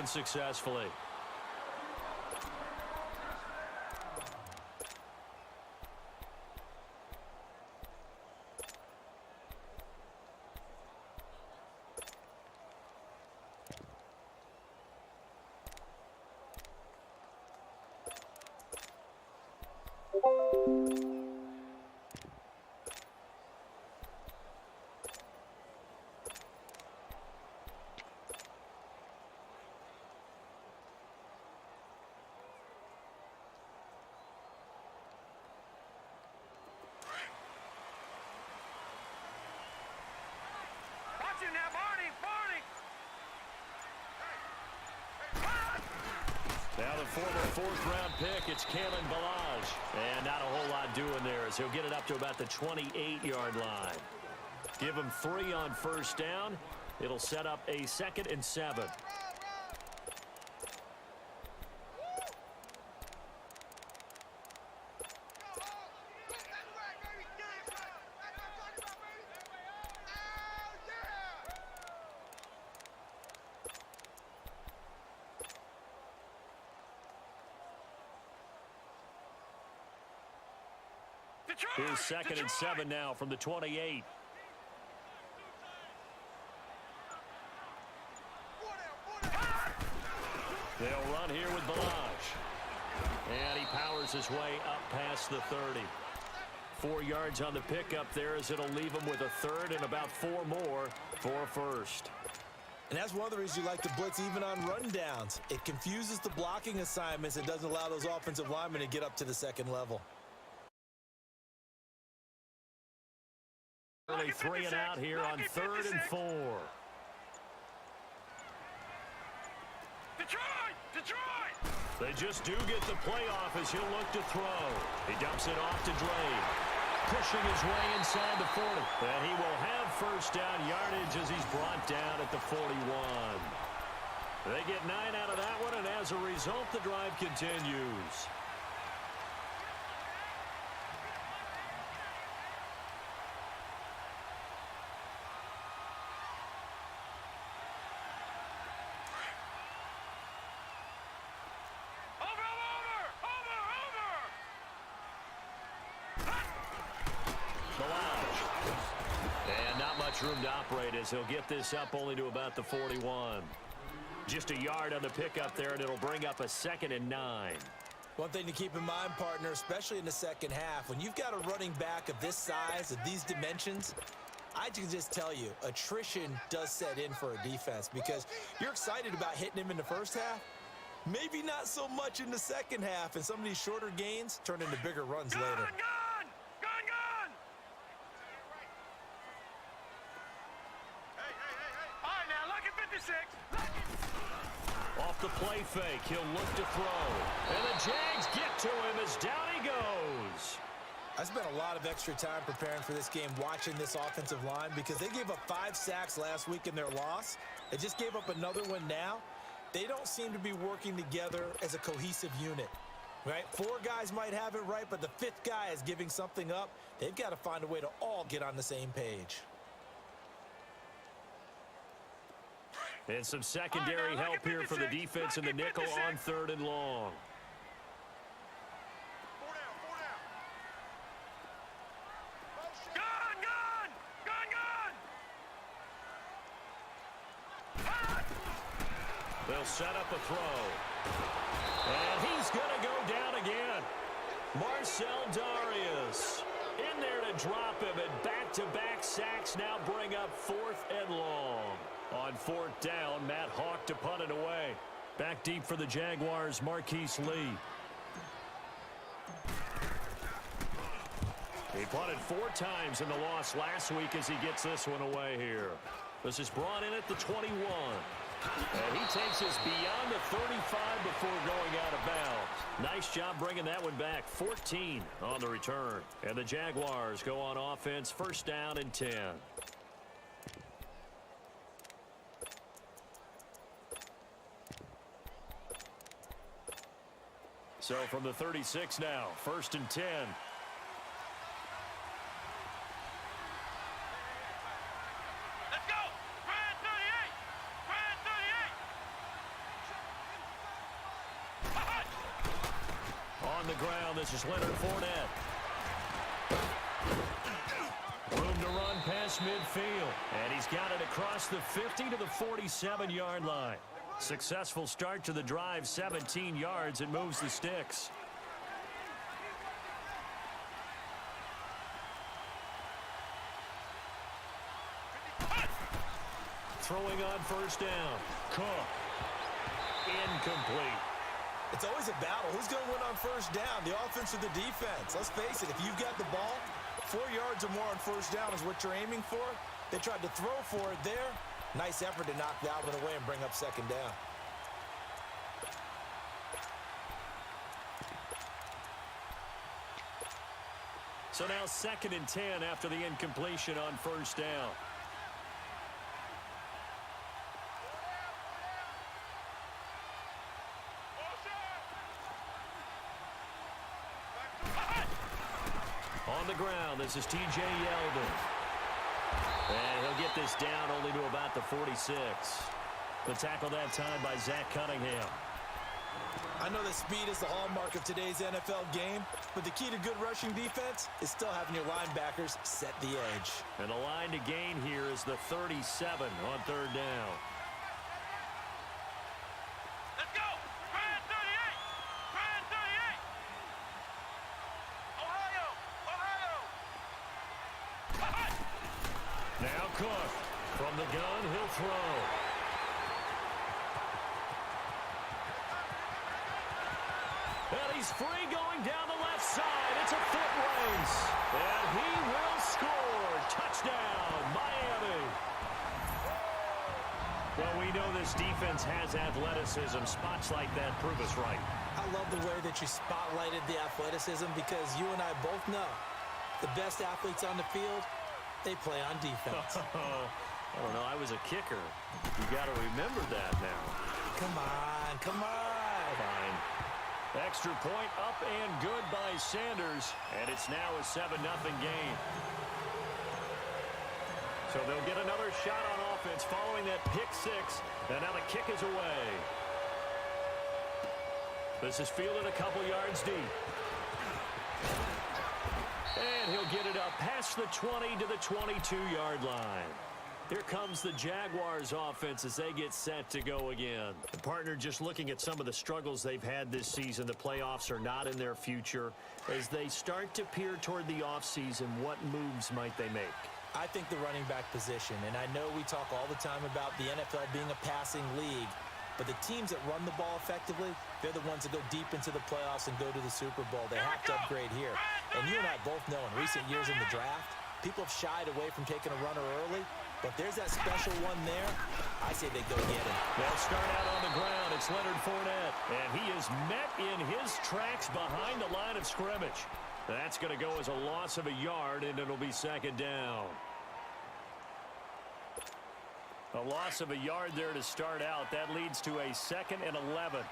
Successfully. Now the former fourth-round pick, it's Kalen Ballage. And not a whole lot doing there as he'll get it up to about the 28-yard line. Give him 3 on first down. It'll set up a 2nd and 7. Here's 2nd and 7 now from the 28. They'll run here with Ballage. And he powers his way up past the 30. 4 yards on the pickup there as it'll leave him with a 3rd and about 4 more for a 1st. And that's one of the reasons you like to blitz even on rundowns. It confuses the blocking assignments and doesn't allow those offensive linemen to get up to the 2nd level. Early 3 and out here on 3rd and 4. Detroit! They just do get the playoff as he'll look to throw. He dumps it off to Dre. Pushing his way inside the 40. And he will have first down yardage as he's brought down at the 41. They get 9 out of that one, and as a result, the drive continues. Room to operate as he'll get this up only to about the 41. Just a yard on the pickup there, and it'll bring up a 2nd and 9. One thing to keep in mind, partner, especially in the second half, when you've got a running back of this size, of these dimensions, I can just tell you, attrition does set in for a defense because you're excited about hitting him in the first half. Maybe not so much in the second half, and some of these shorter gains turn into bigger runs later. Off the play fake, he'll look to throw. And the Jags get to him as down he goes. I spent a lot of extra time preparing for this game watching this offensive line because they gave up 5 sacks last week in their loss. They just gave up another one now. They don't seem to be working together as a cohesive unit. Right? 4 guys might have it right, but the 5th guy is giving something up. They've got to find a way to all get on the same page. And some secondary help here for the defense in the nickel on 3rd and long. They'll set up a throw. And he's going to go down again. Marcel Darius in there to drop him, and back-to-back sacks now bring up 4th and long. On 4th down, Matt Hawk to punt it away. Back deep for the Jaguars, Marquise Lee. He punted 4 times in the loss last week as he gets this one away here. This is brought in at the 21. And he takes us beyond the 35 before going out of bounds. Nice job bringing that one back. 14 on the return. And the Jaguars go on offense, 1st down and 10. So from the 36 now, 1st and 10. This is Leonard Fournette. Room to run past midfield. And he's got it across the 50 to the 47-yard line. Successful start to the drive, 17 yards. It moves the sticks. Throwing on 1st down. Cook. Incomplete. It's always a battle. Who's going to win on 1st down, the offense or the defense? Let's face it, if you've got the ball, 4 yards or more on 1st down is what you're aiming for. They tried to throw for it there. Nice effort to knock Dalvin away and bring up 2nd down. So now 2nd and 10 after the incompletion on 1st down. On the ground, this is T.J. Yeldon. And he'll get this down only to about the 46. The tackle that time by Zach Cunningham. I know that speed is the hallmark of today's NFL game, but the key to good rushing defense is still having your linebackers set the edge. And the line to gain here is the 37 on 3rd down. Let's go! Brand 38! Brand 38! Ohio! Ohio! Now Cook. From the gun, he'll throw. And he's free going down the left side. It's a foot race. And he will score. Touchdown, Miami. Well, we know this defense has athleticism. Spots like that prove us right. I love the way that you spotlighted the athleticism because you and I both know the best athletes on the field, they play on defense. I don't know. I was a kicker. You got to remember that now. Come on, come on. Fine. Extra point up and good by Sanders. And it's now a 7-0 game. So they'll get another shot on offense following that pick six. And now the kick is away. This is fielded a couple yards deep. And he'll get it up past the 20 to the 22-yard line. Here comes the Jaguars offense as they get set to go again. The partner just looking at some of the struggles they've had this season. The playoffs are not in their future. As they start to peer toward the offseason, what moves might they make? I think the running back position, and I know we talk all the time about the NFL being a passing league, but the teams that run the ball effectively, they're the ones that go deep into the playoffs and go to the Super Bowl. They have to upgrade here. And you and I both know in recent years in the draft, people have shied away from taking a runner early, but there's that special one there. I say they go get him. They'll start out on the ground. It's Leonard Fournette, and he is met in his tracks behind the line of scrimmage. That's going to go as a loss of a yard, and it'll be 2nd down. A loss of a yard there to start out. That leads to a 2nd and 11.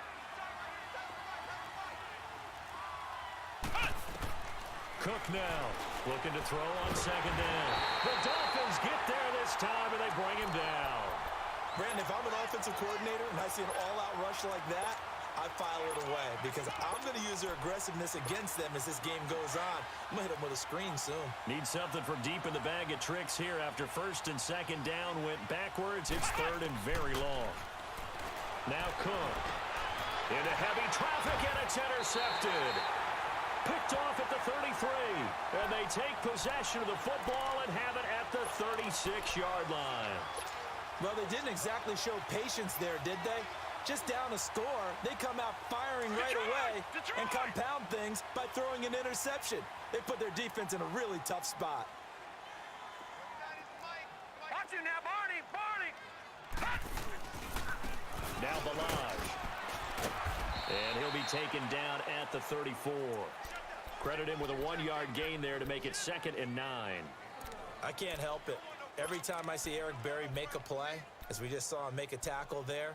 Cook now looking to throw on 2nd down. The Dolphins get there this time, and they bring him down. Brandon, if I'm an offensive coordinator and I see an all-out rush like that, I file it away because I'm going to use their aggressiveness against them as this game goes on. I'm going to hit them with a screen soon. Need something from deep in the bag of tricks here after first and second down went backwards. It's third and very long. Now Cook into heavy traffic, and it's intercepted. Picked off at the 33, and they take possession of the football and have it at the 36-yard line. Well, they didn't exactly show patience there, did they? Just down a score, they come out firing right away and compound things by throwing an interception. They put their defense in a really tough spot. Watch him now, Barney. Now Balaj. And he'll be taken down at the 34. Credit him with a 1-yard gain there to make it 2nd and 9. I can't help it. Every time I see Eric Berry make a play, as we just saw him make a tackle there,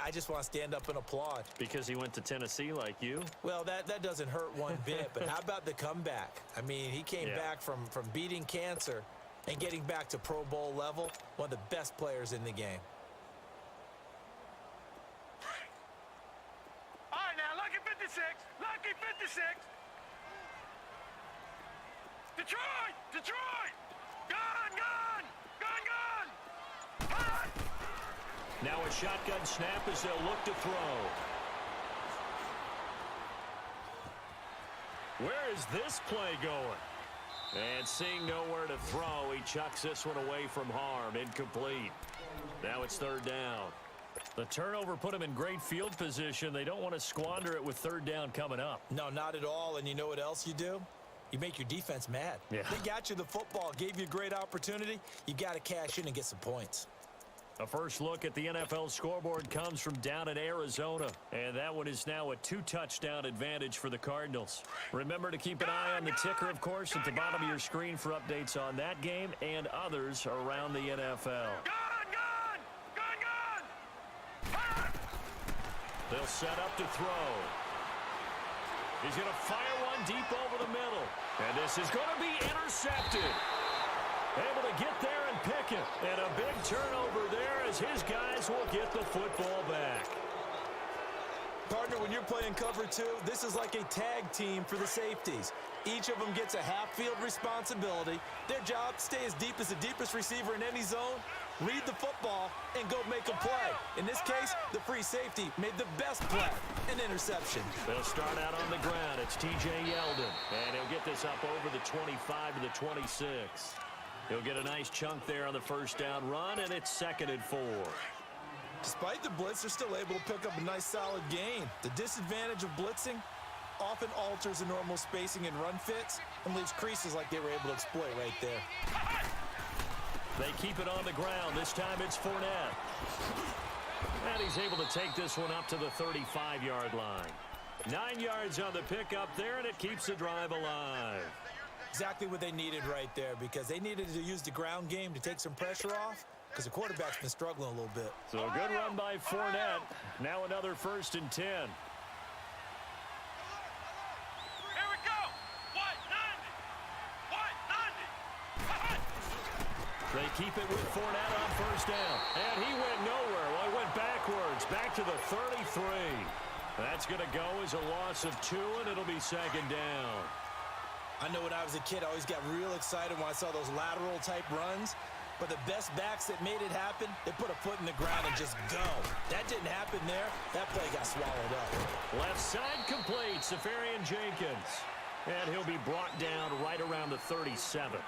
I just want to stand up and applaud. Because he went to Tennessee like you? Well, that doesn't hurt one bit, but how about the comeback? I mean, he came back from beating cancer and getting back to Pro Bowl level, one of the best players in the game. All right, now, lucky 56. Lucky 56. Detroit! Detroit! Gun! Gun! Gun! Gun! Gun! Now a shotgun snap as they'll look to throw. Where is this play going? And seeing nowhere to throw, he chucks this one away from harm. Incomplete. Now it's third down. The turnover put him in great field position. They don't want to squander it with third down coming up. No, not at all. And you know what else you do? You make your defense mad. Yeah. They got you the football, gave you a great opportunity. You got to cash in and get some points. A first look at the NFL scoreboard comes from down in Arizona, and that one is now a 2-touchdown advantage for the Cardinals. Remember to keep an eye on the ticker, of course, at the bottom of your screen for updates on that game and others around the NFL. Gun! Gun! Gun! Gun! They'll set up to throw. He's going to fire one deep over the middle, and this is going to be intercepted. Able to get there and pick it. And a big turnover there as his guys will get the football back. Partner, when you're playing cover 2, this is like a tag team for the safeties. Each of them gets a half-field responsibility. Their job, stay as deep as the deepest receiver in any zone, read the football, and go make a play. In this case, the free safety made the best play, an interception. They'll start out on the ground. It's T.J. Yeldon, and he'll get this up over the 25 to the 26. He'll get a nice chunk there on the first down run, and it's 2nd and 4. Despite the blitz, they're still able to pick up a nice solid gain. The disadvantage of blitzing often alters the normal spacing and run fits and leaves creases like they were able to exploit right there. They keep it on the ground. This time it's Fournette. And he's able to take this one up to the 35-yard line. 9 yards on the pickup there, and it keeps the drive alive. Exactly what they needed right there, because they needed to use the ground game to take some pressure off, because the quarterback's been struggling a little bit. So a good run by Fournette. Now another 1st and 10. Here we go! White 90! They keep it with Fournette on first down. And he went nowhere. Well, he went backwards, back to the 33. That's going to go as a loss of 2, and it'll be 2nd down. I know when I was a kid, I always got real excited when I saw those lateral-type runs. But the best backs that made it happen, they put a foot in the ground and just go. That didn't happen there. That play got swallowed up. Left side complete, Safarian Jenkins. And he'll be brought down right around the 37.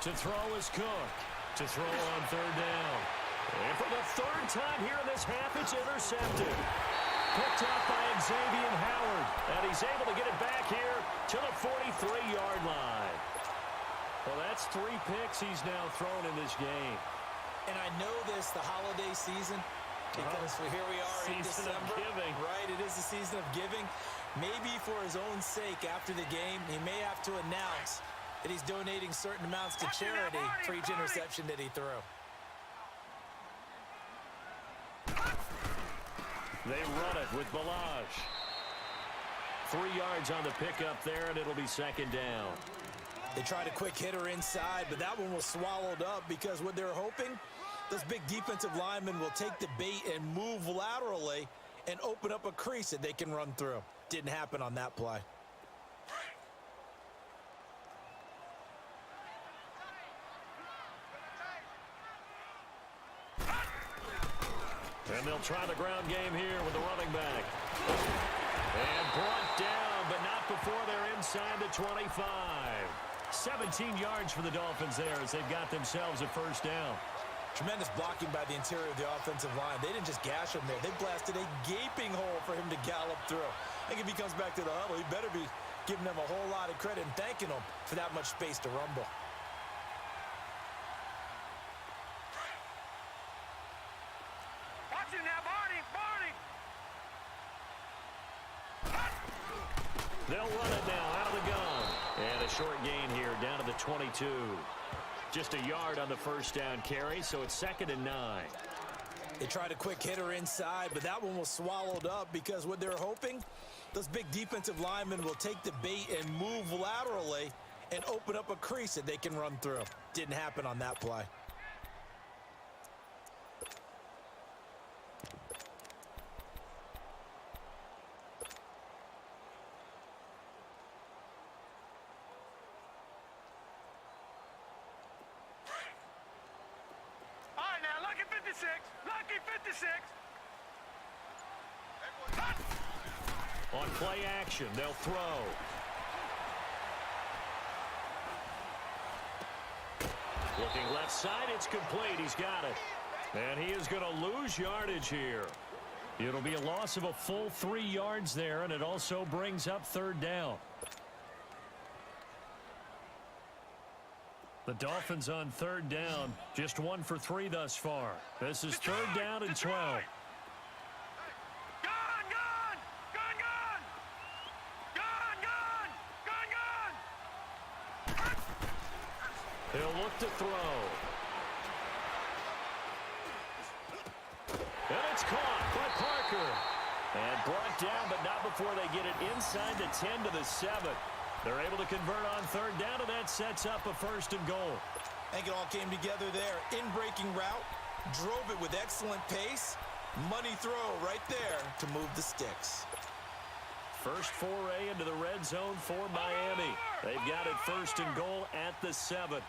To throw is Cook. To throw on third down. And for the 3rd time here in this half, it's intercepted. Picked up by Xavier Howard. And he's able to get it back here to the 43-yard line. Well, that's 3 picks he's now thrown in this game. And I know this, the holiday season, because here we are in Season December. of giving. Right, it is the season of giving. Maybe for his own sake after the game, he may have to announce And he's donating certain amounts to charity for each interception that he threw. They run it with Balaj. 3 yards on the pickup there, and it'll be second down. They tried a quick hitter inside, but that one was swallowed up because what they're hoping, those big defensive linemen will take the bait and move laterally and open up a crease that they can run through. Didn't happen on that play. And they'll try the ground game here with the running back. And brought down, but not before they're inside the 25. 17 yards for the Dolphins there as they've got themselves a first down. Tremendous blocking by the interior of the offensive line. They didn't just gash him there. They blasted a gaping hole for him to gallop through. I think if he comes back to the huddle, he better be giving them a whole lot of credit and thanking them for that much space to rumble. Watch him now, Barney. They'll run it now out of the gun. And a short gain here down to the 22. Just a yard on the first down carry, so it's 2nd and 9. They tried a quick hitter inside, but that one was swallowed up because what they're hoping, those big defensive linemen will take the bait and move laterally and open up a crease that they can run through. Didn't happen on that play. All right, now, lucky 56. Lucky 56. On play action, they'll throw. Looking left side, it's complete. He's got it. And he is going to lose yardage here. It'll be a loss of a full 3 yards there, and it also brings up 3rd down. The Dolphins on 3rd down, just 1 for 3 thus far. This is 3rd down and 12. He'll look to throw. And it's caught by Parker. And brought down, but not before they get it inside the 10 to the 7. They're able to convert on 3rd down, and that sets up a 1st and goal. I think it all came together there. In-breaking route, drove it with excellent pace. Money throw right there to move the sticks. First foray into the red zone for Miami. They've got it 1st and goal at the 7.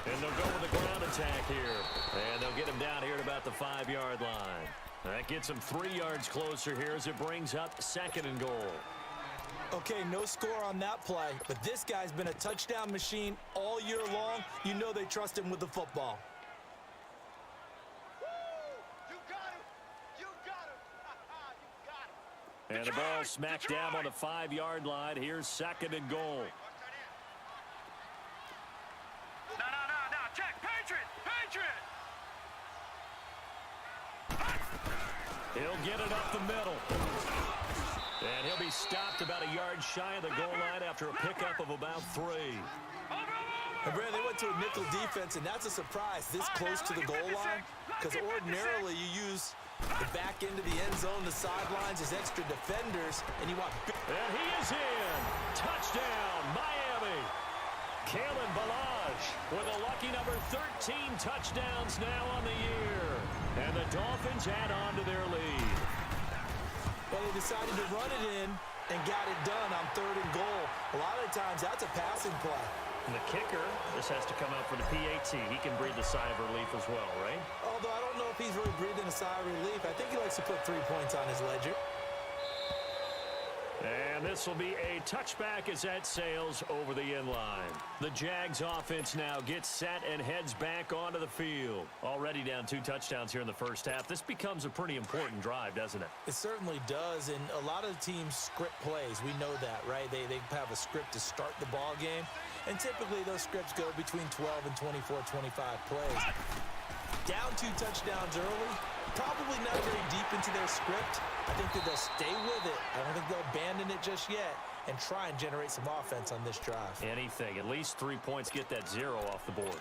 And they'll go with the ground attack here. And they'll get him down here at about the 5-yard line. That gets him 3 yards closer here as it brings up 2nd and goal. Okay, no score on that play, but this guy's been a touchdown machine all year long. You know they trust him with the football. You got him. You got him. You got him. And the ball smacked down on the 5-yard line. Here's 2nd and goal. No. Check. Patriot. He'll get it up the middle. And he'll be stopped about a yard shy of the goal line after a pickup of about 3. And Brad, they went to a nickel defense, and that's a surprise this close to the goal line, because ordinarily you use the back end of the end zone, the sidelines as extra defenders, and you want... And he is in. Touchdown, Miami. Kalen Balaj with a lucky number 13 touchdowns now on the year. And the Dolphins add on to their lead. Well, they decided to run it in and got it done on 3rd and goal. A lot of the times, that's a passing play. And the kicker, this has to come out for the PAT. He can breathe a sigh of relief as well, right? Although I don't know if he's really breathing a sigh of relief. I think he likes to put 3 points on his ledger. And this will be a touchback as that sails over the inline. The Jags offense now gets set and heads back onto the field. Already down 2 touchdowns here in the first half. This becomes a pretty important drive, doesn't it? It certainly does, and a lot of teams script plays. We know that, right? They have a script to start the ball game, and typically those scripts go between 12 and 24, 25 plays. Down 2 touchdowns early, probably not very deep into their script. I think that they'll stay with it. I don't think they'll abandon it just yet. and try and generate some offense on this drive. Anything. At least 3 points, get that 0 off the board.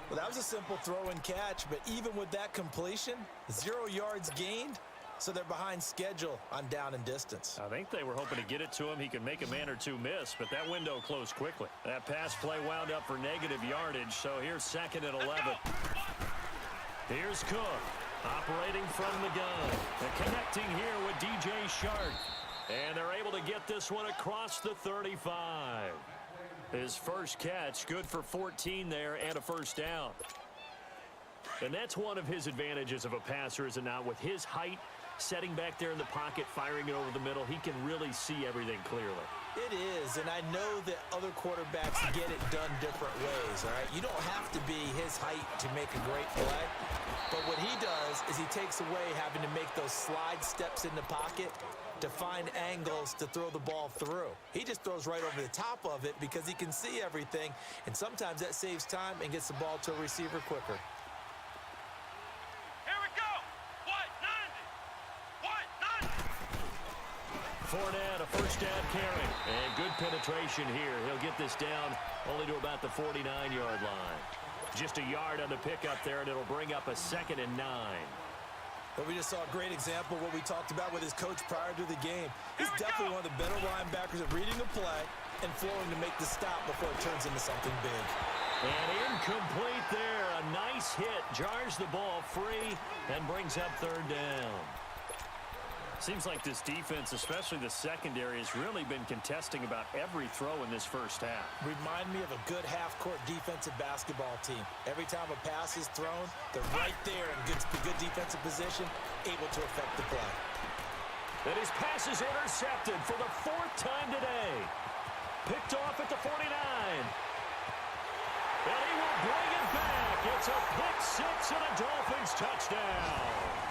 Well, that was a simple throw and catch, but even with that completion, 0 yards gained, so they're behind schedule on down and distance. I think they were hoping to get it to him. He could make a man or two miss, but that window closed quickly. That pass play wound up for negative yardage, so here's 2nd and 11. Here's Cook, operating from the gun. And connecting here with DJ Shark. And they're able to get this one across the 35. His first catch, good for 14 there and a first down. And that's one of his advantages of a passer, is it not? With his height, setting back there in the pocket, firing it over the middle, he can really see everything clearly. It is, and I know that other quarterbacks get it done different ways, all right? You don't have to be his height to make a great play, but what he does is he takes away having to make those slide steps in the pocket to find angles to throw the ball through. He just throws right over the top of it because he can see everything, and sometimes that saves time and gets the ball to a receiver quicker. Fournette, a first down carry. And good penetration here. He'll get this down only to about the 49-yard line. Just a yard on the pickup there, and it'll bring up a 2nd and 9. But we just saw a great example of what we talked about with his coach prior to the game. He's definitely one of the better linebackers at reading a play and flowing to make the stop before it turns into something big. And incomplete there. A nice hit. Jars the ball free and brings up 3rd down. Seems like this defense, especially the secondary, has really been contesting about every throw in this first half. Remind me of a good half-court defensive basketball team. Every time a pass is thrown, they're right there in good defensive position, able to affect the play. And his pass is intercepted for the 4th time today. Picked off at the 49. And he will bring it back. It's a pick 6 and a Dolphins touchdown.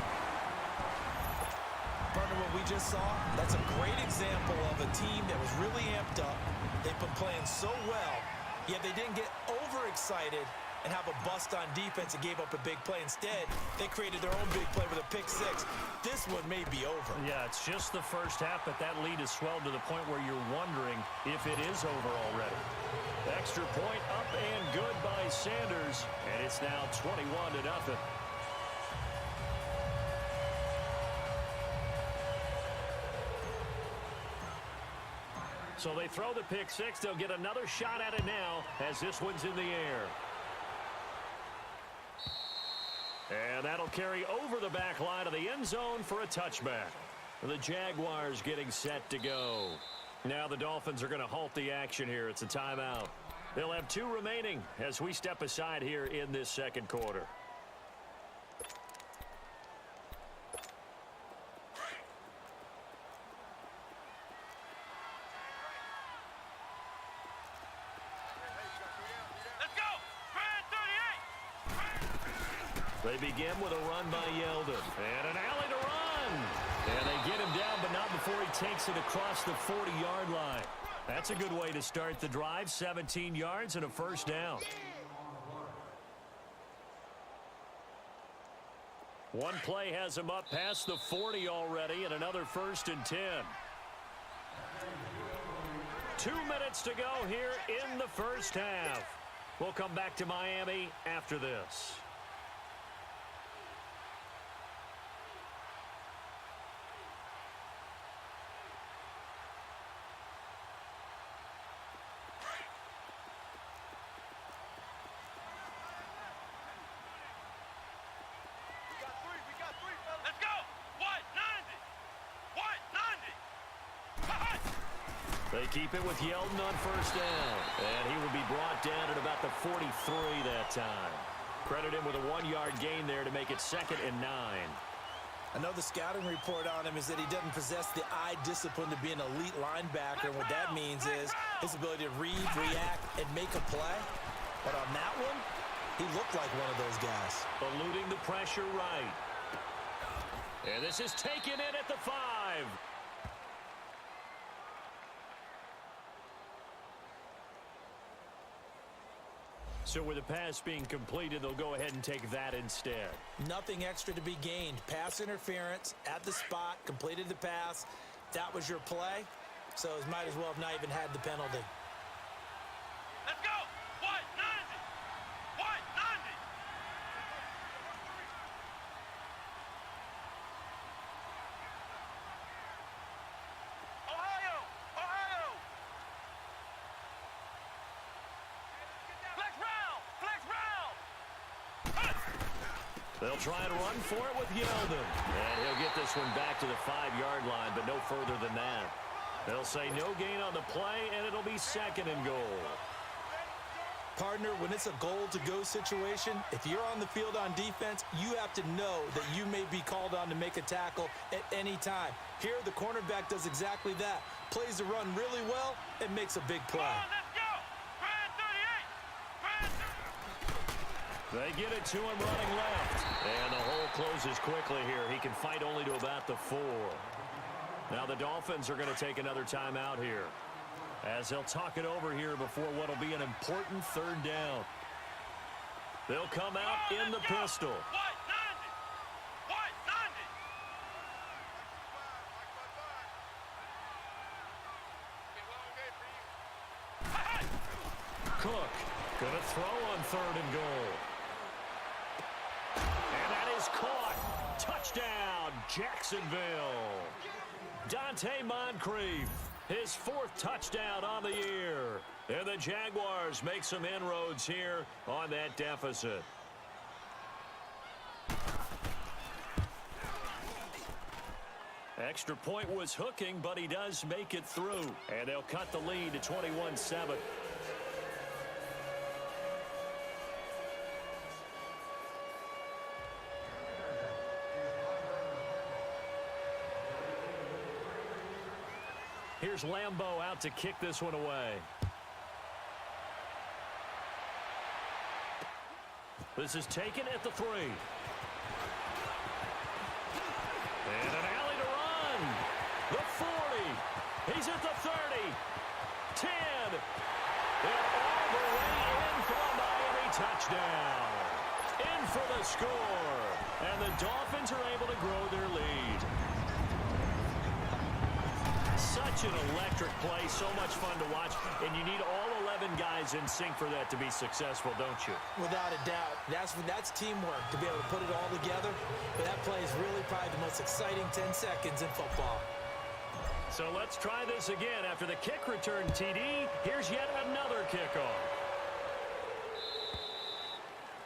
Partner, what we just saw, that's a great example of a team that was really amped up. They've been playing so well, yet they didn't get overexcited and have a bust on defense and gave up a big play. Instead, they created their own big play with a pick 6. This one may be over. Yeah, it's just the first half, but that lead has swelled to the point where you're wondering if it is over already. Extra point up and good by Sanders, and it's now 21-0. So they throw the pick 6. They'll get another shot at it now as this one's in the air. And that'll carry over the back line of the end zone for a touchback. The Jaguars getting set to go. Now the Dolphins are going to halt the action here. It's a timeout. They'll have 2 remaining as we step aside here in this second quarter. They begin with a run by Yeldon. And an alley to run. And they get him down, but not before he takes it across the 40-yard line. That's a good way to start the drive. 17 yards and a first down. One play has him up past the 40 already, and another 1st and 10. 2 minutes to go here in the first half. We'll come back to Miami after this. They keep it with Yeldon on first down. And he will be brought down at about the 43 that time. Credit him with a 1-yard gain there to make it 2nd and 9. I know the scouting report on him is that he doesn't possess the eye discipline to be an elite linebacker. And what that means is his ability to read, react, and make a play. But on that one, he looked like one of those guys. Eluding the pressure right. And this is taken in at the 5. So with the pass being completed, they'll go ahead and take that instead. Nothing extra to be gained. Pass interference at the spot, completed the pass. That was your play. so he might as well have not even had the penalty. Let's go. What? 90. What? 90. Ohio. Ohio. Flex round. Flex round. They'll try and run for it with Yeldon. And he'll get this one back to the 5-yard line, but no further than that. They'll say no gain on the play, and it'll be 2nd and goal. Partner, when it's a goal-to-go situation, if you're on the field on defense, you have to know that you may be called on to make a tackle at any time. Here, the cornerback does exactly that. Plays the run really well and makes a big play. Let's go. Brand 38. They get it to him running left. And the hole closes quickly here. He can fight only to about the 4. Now the Dolphins are going to take another timeout here, as they'll talk it over here before what will be an important 3rd down. They'll come out in the pistol. What? 90. What? 90. Cook going to throw on 3rd and goal. And that is caught. Touchdown, Jacksonville. Dante Moncrief, his 4th touchdown on the year. And the Jaguars make some inroads here on that deficit. Extra point was hooking, but he does make it through. And they'll cut the lead to 21-7. Here's Lambeau out to kick this one away. This is taken at the 3. And an alley to run. The 40. He's at the 30. 10. And all the way in for a Miami touchdown. In for the score. And the Dolphins are able to grow their lead. Such an electric play, so much fun to watch, and you need all 11 guys in sync for that to be successful, don't you? Without a doubt. That's teamwork to be able to put it all together. But that play is really probably the most exciting 10 seconds in football. So let's try this again. After the kick return TD, here's yet another kickoff.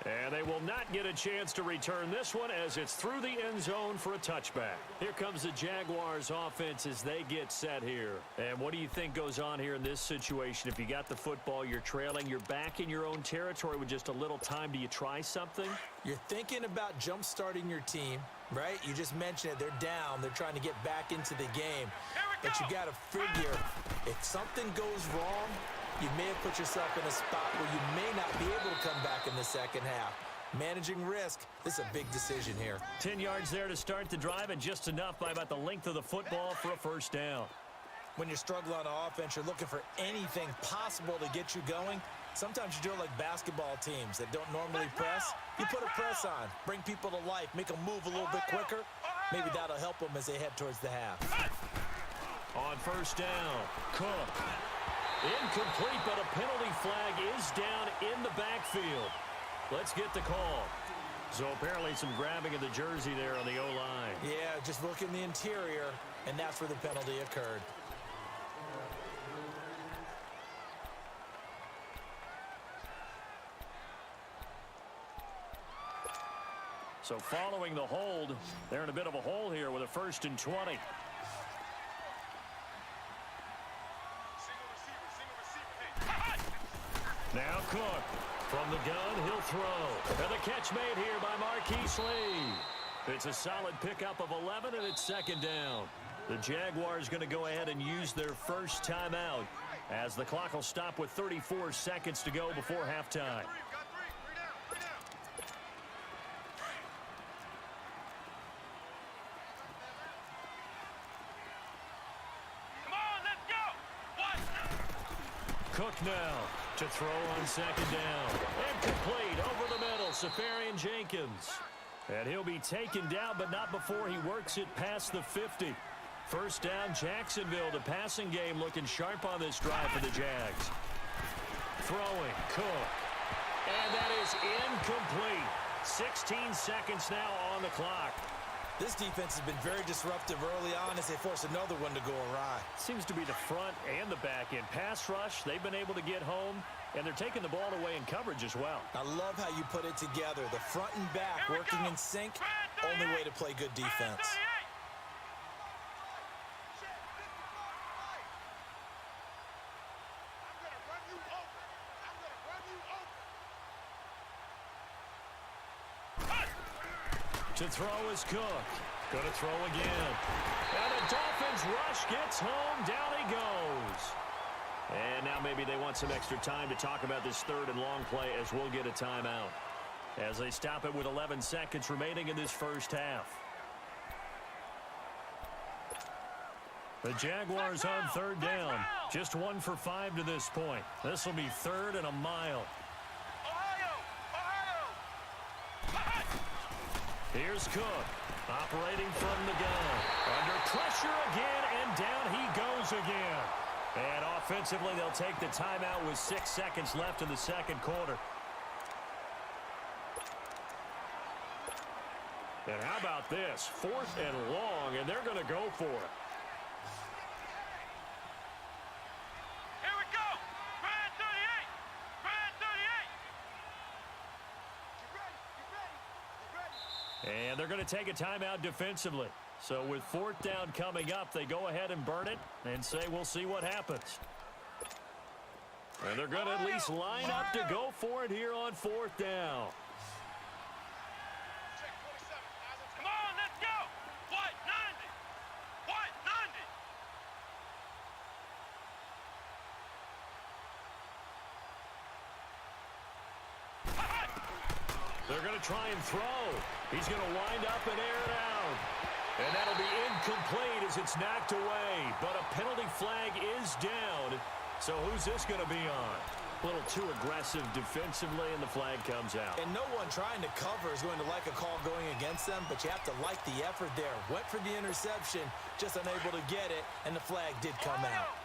And they will not get a chance to return this one as it's through the end zone for a touchback. Here comes the Jaguars offense as they get set here. And what do you think goes on here in this situation? If you got the football, you're trailing, you're back in your own territory with just a little time. Do you try something? You're thinking about jump-starting your team, right? You just mentioned it. They're down. They're trying to get back into the game. But you got to figure, if something goes wrong, you may have put yourself in a spot where you may not be able to come back in the 2nd half. Managing risk, this is a big decision here. 10 yards there to start the drive, and just enough by about the length of the football for a 1st down. When you're struggling on offense, you're looking for anything possible to get you going. Sometimes you do it like basketball teams that don't normally press. You put a press on, bring people to life, make them move a little bit quicker. Maybe that'll help them as they head towards the half. On 1st down, Cook. Incomplete, but a penalty flag is down in the backfield. Let's get the call. So apparently some grabbing of the jersey there on the O-line. Yeah, just look in the interior, and that's where the penalty occurred. So following the hold, they're in a bit of a hole here with a 1st and 20. Now Cook. From the gun, he'll throw. And the catch made here by Marquise Lee. It's a solid pickup of 11, and it's 2nd down. The Jaguars going to go ahead and use their 1st timeout as the clock will stop with 34 seconds to go before halftime. Cook now to throw on 2nd down. And complete over the middle, Safarian Jenkins. And he'll be taken down, but not before he works it past the 50. First down, Jacksonville. The passing game looking sharp on this drive for the Jags. Throwing, Cook. And that is incomplete. 16 seconds now on the clock. This defense has been very disruptive early on as they force another one to go awry. Seems to be the front and the back end. Pass rush, they've been able to get home, and they're taking the ball away in coverage as well. I love how you put it together. The front and back working in sync, only way to play good defense. To throw is Cook. Going to throw again. And the Dolphins rush gets home. Down he goes. And now maybe they want some extra time to talk about this third and long play as we'll get a timeout. As they stop it with 11 seconds remaining in this first half. The Jaguars on third down. Just 1 for 5 to this point. This will be third and a mile. Here's Cook, operating from the gun. Under pressure again, and down he goes again. And offensively, they'll take the timeout with 6 seconds left in the second quarter. And how about this? 4th and long, and they're going to go for it. Here we go. Brand 38. Brand 38. And they're going to take a timeout defensively. So with 4th down coming up, they go ahead and burn it and say we'll see what happens. And they're going to at least line up to go for it here on 4th down. Come on, let's go. White 90. White 90. They're going to try and throw. He's going to wind up and air it out. And that'll be incomplete as it's knocked away. But a penalty flag is down. So who's this going to be on? A little too aggressive defensively, and the flag comes out. And no one trying to cover is going to like a call going against them, but you have to like the effort there. Went for the interception, just unable to get it, and the flag did come out.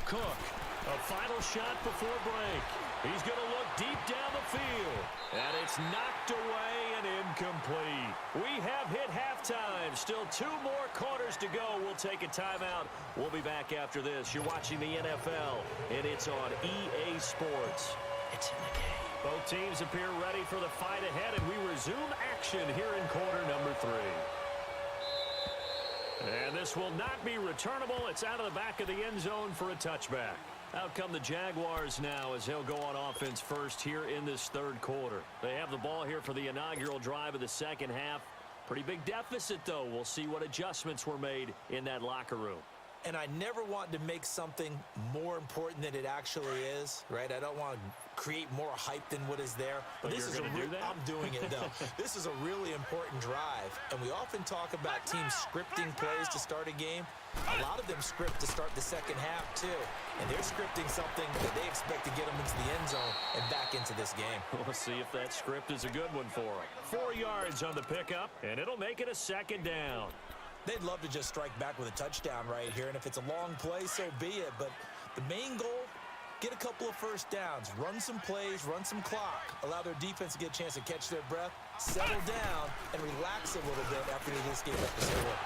Cook, a final shot before break. He's going to look deep down the field. And it's knocked away and incomplete. We have hit halftime. Still 2 more quarters to go. We'll take a timeout. We'll be back after this. You're watching the NFL, and it's on EA Sports. It's in the game. Both teams appear ready for the fight ahead, and we resume action here in quarter number 3. And this will not be returnable. It's out of the back of the end zone for a touchback. Out come the Jaguars now as they'll go on offense first here in this third quarter. They have the ball here for the inaugural drive of the second half. Pretty big deficit, though. We'll see what adjustments were made in that locker room. And I never want to make something more important than it actually is, right? I don't want to create more hype than what is there. But this is I'm doing it, though. This is a really important drive. And we often talk about teams scripting plays to start a game. A lot of them script to start the second half, too. And they're scripting something that they expect to get them into the end zone and back into this game. We'll see if that script is a good one for them. 4 yards on the pickup, and it'll make it a second down. They'd love to just strike back with a touchdown right here, and if it's a long play, so be it. But the main goal, get a couple of first downs, run some plays, run some clock, allow their defense to get a chance to catch their breath, settle down, and relax a little bit after they just gave up the score.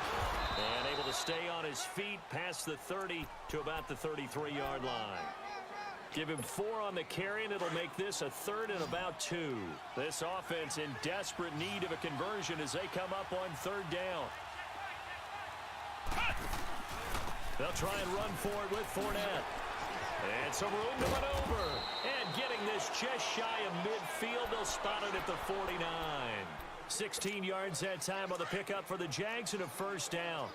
And able to stay on his feet past the 30 to about the 33-yard line. Give him 4 on the carry, and it'll make this a 3rd and about 2. This offense in desperate need of a conversion as they come up on 3rd down. They'll try and run for it with Fournette. And some room to maneuver. And getting this just shy of midfield, they'll spot it at the 49. 16 yards that time on the pickup for the Jags and a first down.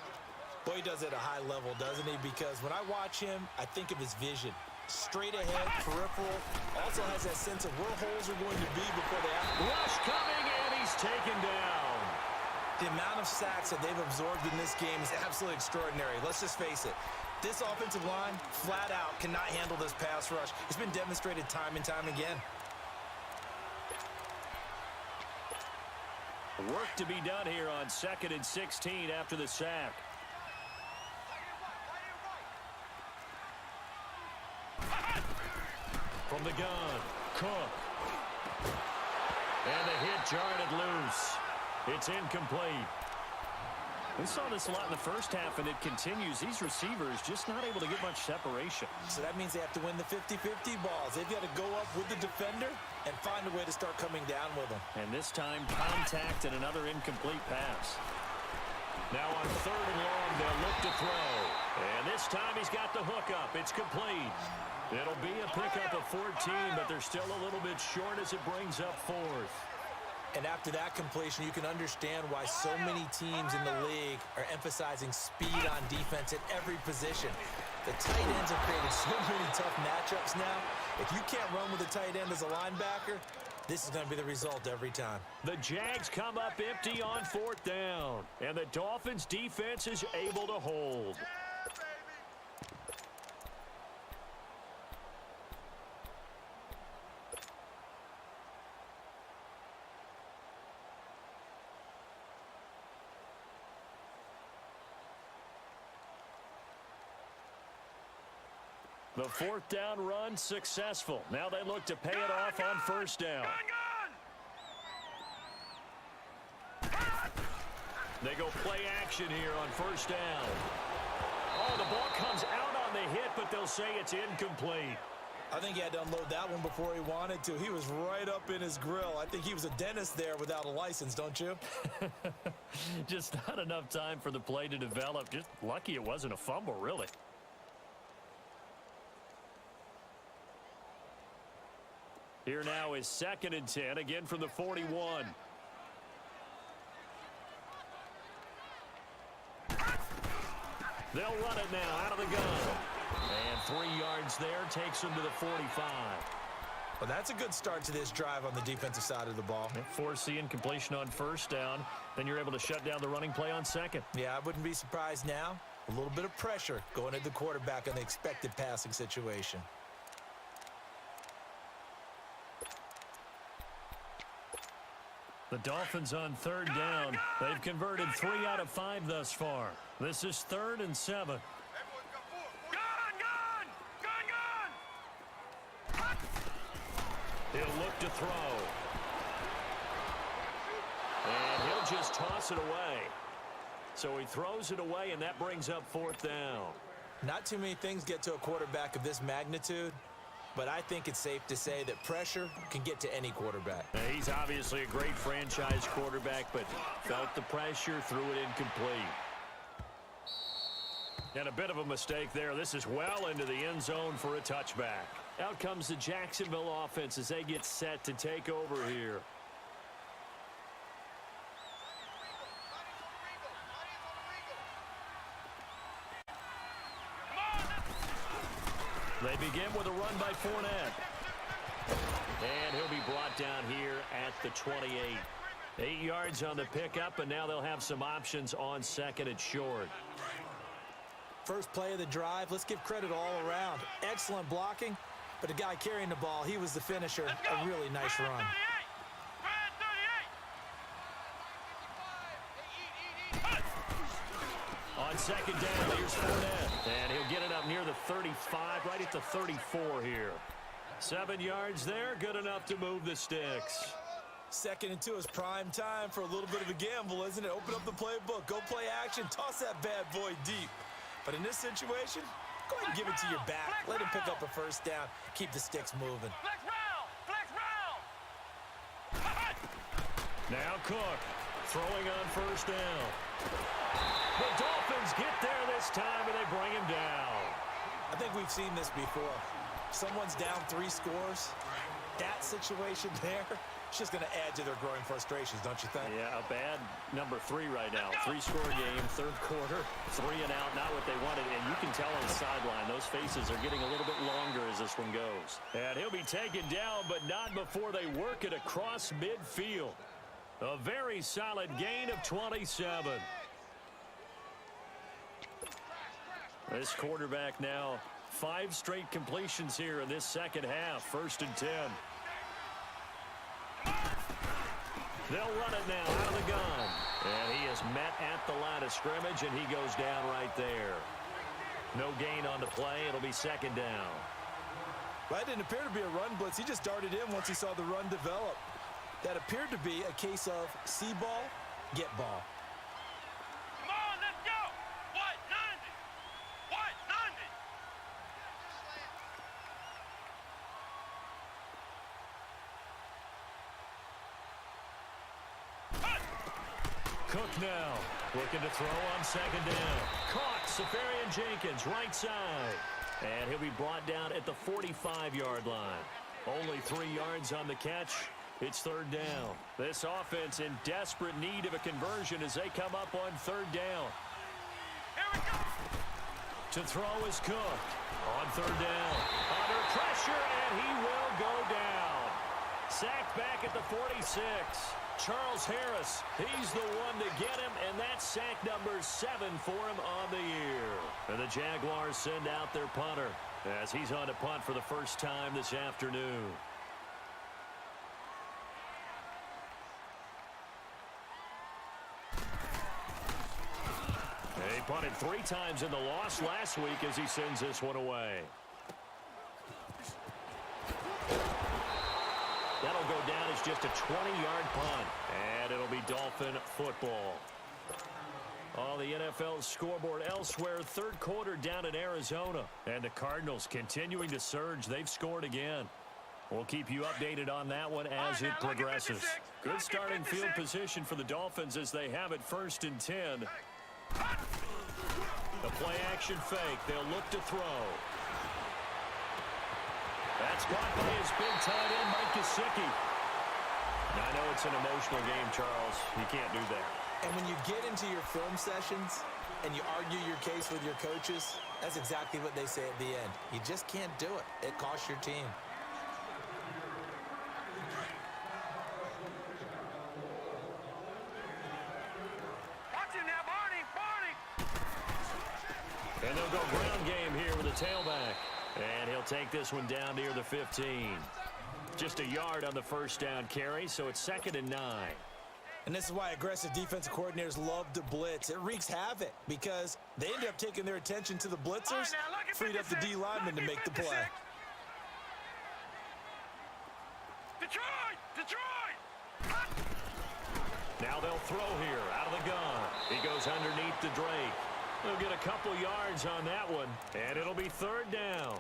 Boy, he does it at a high level, doesn't he? Because when I watch him, I think of his vision. Straight ahead, peripheral. Also has that sense of where holes are going to be before they happen. Rush coming, and he's taken down. The amount of sacks that they've absorbed in this game is absolutely extraordinary. Let's just face it. This offensive line, flat out, cannot handle this pass rush. It's been demonstrated time and time again. Work to be done here on 2nd and 16 after the sack. From the gun, Cook. And the hit jarred it loose. It's incomplete. We saw this a lot in the first half, and it continues. These receivers just not able to get much separation. So that means they have to win the 50-50 balls. They've got to go up with the defender and find a way to start coming down with them. And this time, contact and another incomplete pass. Now on 3rd and long, they'll look to throw. And this time he's got the hook up. It's complete. It'll be a pickup of 14, but they're still a little bit short as it brings up 4th. And after that completion, you can understand why so many teams in the league are emphasizing speed on defense at every position. The tight ends have created so many tough matchups now. If you can't run with a tight end as a linebacker, this is going to be the result every time. The Jags come up empty on 4th down, and the Dolphins' defense is able to hold. The 4th down run successful. Now they look to pay it off on 1st down. They go play action here on 1st down. Oh, the ball comes out on the hit, but they'll say it's incomplete. I think he had to unload that one before he wanted to. He was right up in his grill. I think he was a dentist there without a license, don't you? Just not enough time for the play to develop. Just lucky it wasn't a fumble, really. Here now is 2nd and 10, again from the 41. They'll run it now out of the gun. And 3 yards there takes them to the 45. Well, that's a good start to this drive on the defensive side of the ball. Force the incompletion on 1st down. Then you're able to shut down the running play on 2nd. Yeah, I wouldn't be surprised now. A little bit of pressure going at the quarterback on the expected passing situation. The Dolphins on 3rd down. They've converted 3 out of 5 thus far. This is 3rd and 7. He'll look to throw. And he'll just toss it away. So he throws it away, and that brings up 4th down. Not too many things get to a quarterback of this magnitude, but I think it's safe to say that pressure can get to any quarterback. Now, he's obviously a great franchise quarterback, but felt the pressure, threw it incomplete. And a bit of a mistake there. This is well into the end zone for a touchback. Out comes the Jacksonville offense as they get set to take over here. They begin with a run by Fournette. And he'll be brought down here at the 28. 8 yards on the pickup, and now they'll have some options on 2nd and short. First play of the drive, let's give credit all around. Excellent blocking, but the guy carrying the ball, he was the finisher. A really nice run. On 2nd down, here's Fournette. And he'll get it up near the 35, right at the 34 here. 7 yards there, good enough to move the sticks. 2nd and 2 is prime time for a little bit of a gamble, isn't it? Open up the playbook, go play action, toss that bad boy deep. But in this situation, go ahead and give it to your back. Let him pick up a 1st down, keep the sticks moving. Now Cook, throwing on 1st down. The Dolphins get there this time, and they bring him down. I think we've seen this before. Someone's down 3 scores. That situation there, it's just going to add to their growing frustrations, don't you think? Yeah, a bad number 3 right now. 3-score game, 3rd quarter, 3 and out, not what they wanted. And you can tell on the sideline, those faces are getting a little bit longer as this one goes. And he'll be taken down, but not before they work it across midfield. A very solid gain of 27. This quarterback now 5 straight completions here in this 2nd half. 1st and 10. They'll run it now out of the gun. And he is met at the line of scrimmage, and he goes down right there. No gain on the play. It'll be second down. That didn't appear to be a run blitz. He just darted in once he saw the run develop. That appeared to be a case of see ball, get ball. Come on, let's go. White 90. White 90. Cook now looking to throw on second down. Caught. Safarian Jenkins, right side. And he'll be brought down at the 45-yard line. Only 3 yards on the catch. It's third down. This offense in desperate need of a conversion as they come up on third down. Here we go. To throw is Cook. On third down. Under pressure, and he will go down. Sacked back at the 46. Charles Harris, he's the one to get him, and that's sack number 7 for him on the year. And the Jaguars send out their punter as he's on to punt for the first time this afternoon. He punted 3 times in the loss last week as he sends this one away. That'll go down as just a 20-yard punt, and it'll be Dolphin football. On the NFL scoreboard elsewhere, third quarter down in Arizona, and the Cardinals continuing to surge. They've scored again. We'll keep you updated on that one as it progresses. Good starting field position for the Dolphins as they have it 1st and 10. The play-action fake. They'll look to throw. That's caught by his big tight end, Mike Gesicki. I know it's an emotional game, Charles. You can't do that. And when you get into your film sessions and you argue your case with your coaches, that's exactly what they say at the end. You just can't do it. It costs your team. Watch him now, Barney. Barney. And they'll go ground game here with a tailback. And he'll take this one down near the 15. Just a yard on the first down carry, so it's 2nd and 9. And this is why aggressive defensive coordinators love to blitz. It wreaks havoc because they end up taking their attention to the blitzers, freed up the D lineman to make the play. Detroit! Detroit! Now they'll throw here out of the gun. He goes underneath to Drake. They'll get a couple yards on that one, and it'll be 3rd down.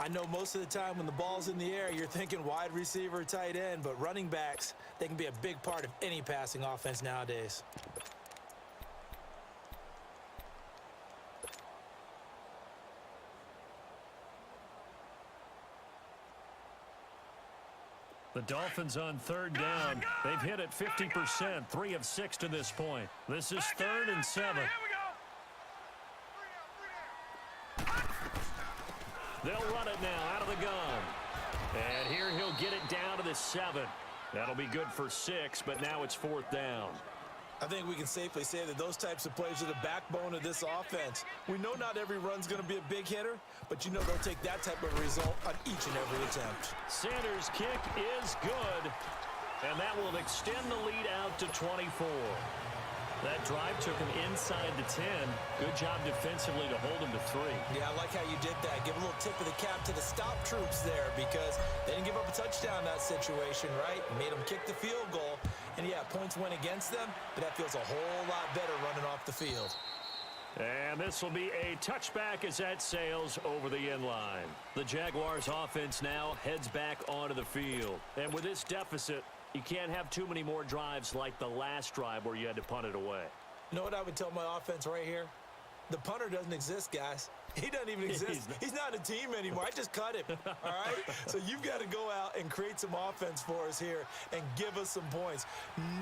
I know most of the time when the ball's in the air, you're thinking wide receiver, tight end, but running backs, they can be a big part of any passing offense nowadays. The Dolphins on 3rd down. They've hit it 50%, 3 of 6 to this point. This is 3rd and 7. Here we go. They'll run it now out of the gun. And here he'll get it down to the 7. That'll be good for 6, but now it's 4th down. I think we can safely say that those types of plays are the backbone of this offense. We know not every run's going to be a big hitter, but you know they'll take that type of result on each and every attempt. Sanders' kick is good, and that will extend the lead out to 24. That drive took him inside the 10. Good job defensively to hold him to 3. Yeah, I like how you did that. Give a little tip of the cap to the stop troops there because they didn't give up a touchdown in that situation, right? Made them kick the field goal. And, yeah, points went against them, but that feels a whole lot better running off the field. And this will be a touchback as that sails over the end line. The Jaguars offense now heads back onto the field. And with this deficit, you can't have too many more drives like the last drive where you had to punt it away. You know what I would tell my offense right here? The punter doesn't exist, guys. He doesn't even exist. He's not a team anymore. I just cut him, all right? So you've got to go out and create some offense for us here and give us some points.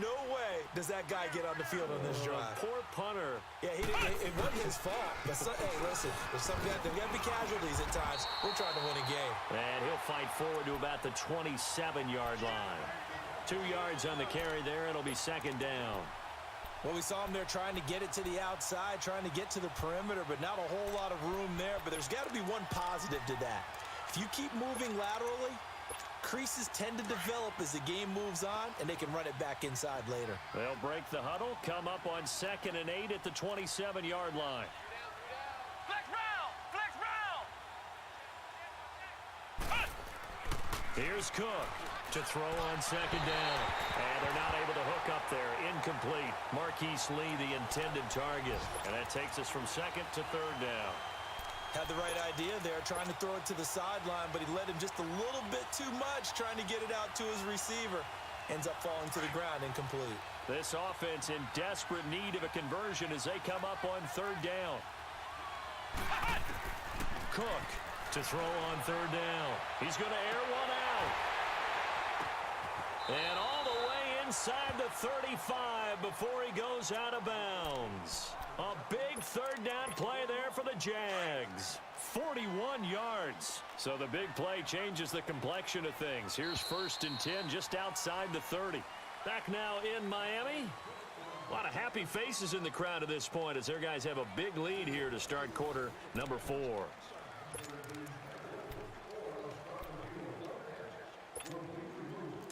No way does that guy get on the field on this drive. Poor punter. Yeah, it wasn't his fault. But hey, listen, there's got to be casualties at times. We're trying to win a game. And he'll fight forward to about the 27-yard line. 2 yards on the carry there. It'll be 2nd down. Well, we saw him there trying to get it to the outside, trying to get to the perimeter, but not a whole lot of room there. But there's got to be one positive to that. If you keep moving laterally, Creases tend to develop as the game moves on, and they can run it back inside later. They'll break the huddle, come up on 2nd and 8 at the 27-yard line. Flex round! Flex round! Here's Cook to throw on 2nd down. And they're not able to hook up there. Incomplete. Marquise Lee, the intended target. And that takes us from 2nd to 3rd down. Had the right idea there, trying to throw it to the sideline, but he led him just a little bit too much, trying to get it out to his receiver. Ends up falling to the ground, incomplete. This offense in desperate need of a conversion as they come up on 3rd down. Cook to throw on 3rd down. He's going to air one out. And all the way inside the 35 before he goes out of bounds. A big 3rd down play there for the Jags. 41 yards. So the big play changes the complexion of things. Here's 1st and 10 just outside the 30. Back now in Miami. A lot of happy faces in the crowd at this point as their guys have a big lead here to start quarter number 4.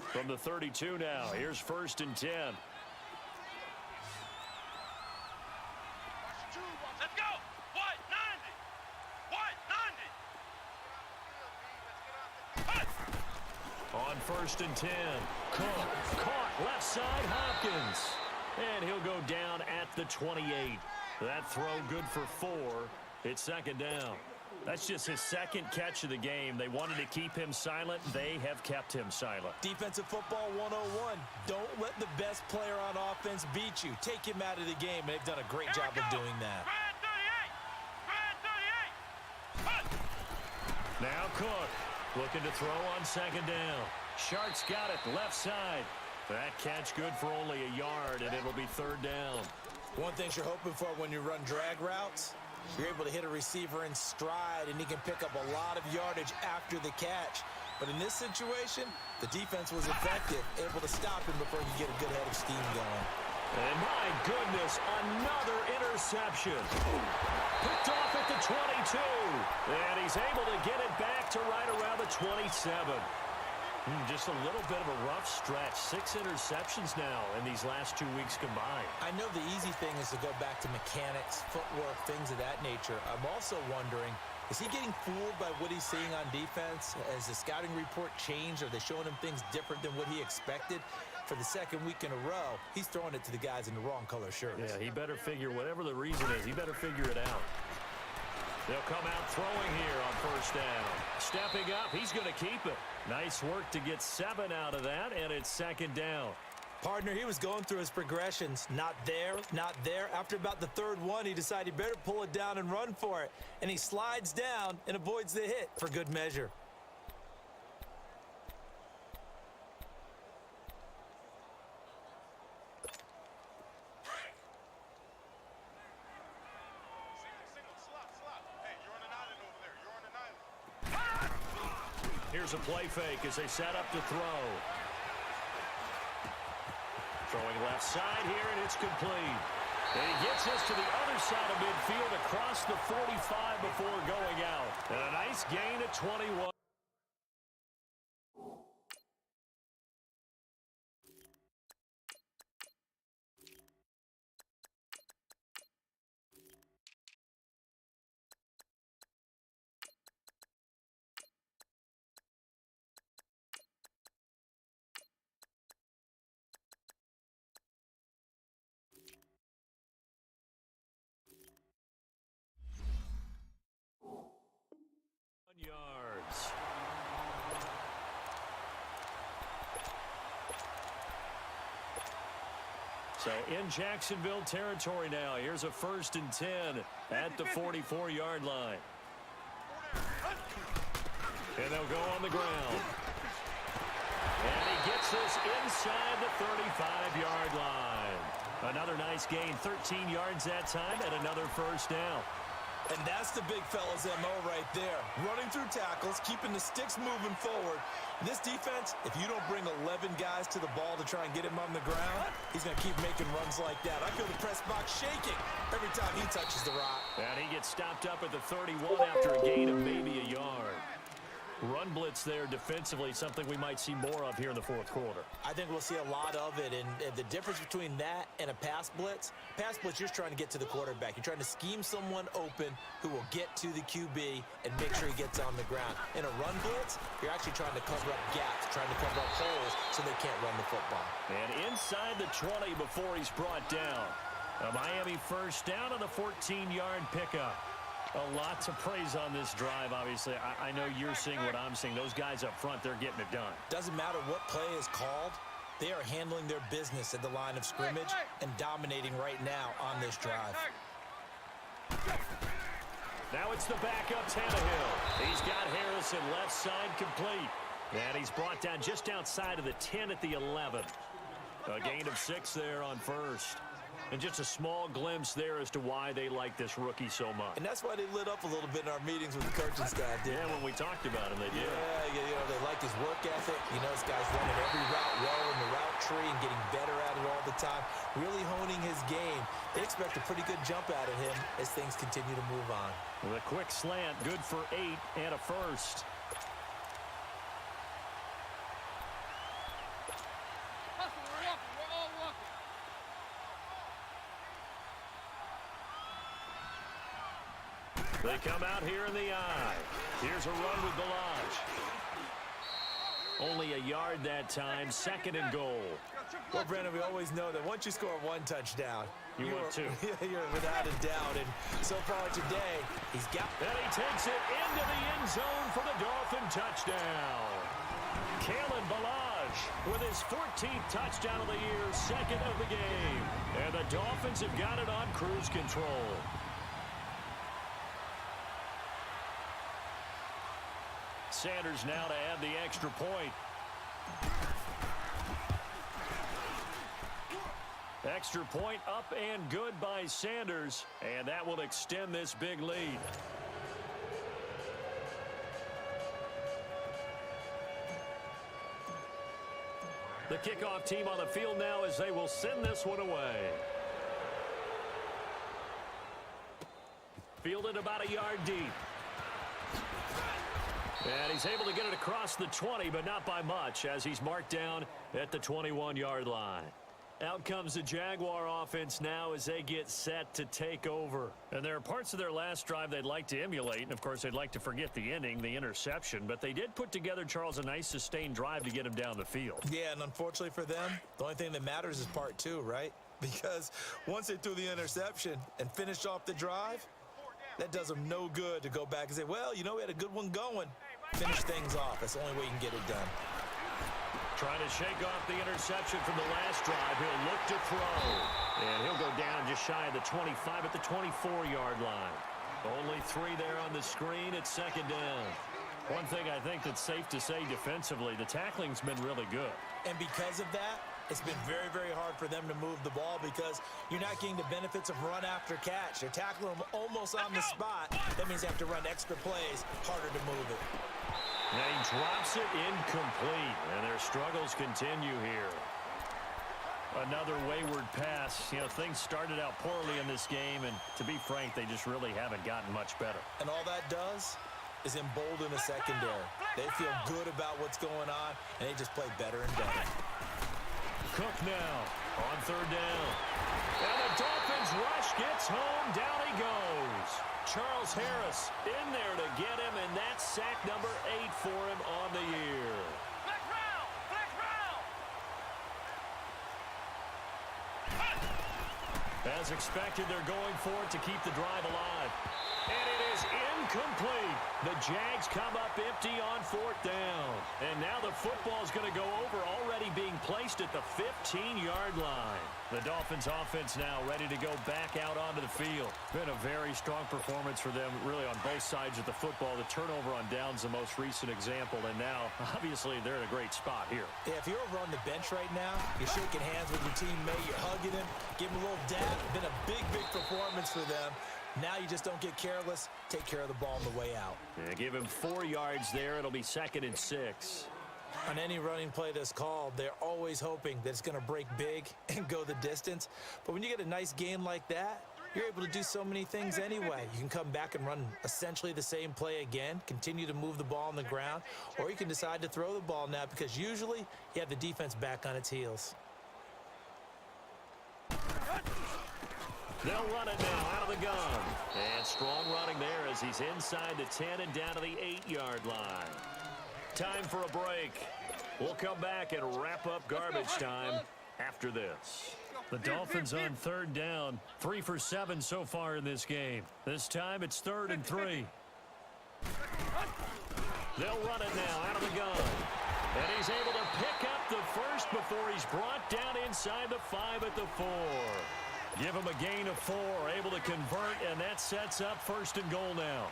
From the 32 now, here's 1st and 10. Let's go! What? 90! On 1st and 10, Cook caught left side Hopkins. And he'll go down at the 28. That throw good for 4. It's 2nd down. That's just his 2nd catch of the game. They wanted to keep him silent. They have kept him silent. Defensive football 101. Don't let the best player on offense beat you. Take him out of the game, and they've done a great job of doing that. Red 38! Now Cook looking to throw on 2nd down. Shark's got it left side. That catch good for only a yard, and it'll be 3rd down. One thing you're hoping for when you run drag routes, you're able to hit a receiver in stride, and he can pick up a lot of yardage after the catch. But in this situation, the defense was effective, able to stop him before he could get a good head of steam going. And my goodness, another interception. Picked off at the 22. And he's able to get it back to right around the 27. Just a little bit of a rough stretch. 6 interceptions now in these last 2 weeks combined. I know the easy thing is to go back to mechanics, footwork, things of that nature. I'm also wondering, is he getting fooled by what he's seeing on defense? Has the scouting report changed? Are they showing him things different than what he expected? For the 2nd week in a row, he's throwing it to the guys in the wrong color shirts. Yeah, he better figure, whatever the reason is, he better figure it out. They'll come out throwing here on 1st down. Stepping up, he's going to keep it. Nice work to get 7 out of that, and it's 2nd down. Partner, he was going through his progressions. Not there, not there. After about the 3rd one, he decided he better pull it down and run for it. And he slides down and avoids the hit for good measure. Here's a play fake as they set up to throw. Throwing left side here, and it's complete. And he gets us to the other side of midfield across the 45 before going out. And a nice gain at 21. Yards. So in Jacksonville territory now. Here's a 1st and 10 at the 44-yard line. And they'll go on the ground. And he gets this inside the 35-yard line. Another nice gain, 13 yards that time, and another 1st down. And that's the big fella's MO right there. Running through tackles, keeping the sticks moving forward. This defense, if you don't bring 11 guys to the ball to try and get him on the ground, he's going to keep making runs like that. I feel the press box shaking every time he touches the rock. And he gets stopped up at the 31 after a gain of maybe a yard. Run blitz there defensively, something we might see more of here in the fourth quarter. I think we'll see a lot of it, and the difference between that and a pass blitz, you're trying to get to the quarterback. You're trying to scheme someone open who will get to the QB and make sure he gets on the ground. In a run blitz, you're actually trying to cover up gaps, trying to cover up holes so they can't run the football. And inside the 20 before he's brought down. A Miami first down on the 14-yard pickup. A lot to praise on this drive, obviously. I know you're seeing what I'm seeing. Those guys up front, they're getting it done. Doesn't matter what play is called. They are handling their business at the line of scrimmage and dominating right now on this drive. Now it's the backup Tannehill. He's got Harrison left side complete. And he's brought down just outside of the 10 at the 11. A gain of 6 there on first. And just a small glimpse there as to why they like this rookie so much. And that's why they lit up a little bit in our meetings with the coaching staff. Yeah, when we talked about him, they did. Yeah, they like his work ethic. This guy's running every route well in the route tree and getting better at it all the time, really honing his game. They expect a pretty good jump out of him as things continue to move on. The quick slant, good for 8 and a first. They come out here in the eye. Here's a run with Balaj. Only a yard that time, 2nd and goal. Well, Brandon, we always know that once you score one touchdown, you want two. You're without a doubt. And so far today, he's got... And he takes it into the end zone for the Dolphin touchdown. Kalen Balaj with his 14th touchdown of the year, 2nd of the game. And the Dolphins have got it on cruise control. Sanders now to add the extra point. Extra point up and good by Sanders, and that will extend this big lead. The kickoff team on the field now as they will send this one away. Fielded about a yard deep. And he's able to get it across the 20, but not by much, as he's marked down at the 21-yard line. Out comes the Jaguar offense now as they get set to take over. And there are parts of their last drive they'd like to emulate, and, of course, they'd like to forget the ending, the interception. But they did put together, Charles, a nice sustained drive to get him down the field. Yeah, and unfortunately for them, the only thing that matters is part 2, right? Because once they threw the interception and finished off the drive, that does them no good to go back and say, well, we had a good one going. Finish things off. That's the only way you can get it done. Trying to shake off the interception from the last drive. He'll look to throw. And he'll go down just shy of the 25 at the 24-yard line. Only 3 there on the screen at 2nd down. One thing I think that's safe to say defensively, the tackling's been really good. And because of that, it's been very, very hard for them to move the ball because you're not getting the benefits of run after catch. They're tackling them almost on the spot. That means they have to run extra plays, harder to move it. And he drops it incomplete, and their struggles continue here. Another wayward pass. Things started out poorly in this game, and to be frank, they just really haven't gotten much better. And all that does is embolden the secondary. They feel good about what's going on, and they just play better and better. Cook now on 3rd down. And the Dolphins rush gets home. Down he goes. Charles Harris in there to get him, and that's sack number 8 for him on the year. Flex round! Flex round! As expected, they're going for it to keep the drive alive. And it is incomplete. The Jags come up empty on 4th down. And now the football is going to go over, already being placed at the 15-yard line. The Dolphins offense now ready to go back out onto the field. Been a very strong performance for them, really, on both sides of the football. The turnover on downs, the most recent example. And now, obviously, they're in a great spot here. Yeah, if you're over on the bench right now, you're shaking hands with your teammate, you're hugging him, giving him a little dab. Been a big, big performance for them. Now you just don't get careless. Take care of the ball on the way out. Yeah, give him 4 yards there. It'll be 2nd and 6. On any running play that's called, they're always hoping that it's going to break big and go the distance. But when you get a nice gain like that, you're able to do so many things anyway. You can come back and run essentially the same play again, continue to move the ball on the ground, or you can decide to throw the ball now because usually you have the defense back on its heels. They'll run it now out of the gun. And strong running there as he's inside the 10 and down to the 8-yard line. Time for a break. We'll come back and wrap up garbage time after this. The Dolphins on third down. 3 for 7 so far in this game. This time it's 3rd and 3. They'll run it now out of the gun. And he's able to pick up the first before he's brought down inside the 5 at the 4. Give him a gain of 4, able to convert, and that sets up 1st and goal now.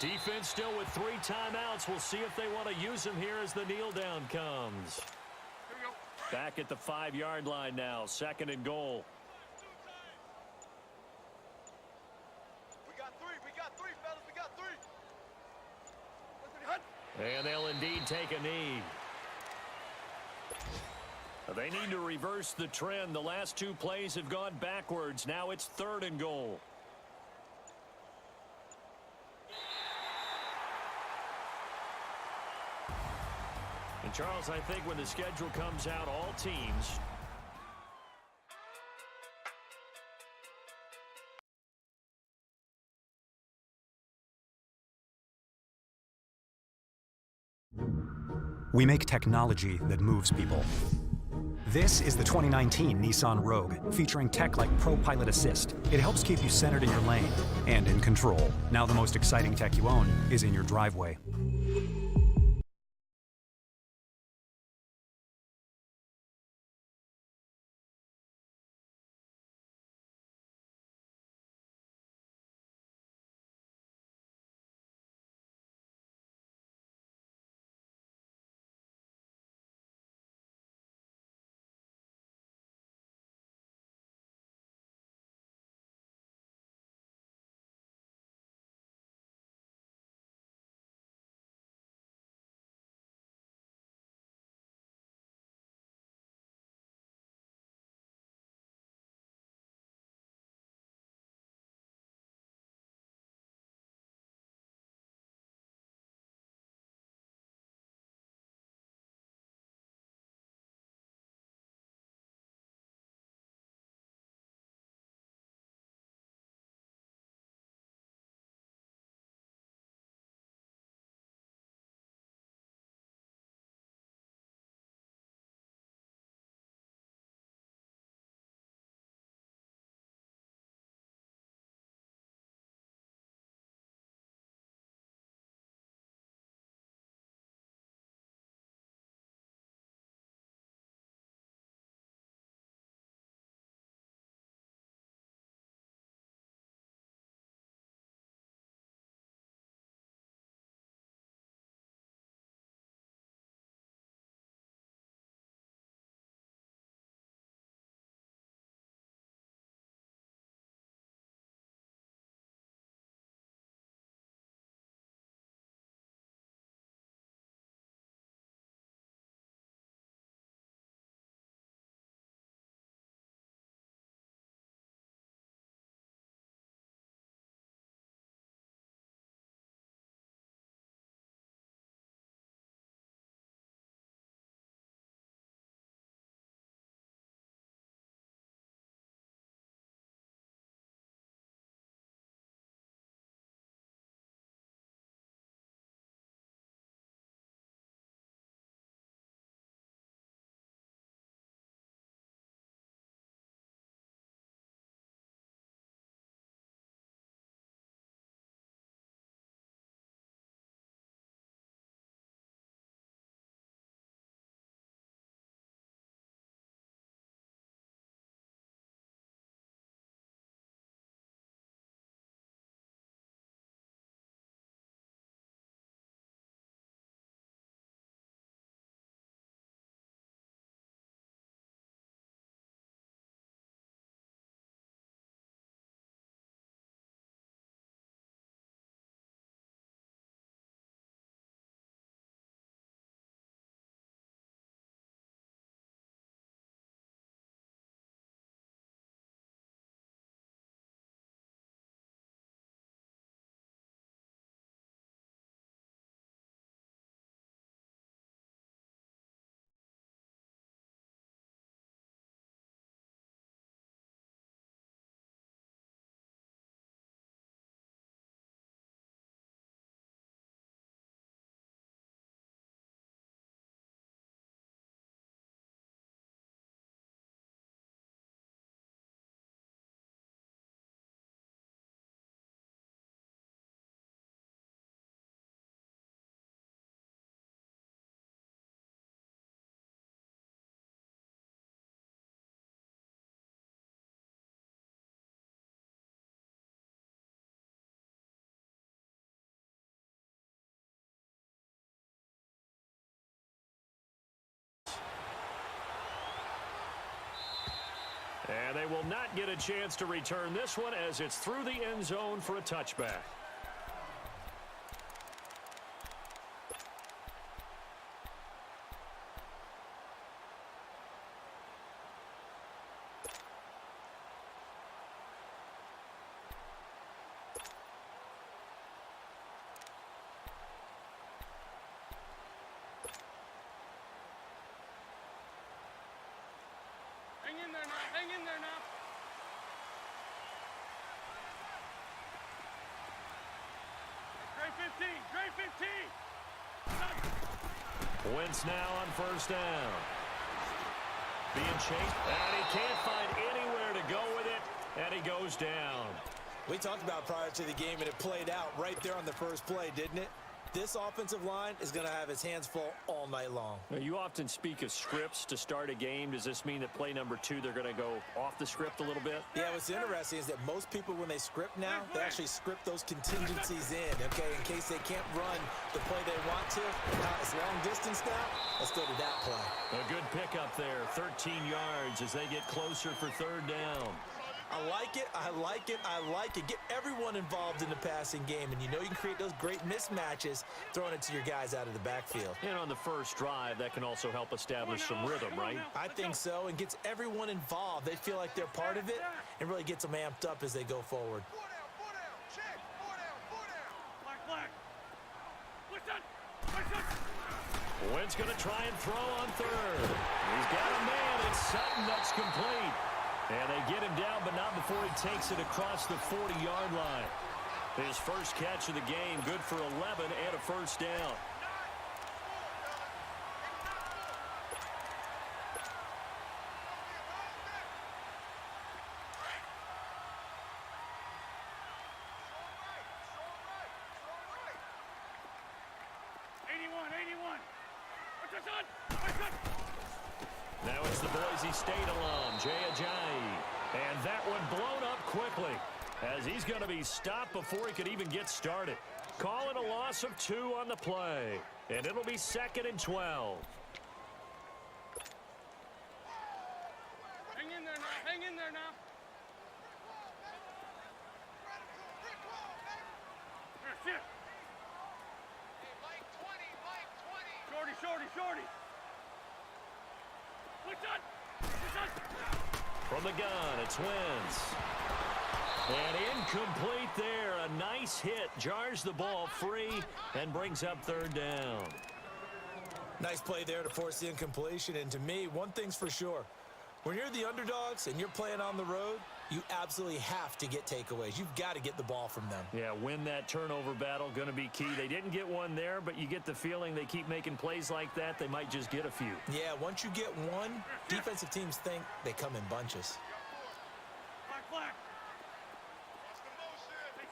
Defense still with 3 timeouts. We'll see if they want to use them here as the kneel down comes. Back at the 5-yard line now. 2nd and goal. We got 3, fellas, we got 3. And they'll indeed take a knee. They need to reverse the trend. The last 2 plays have gone backwards. Now it's 3rd and goal. And Charles, I think when the schedule comes out, all teams We make technology that moves people. This is the 2019 Nissan Rogue, featuring tech like Pro Pilot Assist. It helps keep you centered in your lane and in control. Now the most exciting tech you own is in your driveway. And they will not get a chance to return this one as it's through the end zone for a touchback. Hang in there now. Hang in there now. Grade 15. Grade 15. Wentz now on first down. Being chased, and he can't find anywhere to go with it, and he goes down. We talked about prior to the game, and it played out right there on the first play, didn't it? This offensive line is going to have its hands full all night long. Now, you often speak of scripts to start a game. Does this mean that play number 2, they're going to go off the script a little bit? Yeah, what's interesting is that most people, when they script now, they actually script those contingencies in, okay, in case they can't run the play they want to. It's long distance now. Let's go to that play. A good pickup there, 13 yards as they get closer for third down. I like it. I like it. I like it. Get everyone involved in the passing game, and you know you can create those great mismatches throwing it to your guys out of the backfield. And on the first drive, that can also help establish some rhythm, right? I think so, and gets everyone involved. They feel like they're part of it and really gets them amped up as they go forward. 4 down. Check. 4 down. 4 down. Black. Listen. Wentz going to try and throw on third. He's got a man. It's Sutton that's complete. And they get him down, but not before he takes it across the 40-yard line. His first catch of the game, good for 11 and a first down. Now it's the Boise State alum, Jay Ajayi. And that one blown up quickly as he's going to be stopped before he could even get started. Calling a loss of 2 on the play. And it'll be 2nd and 12. Hang in there now. Hang in there now. Shit. Hey, Mike 20. Shorty. From the gun, it's Wentz. And incomplete there. A nice hit. Jars the ball free and brings up third down. Nice play there to force the incompletion. And to me, one thing's for sure. When you're the underdogs and you're playing on the road, you absolutely have to get takeaways. You've got to get the ball from them. Yeah, win that turnover battle, going to be key. They didn't get one there, but you get the feeling they keep making plays like that, they might just get a few. Yeah, once you get one, defensive teams think they come in bunches. Black. Hey,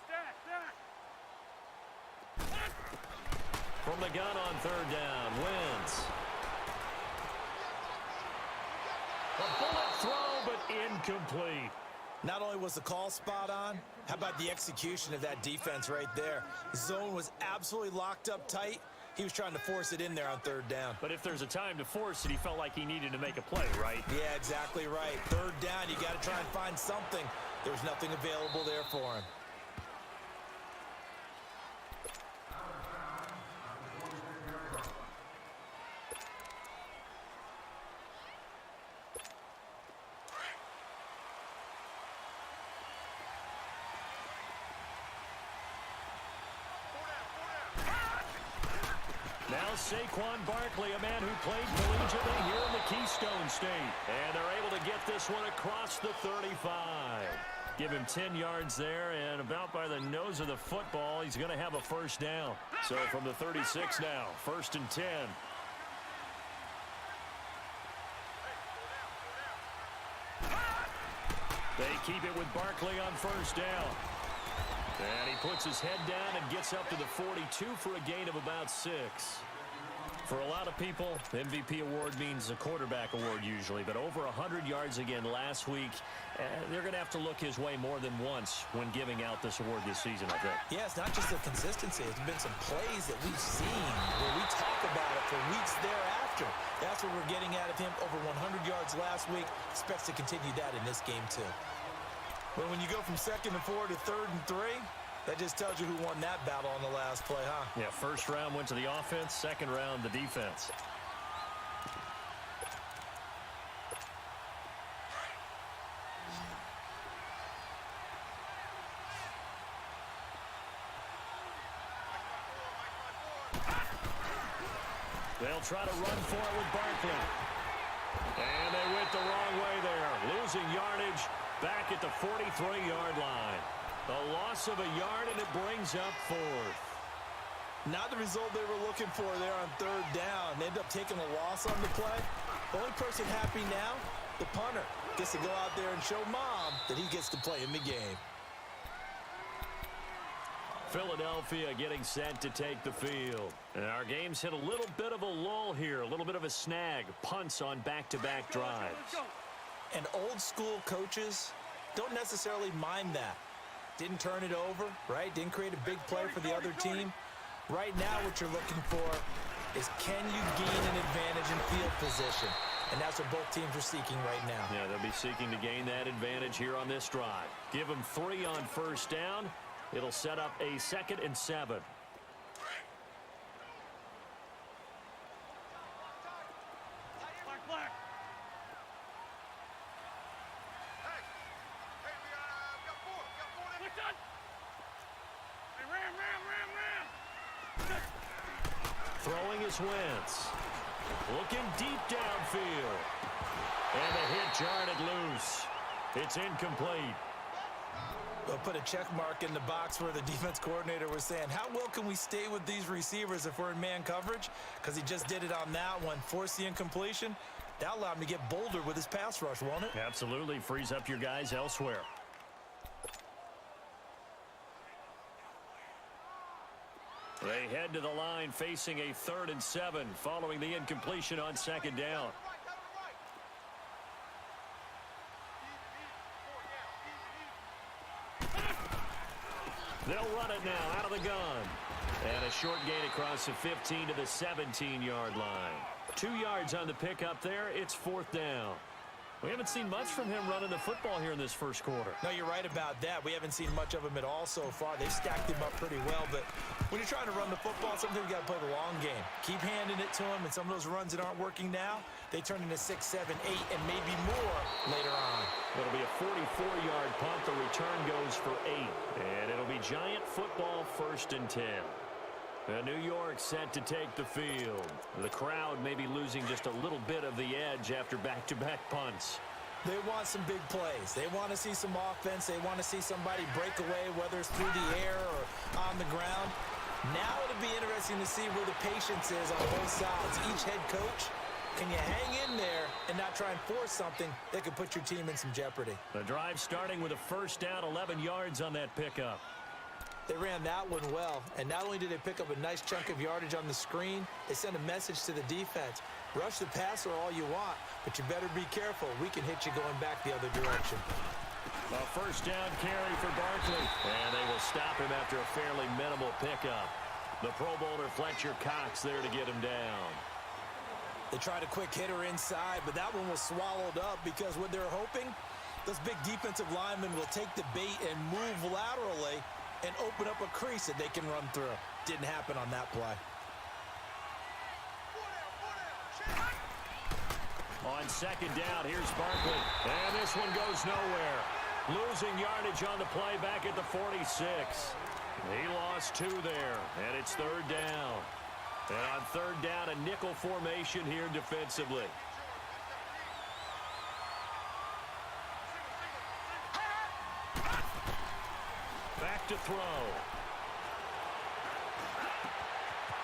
stack. From the gun on third down, Wentz. A bullet throw, but incomplete. Not only was the call spot on, how about the execution of that defense right there? The zone was absolutely locked up tight. He was trying to force it in there on third down. But if there's a time to force it, he felt like he needed to make a play, right? Yeah, exactly right. Third down, you got to try and find something. There was nothing available there for him. Now Saquon Barkley, a man who played collegiately here in the Keystone State. And they're able to get this one across the 35. Give him 10 yards there, and about by the nose of the football, he's going to have a first down. So from the 36 now, 1st and 10. They keep it with Barkley on first down. And he puts his head down and gets up to the 42 for a gain of about 6. For a lot of people, MVP award means a quarterback award usually, but over 100 yards again last week. They're going to have to look his way more than once when giving out this award this season, I think. Yeah, it's not just the consistency. It's been some plays that we've seen where we talk about it for weeks thereafter. after. That's what we're getting out of him. Over 100 yards last week. Expects to continue that in this game, too. But when you go from 2nd and 4 to 3rd and 3, that just tells you who won that battle on the last play, huh? Yeah, first round went to the offense, second round the defense. They'll try to run for it with Barkley. And they went the wrong way there. Losing yardage back at the 43-yard line. A loss of a yard, and it brings up 4th. Not the result they were looking for there on 3rd down. They end up taking a loss on the play. The only person happy now, the punter, gets to go out there and show Mom that he gets to play in the game. Philadelphia getting set to take the field. And our game's hit a little bit of a lull here, a little bit of a snag. Punts on back-to-back drives. And old-school coaches don't necessarily mind that. Didn't turn it over, right? Didn't create a big play for the other team. Right now what you're looking for is, can you gain an advantage in field position? And that's what both teams are seeking right now. Yeah, they'll be seeking to gain that advantage here on this drive. Give them 3 on first down. It'll set up a 2nd and 7. Throwing is Wentz. Looking deep downfield. And the hit jarred loose. It's incomplete. They'll put a check mark in the box where the defense coordinator was saying, how well can we stay with these receivers if we're in man coverage? Because he just did it on that one, forced the incompletion. That allowed him to get bolder with his pass rush, won't it? Absolutely. Frees up your guys elsewhere. They head to the line facing a 3rd and 7 following the incompletion on 2nd down. They'll run it now out of the gun. And a short gain across the 15 to the 17-yard line. 2 yards on the pickup there. It's 4th down. We haven't seen much from him running the football here in this first quarter. No, you're right about that. We haven't seen much of him at all so far. They've stacked him up pretty well, but when you're trying to run the football, sometimes you got to play the long game. Keep handing it to him, and some of those runs that aren't working now, they turn into 6, 7, 8, and maybe more later on. It'll be a 44-yard punt. The return goes for 8, and it'll be Giant football 1st and 10. New York set to take the field. The crowd may be losing just a little bit of the edge after back-to-back punts. They want some big plays. They want to see some offense. They want to see somebody break away, whether it's through the air or on the ground. Now it'll be interesting to see where the patience is on both sides. Each head coach, can you hang in there and not try and force something that could put your team in some jeopardy? The drive starting with a 1st down, 11 yards on that pickup. They ran that one well, and not only did they pick up a nice chunk of yardage on the screen, they sent a message to the defense. Rush the passer all you want, but you better be careful. We can hit you going back the other direction. A 1st down carry for Barkley, and they will stop him after a fairly minimal pickup. The Pro Bowler Fletcher Cox there to get him down. They tried a quick hitter inside, but that one was swallowed up because what they're hoping, those big defensive linemen will take the bait and move laterally and open up a crease that they can run through. Didn't happen on that play. On 2nd down, here's Barkley. And this one goes nowhere. Losing yardage on the play back at the 46. He lost 2 there, and it's 3rd down. And on 3rd down, a nickel formation here defensively. Back to throw.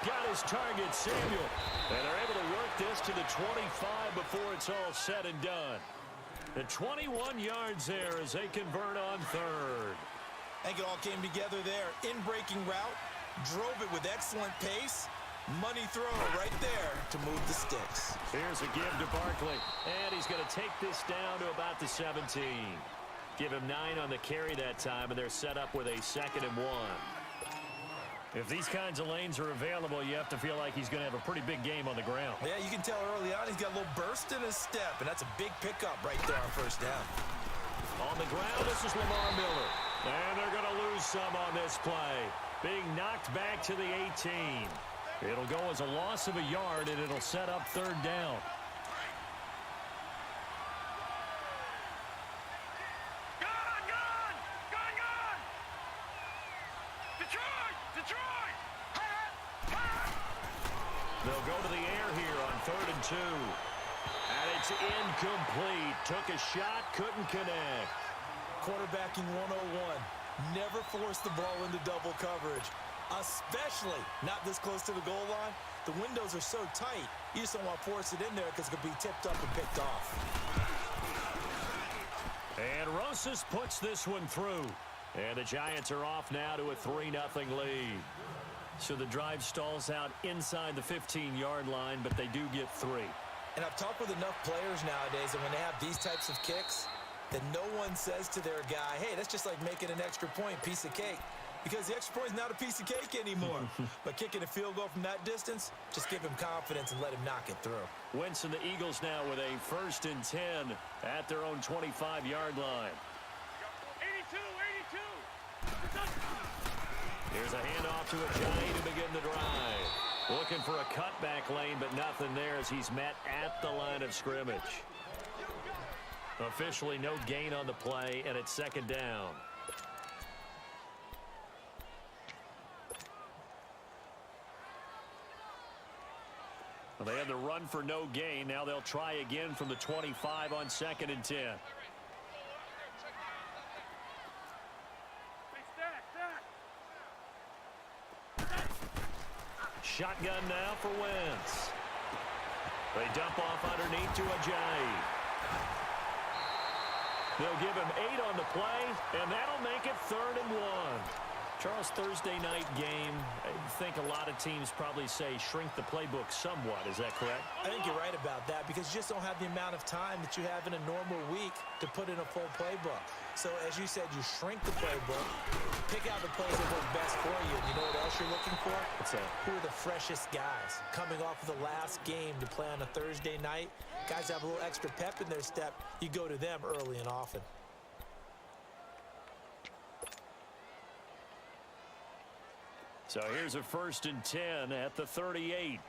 Got his target, Samuel. And they're able to work this to the 25 before it's all said and done. The 21 yards there as they convert on 3rd. I think it all came together there. In-breaking route, drove it with excellent pace. Money throw right there to move the sticks. Here's a give to Barkley. And he's going to take this down to about the 17. Give him 9 on the carry that time, and they're set up with a 2nd and 1. If these kinds of lanes are available, you have to feel like he's going to have a pretty big game on the ground. Yeah, you can tell early on he's got a little burst in his step, and that's a big pickup right there on first down. On the ground, this is Lamar Miller. And they're going to lose some on this play. Being knocked back to the 18. It'll go as a loss of a yard, and it'll set up third down. They'll go to the air here on 3rd and 2. And it's incomplete. Took a shot, couldn't connect. Quarterbacking 101. Never force the ball into double coverage, especially not this close to the goal line. The windows are so tight, you just don't want to force it in there because it could be tipped up and picked off. And Rosas puts this one through. And the Giants are off now to a 3-0 lead. So the drive stalls out inside the 15-yard line, but they do get 3. And I've talked with enough players nowadays, and when they have these types of kicks, then no one says to their guy, hey, that's just like making an extra point, piece of cake. Because the extra point is not a piece of cake anymore. But kicking a field goal from that distance, just give him confidence and let him knock it through. Wentz and the Eagles now with a 1st and 10 at their own 25-yard line. 82. Here's a handoff to Ajayi to begin the drive. Looking for a cutback lane, but nothing there as he's met at the line of scrimmage. Officially no gain on the play, and it's 2nd down. Well, they had the run for no gain. Now they'll try again from the 25 on 2nd and 10. Shotgun now for Wentz. They dump off underneath to Ajayi. They'll give him 8 on the play, and that'll make it 3rd and 1. Charles, Thursday night game, I think a lot of teams probably say shrink the playbook somewhat. Is that correct? I think you're right about that because you just don't have the amount of time that you have in a normal week to put in a full playbook. So, as you said, you shrink the playbook, pick out the plays that work best for you. You know what else you're looking for? What's that? Who are the freshest guys coming off of the last game to play on a Thursday night? Guys have a little extra pep in their step. You go to them early and often. So here's a 1st and 10 at the 38.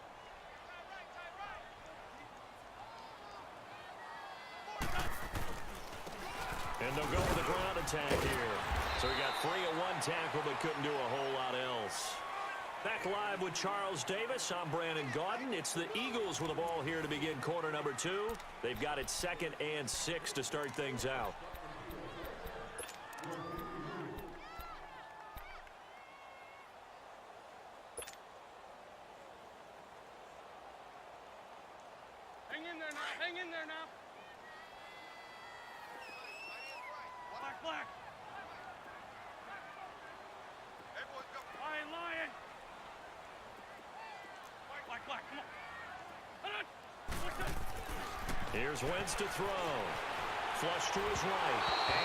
And they'll go with the ground attack here. So he got 3 at 1 tackle, but couldn't do a whole lot else. Back live with Charles Davis. I'm Brandon Gaudin. It's the Eagles with the ball here to begin quarter number 2. They've got it 2nd and 6 to start things out. Hang in there now. Black. Lion. Black, come on. Here's Wentz to throw. Flush to his right.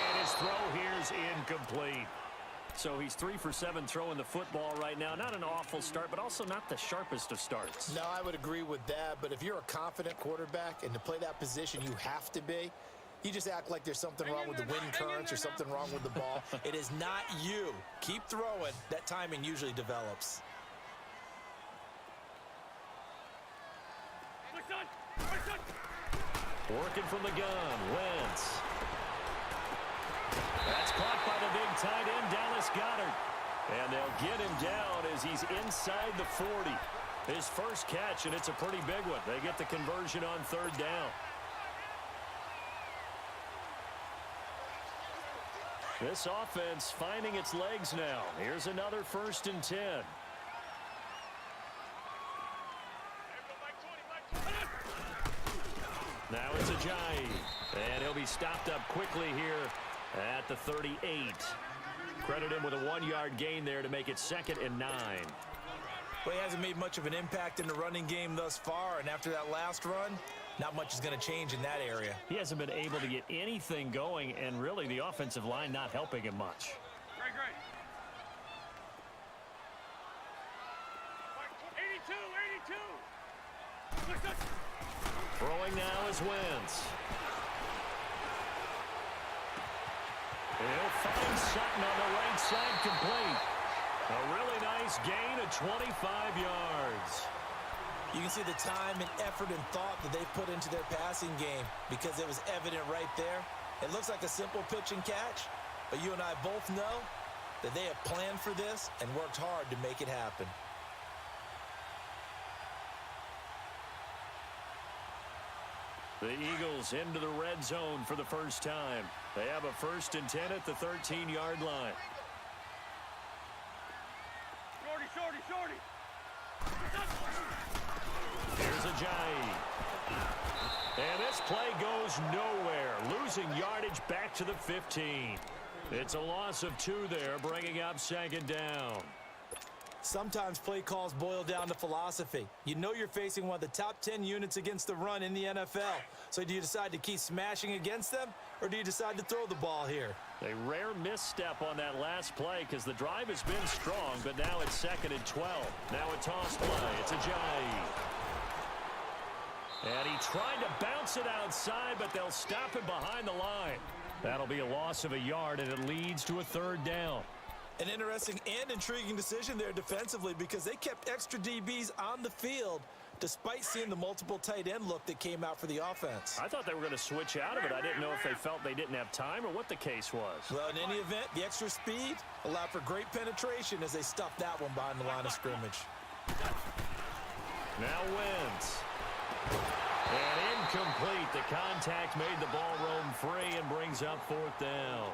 And his throw here's incomplete. So he's 3 for 7 throwing the football right now. Not an awful start, but also not the sharpest of starts. No, I would agree with that. But if you're a confident quarterback and to play that position, you have to be. You just act like there's something wrong with the wind currents or something wrong with the ball. It is not you. Keep throwing. That timing usually develops. Working from the gun, Wentz. That's caught by the big tight end, Dallas Goedert. And they'll get him down as he's inside the 40. His first catch, and it's a pretty big one. They get the conversion on 3rd down. This offense finding its legs now. Here's another 1st and 10. Now it's Ajayi. And he'll be stopped up quickly here at the 38. Credit him with a 1-yard gain there to make it 2nd and 9. Well, he hasn't made much of an impact in the running game thus far, and after that last run, not much is going to change in that area. He hasn't been able to get anything going, and really the offensive line not helping him much. Great. Throwing now is Wentz. He'll find Sutton on the right side complete. A really nice gain of 25 yards. You can see the time and effort and thought that they've put into their passing game because it was evident right there. It looks like a simple pitch and catch, but you and I both know that they have planned for this and worked hard to make it happen. The Eagles into the red zone for the first time. They have a 1st and 10 at the 13-yard line. Shorty. Here's Ajayi. And this play goes nowhere, losing yardage back to the 15. It's a loss of 2 there, bringing up 2nd down. Sometimes play calls boil down to philosophy. You know you're facing one of the top 10 units against the run in the NFL. So do you decide to keep smashing against them, or do you decide to throw the ball here? A rare misstep on that last play because the drive has been strong, but now it's 2nd and 12. Now a toss play. It's Ajayi. And he tried to bounce it outside, but they'll stop him behind the line. That'll be a loss of a yard, and it leads to a 3rd down. An interesting and intriguing decision there defensively because they kept extra DBs on the field despite seeing the multiple tight end look that came out for the offense. I thought they were going to switch out of it. I didn't know if they felt they didn't have time or what the case was. Well, in any event, the extra speed allowed for great penetration as they stuffed that one behind the line of scrimmage. Now Wentz. And incomplete. The contact made the ball roam free and brings up 4th down.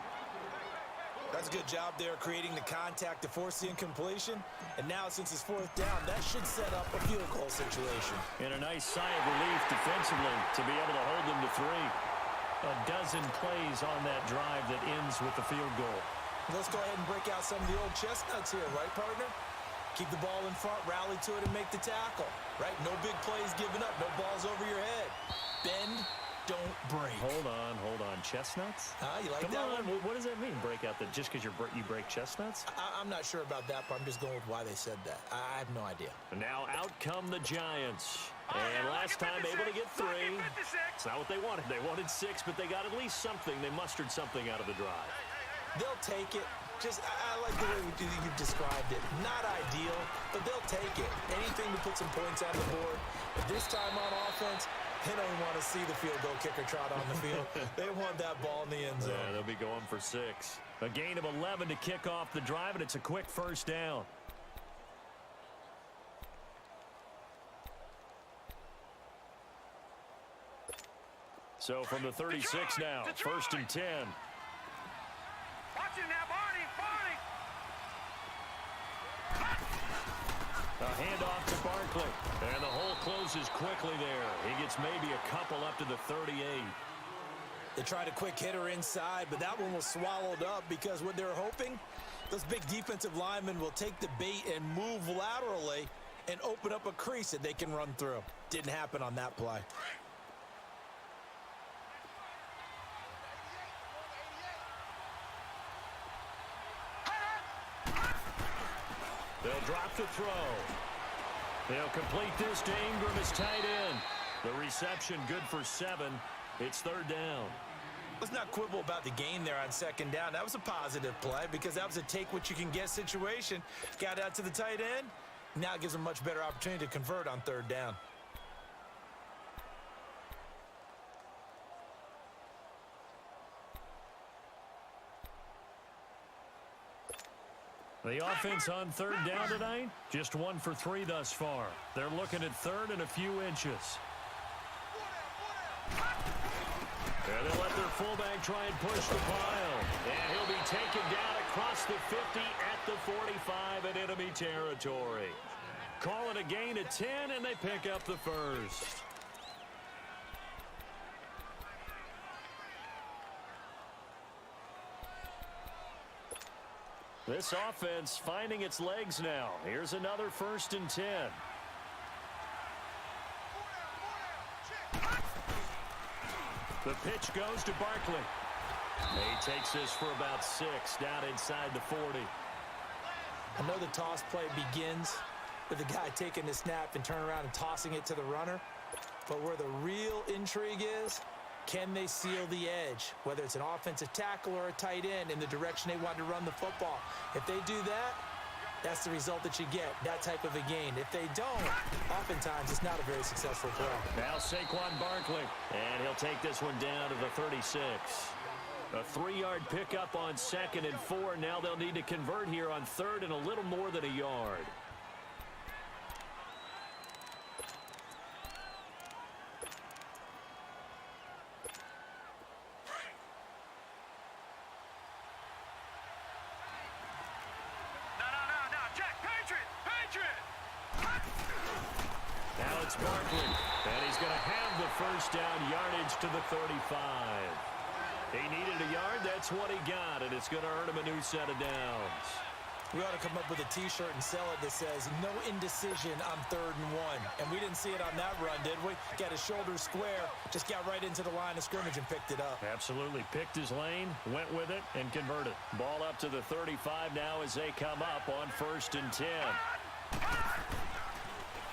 That's a good job there creating the contact to force the incompletion. And now since it's 4th down, that should set up a field goal situation. And a nice sigh of relief defensively to be able to hold them to 3. A dozen plays on that drive that ends with the field goal. Let's go ahead and break out some of the old chestnuts here, right, partner? Keep the ball in front, rally to it, and make the tackle, right? No big plays given up, no balls over your head. Bend, don't break. Hold on. Chestnuts? You like Come that on. one? What does that mean, break out? That just because you break chestnuts? I'm not sure about that, but I'm just going with why they said that. I have no idea. And now out come the Giants. And last time able to get 3. It's not what they wanted. They wanted 6, but they got at least something. They mustered something out of the drive. They'll take it. I like the way you described it. Not ideal, but they'll take it. Anything to put some points on the board. But this time on offense, they don't want to see the field goal kicker trot on the field. They want that ball in the end zone. Yeah, they'll be going for 6. A gain of 11 to kick off the drive, and it's a quick 1st down. So from the 36 now, 1st and 10. Watch it now, Barney. A handoff to Barkley. And the hole closes quickly there. He gets maybe a couple up to the 38. They tried a quick hitter inside, but that one was swallowed up because what they're hoping, those big defensive linemen will take the bait and move laterally and open up a crease that they can run through. Didn't happen on that play. They'll drop to throw. They'll complete this to Ingram as tight end. The reception good for 7. It's 3rd down. Let's not quibble about the gain there on 2nd down. That was a positive play because that was a take-what-you-can-get situation. Got out to the tight end. Now it gives them a much better opportunity to convert on 3rd down. The offense on 3rd down tonight, just 1 for 3 thus far. They're looking at 3rd and a few inches. And they'll let their fullback try and push the pile. And he'll be taken down across the 50 at the 45 in enemy territory. Call it a gain of 10, and they pick up the 1st. This offense finding its legs now. Here's another 1st and 10. The pitch goes to Barkley. He takes this for about 6 down inside the 40. I know the toss play begins with the guy taking the snap and turning around and tossing it to the runner. But where the real intrigue is, can they seal the edge, whether it's an offensive tackle or a tight end, in the direction they want to run the football? If they do that, that's the result that you get, that type of a gain. If they don't, oftentimes it's not a very successful play. Now Saquon Barkley, and he'll take this one down to the 36. A 3-yard pickup on 2nd and 4. Now they'll need to convert here on 3rd and a little more than a yard. Now it's Barkley, and he's going to have the first down, yardage to the 35. He needed a yard, that's what he got, and it's going to earn him a new set of downs. We ought to come up with a T-shirt and sell it that says, no indecision on 3rd and 1. And we didn't see it on that run, did we? Got his shoulders square, just got right into the line of scrimmage and picked it up. Absolutely. Picked his lane, went with it, and converted. Ball up to the 35 now as they come up on 1st and 10.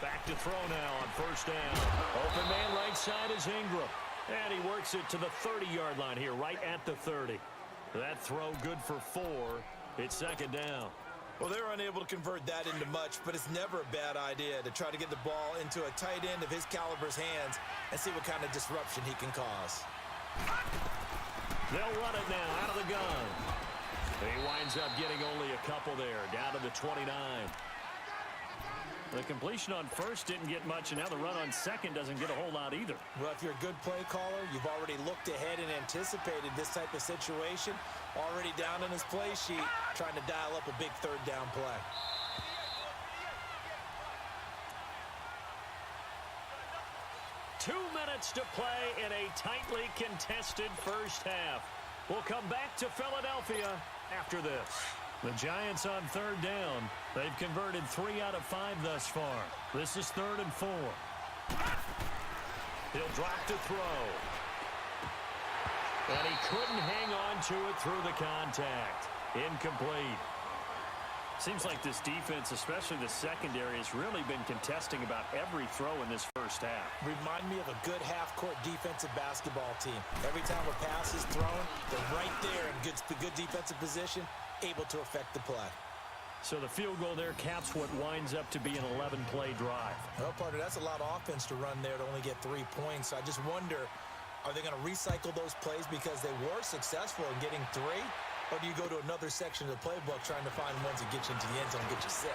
Back to throw now on 1st down. Open man right side is Ingram. And he works it to the 30-yard line here, right at the 30. That throw good for 4. It's 2nd down. Well, they're unable to convert that into much, but it's never a bad idea to try to get the ball into a tight end of his caliber's hands and see what kind of disruption he can cause. They'll run it now out of the gun. He winds up getting only a couple there, down to the 29. The completion on 1st didn't get much, and now the run on 2nd doesn't get a whole lot either. Well, if you're a good play caller, you've already looked ahead and anticipated this type of situation. Already down in his play sheet, trying to dial up a big 3rd down play. Two 2 minutes to play in a tightly contested first half. We'll come back to Philadelphia after this. The Giants on 3rd down. They've converted 3 out of 5 thus far. This is 3rd and 4. He'll drop to throw. And he couldn't hang on to it through the contact. Incomplete. Seems like this defense, especially the secondary, has really been contesting about every throw in this first half. Remind me of a good half-court defensive basketball team. Every time a pass is thrown, they're right there in good defensive position, able to affect the play. So the field goal there caps what winds up to be an 11-play drive. Well, partner, that's a lot of offense to run there to only get 3 points. I just wonder, are they going to recycle those plays because they were successful in getting 3? Or do you go to another section of the playbook trying to find ones that get you into the end zone and get you 6?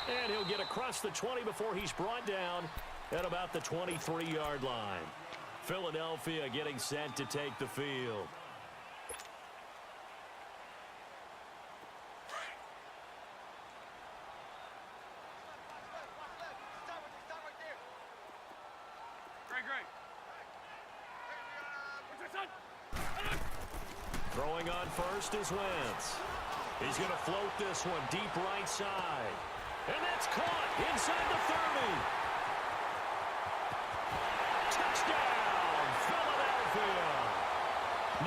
And he'll get across the 20 before he's brought down at about the 23-yard line. Philadelphia getting set to take the field. Throwing on first is Wentz. He's going to float this one deep right side. And that's caught inside the 30. Touchdown, Philadelphia.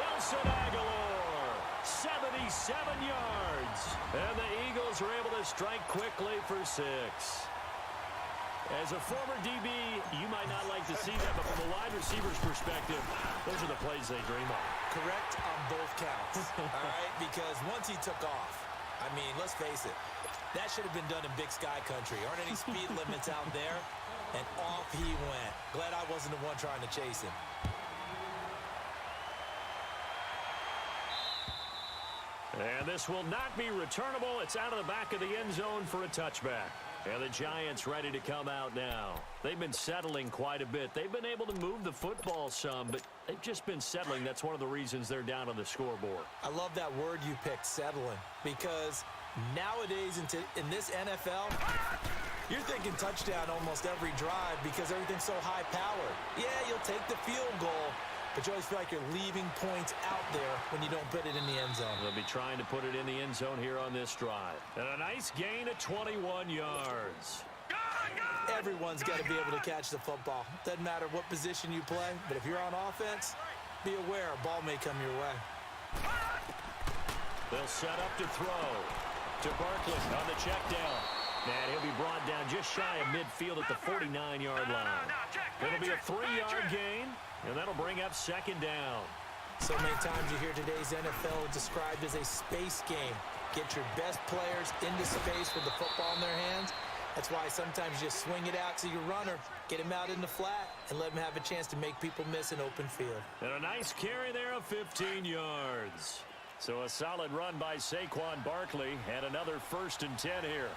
Nelson Aguilar, 77 yards. And the Eagles are able to strike quickly for 6. As a former DB, you might not like to see that, but from a wide receiver's perspective, those are the plays they dream of. Correct on both counts, all right? Because once he took off, I mean, let's face it, that should have been done in Big Sky Country. Aren't any speed limits out there? And off he went. Glad I wasn't the one trying to chase him. And this will not be returnable. It's out of the back of the end zone for a touchback. And the Giants ready to come out now. They've been settling quite a bit. They've been able to move the football some, but they've just been settling. That's one of the reasons they're down on the scoreboard. I love that word you picked, settling, because nowadays in this NFL, you're thinking touchdown almost every drive because everything's so high-powered. Yeah, you'll take the field goal, but you always feel like you're leaving points out there when you don't put it in the end zone. They'll be trying to put it in the end zone here on this drive. And a nice gain of 21 yards. Everyone's got to be able to catch the football. Doesn't matter what position you play, but if you're on offense, be aware a ball may come your way. They'll set up to throw. To Barkley on the check down. And he'll be brought down just shy of midfield at the 49-yard line. It'll be a 3-yard gain, and that'll bring up second down. So many times you hear today's NFL described as a space game. Get your best players into space with the football in their hands. That's why sometimes you just swing it out to your runner, get him out in the flat, and let him have a chance to make people miss an open field. And a nice carry there of 15 yards. So a solid run by Saquon Barkley, and another 1st and 10 here.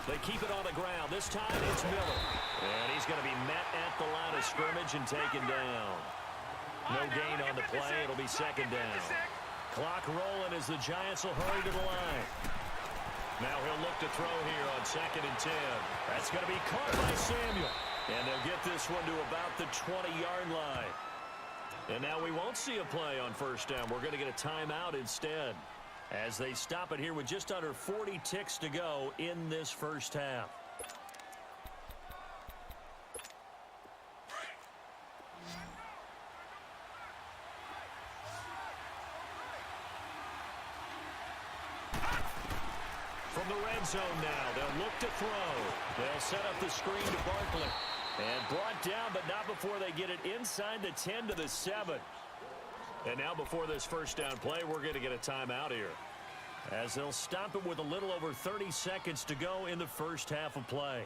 They keep it on the ground. This time it's Miller. And he's going to be met at the line of scrimmage and taken down. No gain on the play. It'll be second down. Clock rolling as the Giants will hurry to the line. Now he'll look to throw here on 2nd and 10. That's going to be caught by Samuel. And they'll get this one to about the 20-yard line. And now we won't see a play on 1st down. We're going to get a timeout instead, as they stop it here with just under 40 ticks to go in this 1st half. From the red zone now, they'll look to throw. They'll set up the screen to Barkley. And brought down, but not before they get it inside the 10 to the 7. And now before this 1st down play, we're going to get a timeout here, as they'll stop it with a little over 30 seconds to go in the 1st half of play.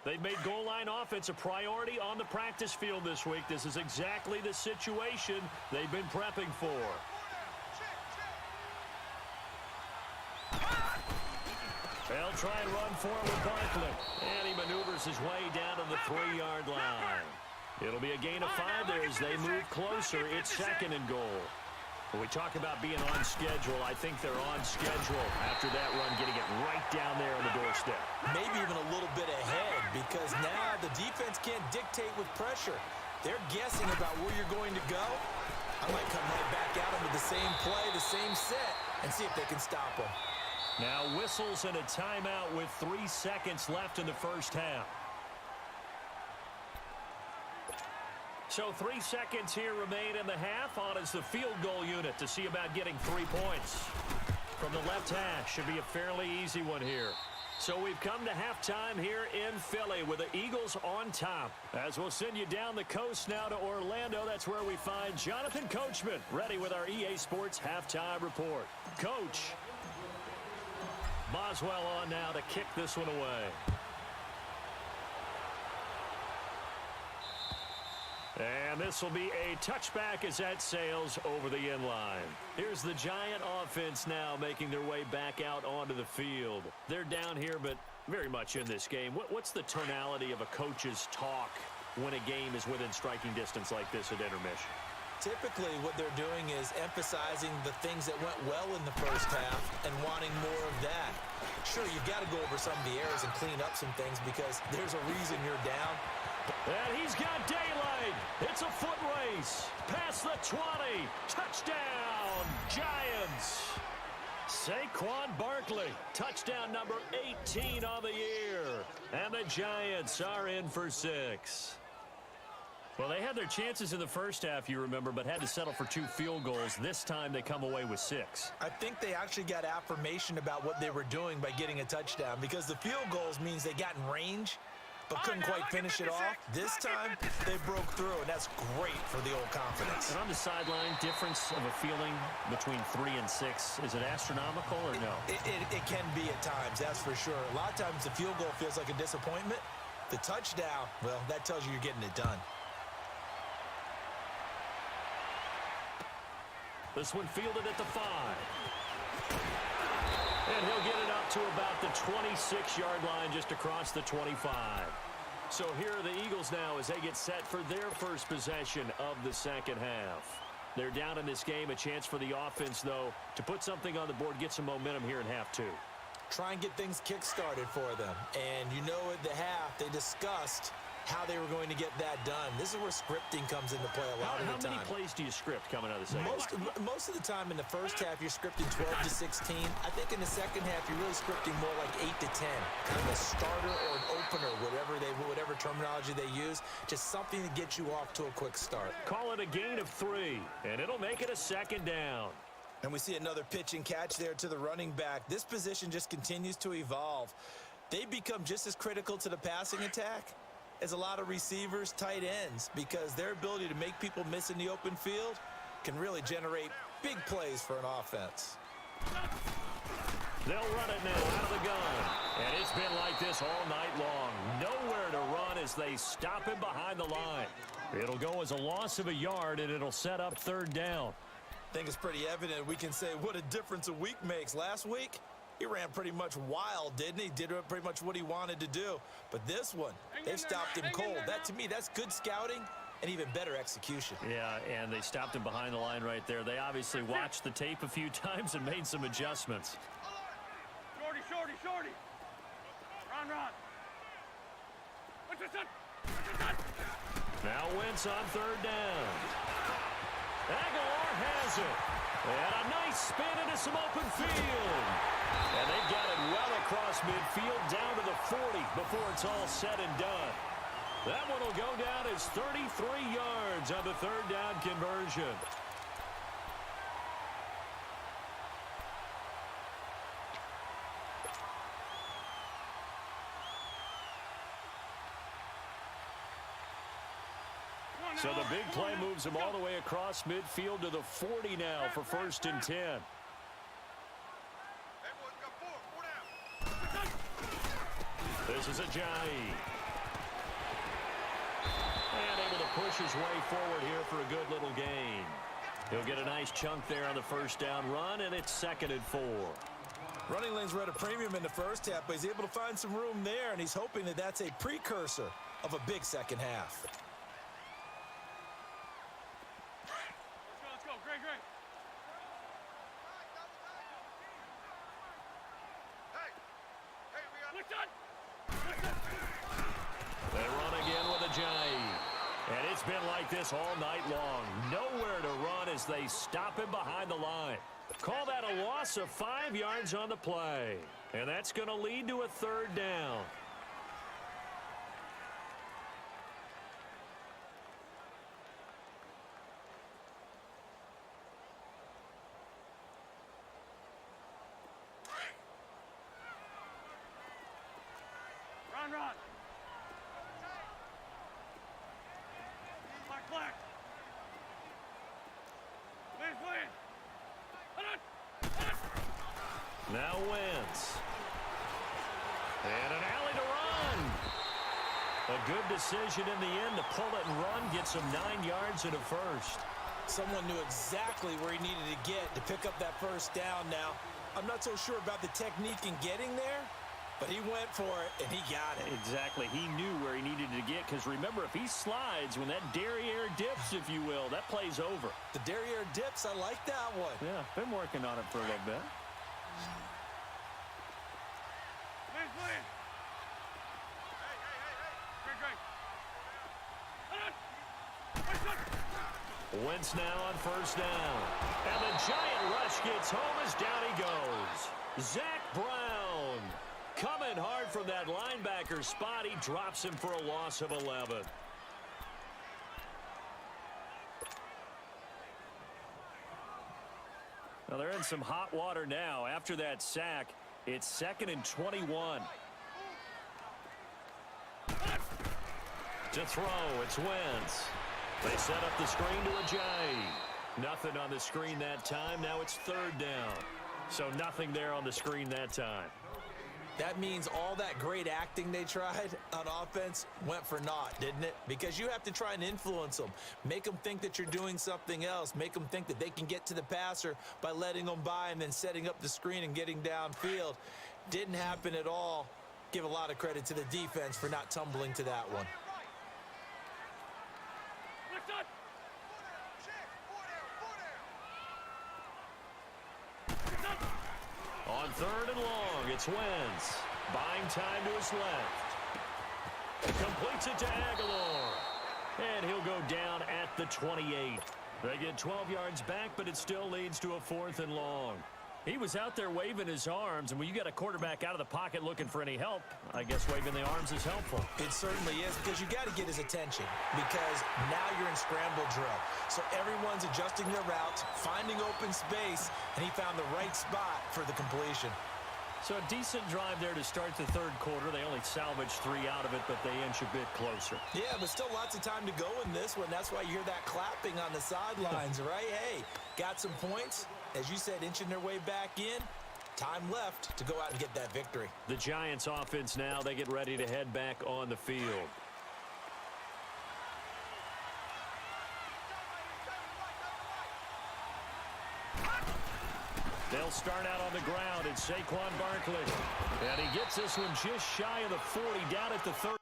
They've made goal line offense a priority on the practice field this week. This is exactly the situation they've been prepping for. They'll try and run forward Barkley. And he maneuvers his way down to the 3-yard line. It'll be a gain of 5 there as they move closer. It's 2nd and goal. When we talk about being on schedule, I think they're on schedule after that run, getting it right down there on the doorstep. Maybe even a little bit ahead, because now the defense can't dictate with pressure. They're guessing about where you're going to go. I might come right back at them with the same play, the same set, and see if they can stop them. Now whistles and a timeout with 3 seconds left in the 1st half. So 3 seconds here remain in the half. On is the field goal unit to see about getting 3 points. From the left hash, should be a fairly easy one here. So we've come to halftime here in Philly with the Eagles on top. As we'll send you down the coast now to Orlando, that's where we find Jonathan Coachman ready with our EA Sports halftime report. Coach. Boswell on now to kick this one away. And this will be a touchback as that sails over the end line. Here's the Giant offense now making their way back out onto the field. They're down here, but very much in this game. What's the tonality of a coach's talk when a game is within striking distance like this at intermission? Typically, what they're doing is emphasizing the things that went well in the 1st half and wanting more of that. Sure, you've got to go over some of the errors and clean up some things because there's a reason you're down. And he's got daylight. It's a foot race. Past the 20. Touchdown, Giants. Saquon Barkley, touchdown number 18 on the year. And the Giants are in for 6. Well, they had their chances in the 1st half, you remember, but had to settle for 2 field goals. This time they come away with 6. I think they actually got affirmation about what they were doing by getting a touchdown, because the field goals means they got in range but couldn't quite finish it off. This time they broke through, and that's great for the old confidence. And on the sideline, difference of a feeling between 3 and 6, is it astronomical or no? It can be at times, that's for sure. A lot of times the field goal feels like a disappointment. The touchdown, well, that tells you you're getting it done. This one fielded at the 5. And he'll get it up to about the 26-yard line, just across the 25. So here are the Eagles now as they get set for their first possession of the 2nd half. They're down in this game. A chance for the offense, though, to put something on the board, get some momentum here in half 2. Try and get things kick-started for them. And you know at the half they discussed how they were going to get that done. This is where scripting comes into play a lot of the time. How many plays do you script coming out of the second? Most of the time in the first half, you're scripting 12 to 16. I think in the second half, you're really scripting more like 8 to 10. Kind of a starter or an opener, whatever terminology they use. Just something to get you off to a quick start. Call it a gain of 3, and it'll make it a second down. And we see another pitch and catch there to the running back. This position just continues to evolve. They become just as critical to the passing attack as a lot of receivers, tight ends, because their ability to make people miss in the open field can really generate big plays for an offense. They'll run it now out of the gun. And it's been like this all night long. Nowhere to run as they stop him behind the line. It'll go as a loss of a yard, and it'll set up third down. I think it's pretty evident. We can say what a difference a week makes. Last week, he ran pretty much wild, didn't he? Did pretty much what he wanted to do. But this one, they've stopped him cold. That, to me, that's good scouting and even better execution. Yeah, and they stopped him behind the line right there. They obviously watched the tape a few times and made some adjustments. Shorty. Run. What's this? Now Wentz on third down. Aguilar has it. And a nice spin into some open field. And they've got it well across midfield down to the 40 before it's all said and done. That one will go down as 33 yards on the third down conversion. So the big play moves him all the way across midfield to the 40 now for 1st and 10. This is Ajayi. And able to push his way forward here for a good little gain. He'll get a nice chunk there on the first down run, and it's 2nd and 4. Running lanes were at a premium in the first half, but he's able to find some room there, and he's hoping that that's a precursor of a big second half. Let's go. Great. Hey, we got... They run again with Ajayi. And it's been like this all night long. Nowhere to run as they stop him behind the line. Call that a loss of 5 yards on the play. And that's going to lead to a third down. Run. Black. Please. Now Wentz. And an alley to run. A good decision in the end to pull it and run. Gets him 9 yards and a first. Someone knew exactly where he needed to get to pick up that first down now. I'm not so sure about the technique in getting there, but he went for it, and he got it. Exactly. He knew where he needed to get, because remember, if he slides, when that derriere dips, if you will, that play's over. The derriere dips, I like that one. Yeah, been working on it for a little bit. Please. Great. Wentz now on first down. And the giant rush gets home as down he goes. Zach Brown coming hard from that linebacker spot. He drops him for a loss of 11. Now they're in some hot water now. After that sack, it's 2nd and 21. To throw, it's Wentz. They set up the screen to Ajayi. Nothing on the screen that time. Now it's third down. So nothing there on the screen that time. That means all that great acting they tried on offense went for naught, didn't it? Because you have to try and influence them. Make them think that you're doing something else. Make them think that they can get to the passer by letting them by and then setting up the screen and getting downfield. Didn't happen at all. Give a lot of credit to the defense for not tumbling to that one. On third and long, it's Wentz. Buying time to his left. Completes it to Aguilar. And he'll go down at the 28. They get 12 yards back, but it still leads to a 4th and long. He was out there waving his arms, and when you got a quarterback out of the pocket looking for any help, I guess waving the arms is helpful. It certainly is, because you got to get his attention, because now you're in scramble drill. So everyone's adjusting their routes, finding open space, and he found the right spot for the completion. So a decent drive there to start the third quarter. They only salvaged 3 out of it, but they inch a bit closer. Yeah, but still lots of time to go in this one. That's why you hear that clapping on the sidelines, right? Hey, got some points. As you said, inching their way back in. Time left to go out and get that victory. The Giants offense now, they get ready to head back on the field. They'll start out on the ground. It's Saquon Barkley. And he gets this one just shy of the 40, down at the 30.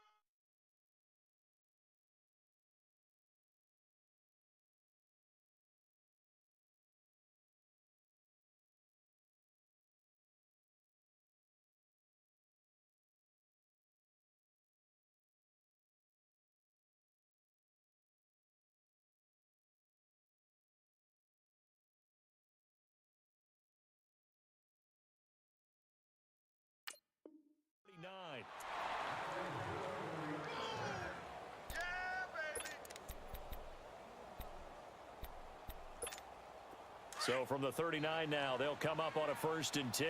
So from the 39 now, they'll come up on a 1st and 10.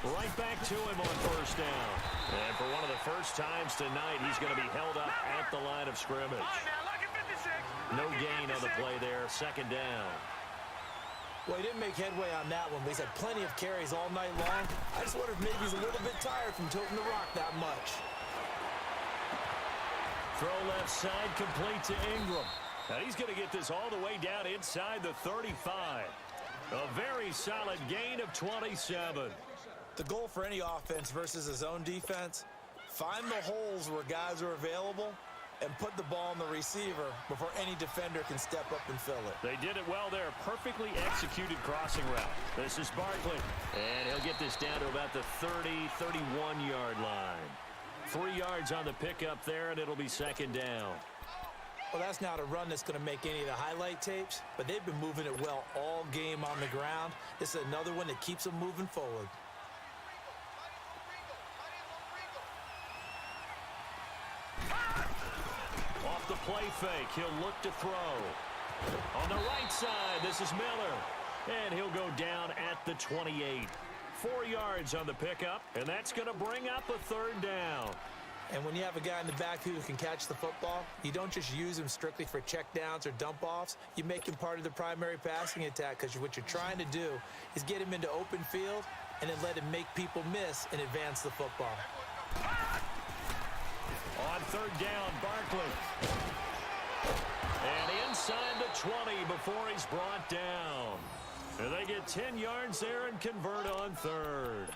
Right back to him on 1st down. And for one of the first times tonight, he's going to be held up at the line of scrimmage. No gain on the play there, 2nd down. Well, he didn't make headway on that one, but he's had plenty of carries all night long. I just wonder if maybe he's a little bit tired from tilting the rock that much. Throw left side, complete to Ingram. Now he's going to get this all the way down inside the 35. A very solid gain of 27. The goal for any offense versus a zone defense, find the holes where guys are available and put the ball on the receiver before any defender can step up and fill it. They did it well there. Perfectly executed crossing route. This is Barkley. And he'll get this down to about the 30, 31-yard line. 3 yards on the pickup there, and it'll be 2nd down. Well, that's not a run that's going to make any of the highlight tapes, but they've been moving it well all game on the ground. This is another one that keeps them moving forward. Off the play fake, he'll look to throw. On the right side, this is Miller. And he'll go down at the 28. 4 yards on the pickup, and that's going to bring up a 3rd down. And when you have a guy in the backfield who can catch the football, you don't just use him strictly for checkdowns or dump-offs. You make him part of the primary passing attack, because what you're trying to do is get him into open field and then let him make people miss and advance the football. On 3rd down, Barkley. And inside the 20 before he's brought down. And they get 10 yards there and convert on 3rd.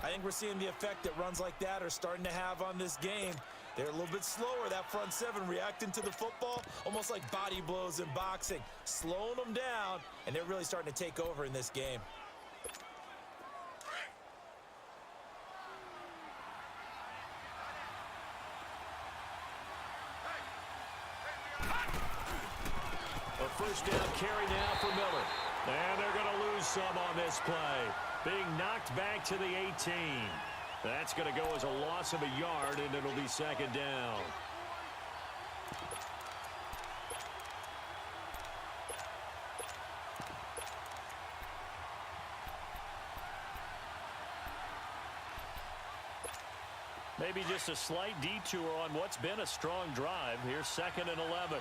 I think we're seeing the effect that runs like that are starting to have on this game. They're a little bit slower, that front 7 reacting to the football, almost like body blows in boxing, slowing them down, and they're really starting to take over in this game. A 1st down carry now for Miller. And they're going to lose some on this play. Being knocked back to the 18. That's going to go as a loss of a yard, and it'll be 2nd down. Maybe just a slight detour on what's been a strong drive. Here's 2nd and 11.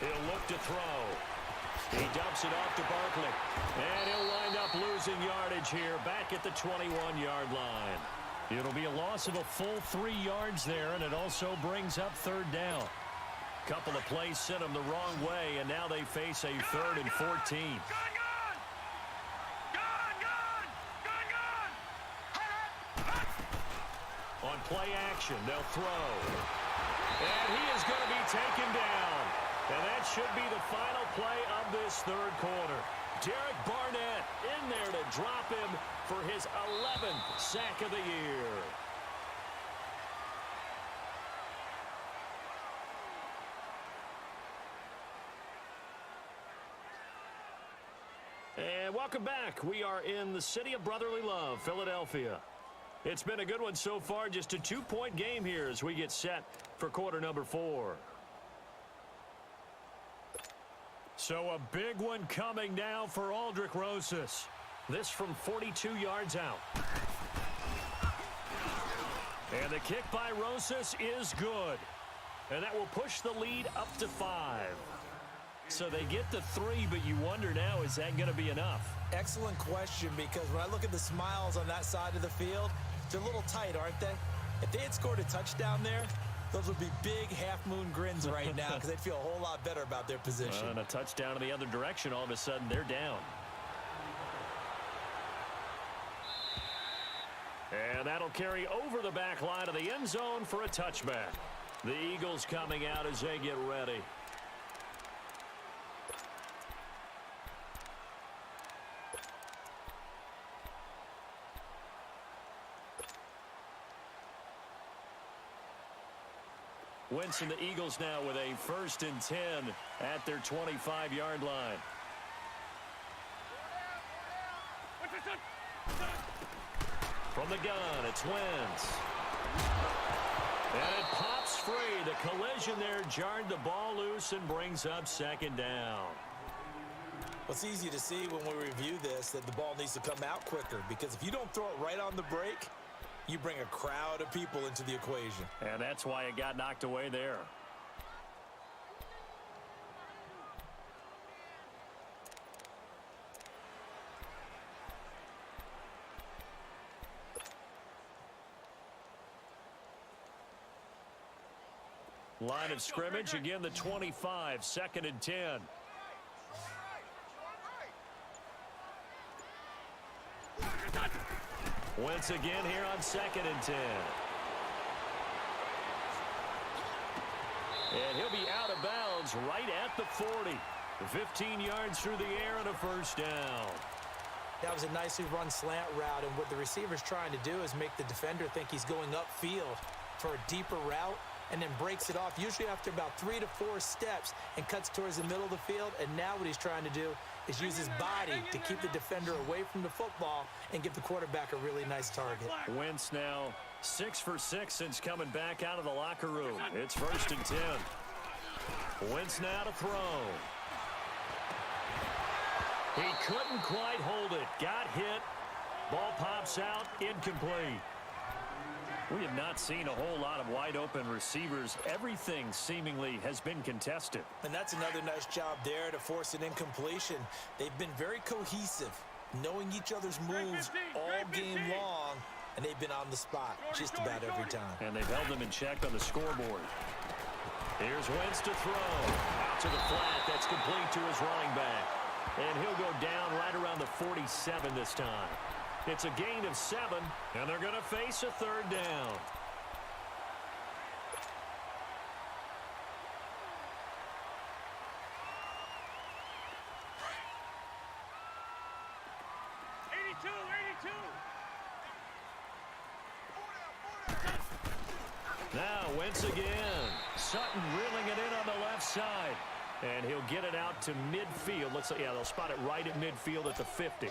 He'll look to throw. He dumps it off to Barkley. And he'll wind up losing yardage here back at the 21-yard line. It'll be a loss of a full 3 yards there, and it also brings up 3rd down. Couple of plays sent them the wrong way, and now they face a 3rd and 14. On play action. They'll throw. And he is going to be taken down. And that should be the final play of this third quarter. Derek Barnett in there to drop him for his 11th sack of the year. And welcome back. We are in the city of brotherly love, Philadelphia. It's been a good one so far. Just a 2-point game here as we get set for quarter number 4. So a big one coming now for Aldrick Rosas. This from 42 yards out. And the kick by Rosas is good. And that will push the lead up to 5. So they get the 3, but you wonder now, is that going to be enough? Excellent question, because when I look at the smiles on that side of the field, they're a little tight, aren't they? If they had scored a touchdown there, those would be big half-moon grins right now because they'd feel a whole lot better about their position. And a touchdown in the other direction, all of a sudden they're down. And that'll carry over the back line of the end zone for a touchback. The Eagles coming out as they get ready. Wentz and the Eagles now with a 1st and 10 at their 25-yard line. From the gun, it's Wentz. And it pops free. The collision there jarred the ball loose and brings up 2nd down. Well, it's easy to see when we review this that the ball needs to come out quicker, because if you don't throw it right on the break, you bring a crowd of people into the equation. And that's why it got knocked away there. Line of scrimmage, again the 25, 2nd and 10. Wentz again here on 2nd and 10. And he'll be out of bounds right at the 40. 15 yards through the air and a 1st down. That was a nicely run slant route, and what the receiver's trying to do is make the defender think he's going upfield for a deeper route, and then breaks it off, usually after about 3 to 4 steps, and cuts towards the middle of the field. And now what he's trying to do is use his body to keep the defender away from the football and give the quarterback a really nice target. Wentz now 6 for 6 since coming back out of the locker room. It's 1st and 10. Wentz now to throw. He couldn't quite hold it. Got hit. Ball pops out. Incomplete. We have not seen a whole lot of wide-open receivers. Everything seemingly has been contested. And that's another nice job there to force an incompletion. They've been very cohesive, knowing each other's moves all game long, and they've been on the spot just about every time. And they've held them in check on the scoreboard. Here's Wentz to throw. Out to the flat. That's complete to his running back. And he'll go down right around the 47 this time. It's a gain of 7, and they're going to face a 3rd down. Now Wentz again. Sutton reeling it in on the left side. And he'll get it out to midfield. Yeah, they'll spot it right at midfield at the 50.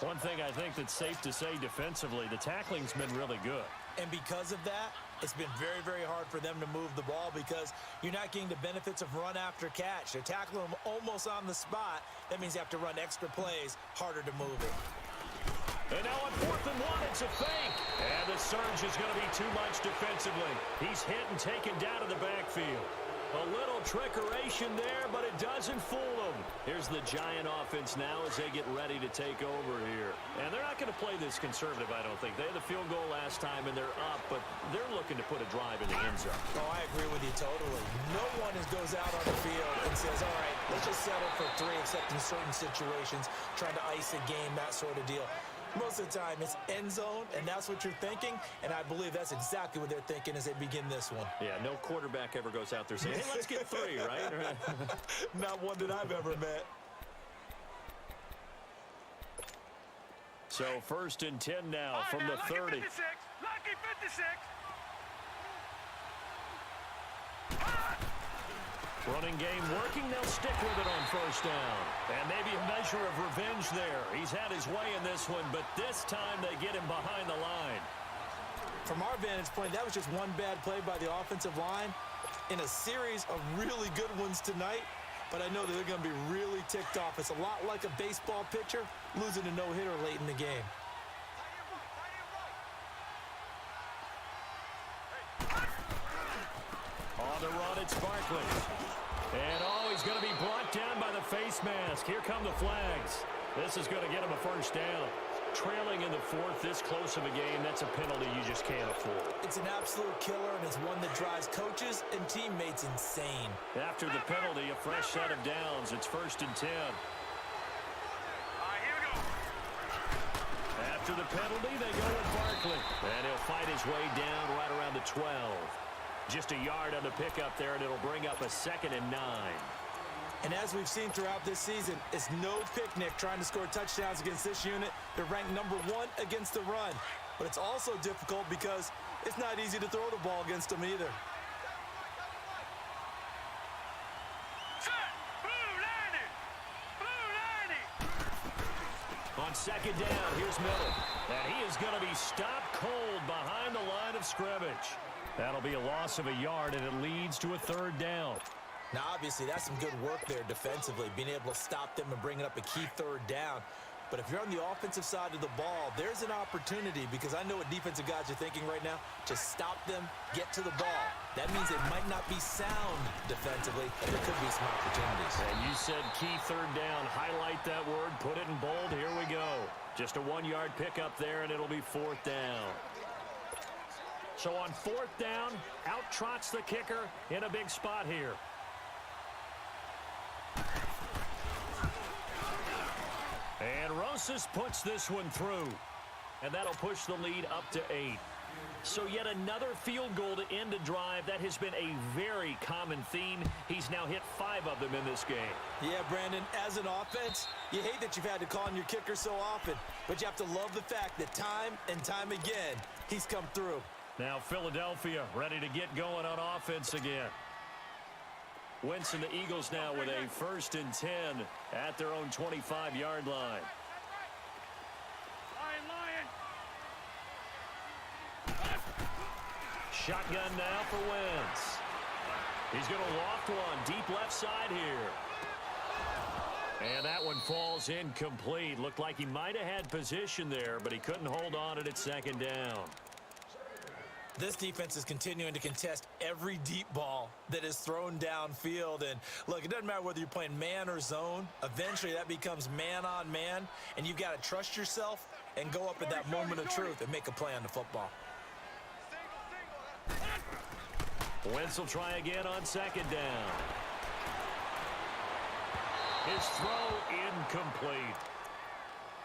One thing I think that's safe to say defensively, the tackling's been really good. And because of that, it's been very, very hard for them to move the ball because you're not getting the benefits of run after catch. They're tackling them almost on the spot. That means you have to run extra plays, harder to move it. And now on 4th and 1, it's a fake. And the surge is going to be too much defensively. He's hit and taken down to the backfield. A little trickeration there, but it doesn't fool them. Here's the Giant offense now as they get ready to take over here. And they're not going to play this conservative, I don't think. They had the field goal last time, and they're up, but they're looking to put a drive in the end zone. Oh, I agree with you totally. No one goes out on the field and says, all right, let's just settle for 3, except in certain situations, trying to ice a game, that sort of deal. Most of the time, it's end zone, and that's what you're thinking, and I believe that's exactly what they're thinking as they begin this one. Yeah, no quarterback ever goes out there saying, hey, let's get 3, right? Not one that I've ever met. So 1st and 10 now from the 30. Lucky 56. Lucky 56. Running game working. They'll stick with it on 1st down. And maybe a measure of revenge there. He's had his way in this one, but this time they get him behind the line. From our vantage point, that was just one bad play by the offensive line in a series of really good ones tonight. But I know that they're going to be really ticked off. It's a lot like a baseball pitcher losing a no-hitter late in the game. On the run, it's Barkley. And, he's going to be brought down by the face mask. Here come the flags. This is going to get him a 1st down. Trailing in the 4th, this close of a game, that's a penalty you just can't afford. It's an absolute killer, and it's one that drives coaches and teammates insane. After the penalty, a fresh set of downs. It's 1st and 10. All right, here we go. After the penalty, they go with Barkley. And he'll fight his way down right around the 12. Just a yard on the pickup there, and it'll bring up a 2nd and 9. And as we've seen throughout this season, it's no picnic trying to score touchdowns against this unit. They're ranked number 1 against the run. But it's also difficult because it's not easy to throw the ball against them either. On 2nd down, here's Miller. And he is going to be stopped cold behind the line of scrimmage. That'll be a loss of a yard, and it leads to a 3rd down. Now, obviously, that's some good work there defensively, being able to stop them and bringing up a key 3rd down. But if you're on the offensive side of the ball, there's an opportunity, because I know what defensive guys are thinking right now. Just stop them, get to the ball. That means it might not be sound defensively, but there could be some opportunities. And you said key 3rd down. Highlight that word, put it in bold. Here we go. Just a 1-yard pickup there, and it'll be 4th down. So on 4th down, out trots the kicker in a big spot here. And Rosas puts this one through. And that'll push the lead up to 8. So yet another field goal to end a drive. That has been a very common theme. He's now hit 5 of them in this game. Yeah, Brandon, as an offense, you hate that you've had to call on your kicker so often. But you have to love the fact that time and time again, he's come through. Now Philadelphia ready to get going on offense again. Wentz and the Eagles now with a 1st and 10 at their own 25-yard line. Shotgun now for Wentz. He's going to loft one deep left side here. And that one falls incomplete. Looked like he might have had position there, but he couldn't hold on it at 2nd down. This defense is continuing to contest every deep ball that is thrown downfield. And look, it doesn't matter whether you're playing man or zone. Eventually, that becomes man on man. And you've got to trust yourself and go up at that moment of truth and make a play on the football. Wentz will try again on 2nd down. His throw incomplete.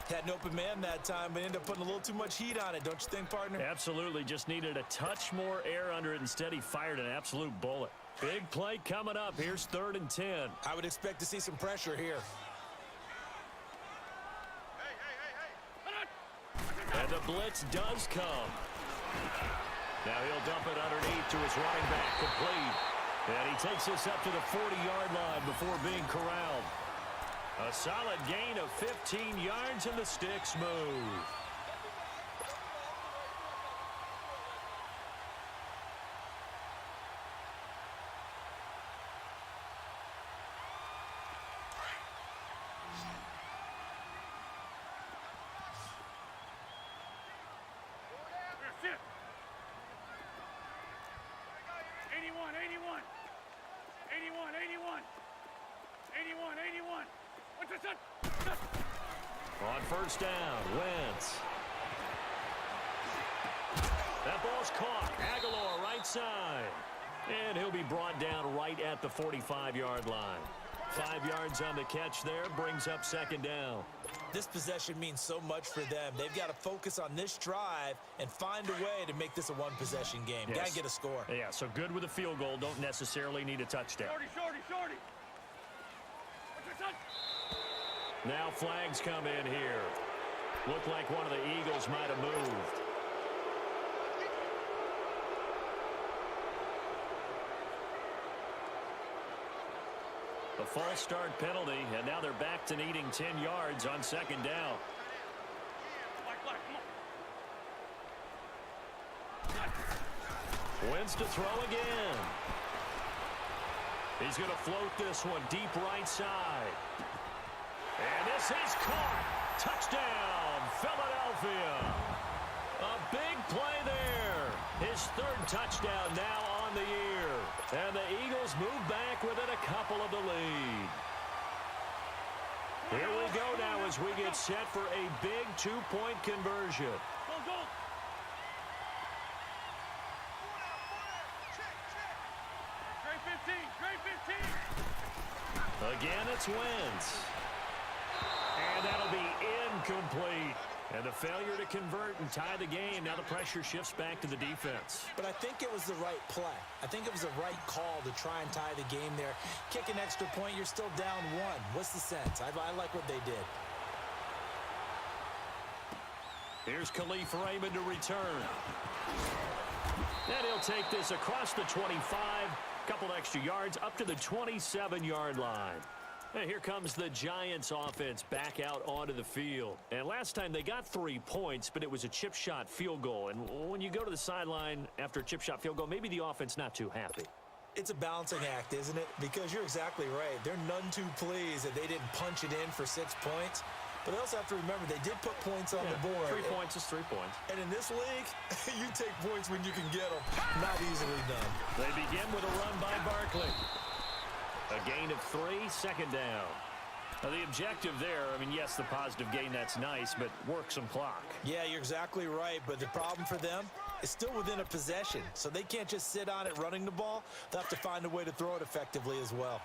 Had an open man that time, but ended up putting a little too much heat on it, don't you think, partner? Absolutely. Just needed a touch more air under it. Instead, he fired an absolute bullet. Big play coming up. Here's 3rd and 10. I would expect to see some pressure here. And the blitz does come. Now he'll dump it underneath to his running back, complete. And he takes this up to the 40-yard line before being corralled. A solid gain of 15 yards, and the sticks move. On 1st down, Wentz. That ball's caught. Aguilar right side. And he'll be brought down right at the 45-yard line. 5 yards on the catch there, brings up second down. This possession means so much for them. They've got to focus on this drive and find a way to make this a one-possession game. Yes. Got to get a score. Yeah, so good with a field goal. Don't necessarily need a touchdown. Shorty. Now flags come in here. Looked like one of the Eagles might have moved. A false start penalty, and now they're back to needing 10 yards on second down. Wins to throw again. He's going to float this one deep right side. And this is caught. Touchdown, Philadelphia. A big play there. His third touchdown now on the year. And the Eagles move back within a couple of the lead. Here we go now as we get set for a big two-point conversion. Go. Great 15. Again, it's Wentz. And that'll be incomplete. And the failure to convert and tie the game. Now the pressure shifts back to the defense. But I think it was the right play. I think it was the right call to try and tie the game there. Kick an extra point, you're still down one. What's the sense? I like what they did. Here's Khalif Raymond to return. And he'll take this across the 25. Couple extra yards up to the 27-yard line. And here comes the Giants offense back out onto the field. And last time they got 3 points, but it was a chip shot field goal. And when you go to the sideline after a chip shot field goal, maybe the offense not too happy. It's a balancing act, isn't it? Because you're exactly right. They're none too pleased that they didn't punch it in for 6 points. But they also have to remember they did put points on the board. 3 points is 3 points. And in this league, you take points when you can get them. Not easily done. They begin with a run by Barkley. A gain of 3, second down. Now the objective there, I mean, yes, the positive gain, that's nice, but work some clock. Yeah, you're exactly right. But the problem for them is still within a possession. So they can't just sit on it running the ball. They'll have to find a way to throw it effectively as well.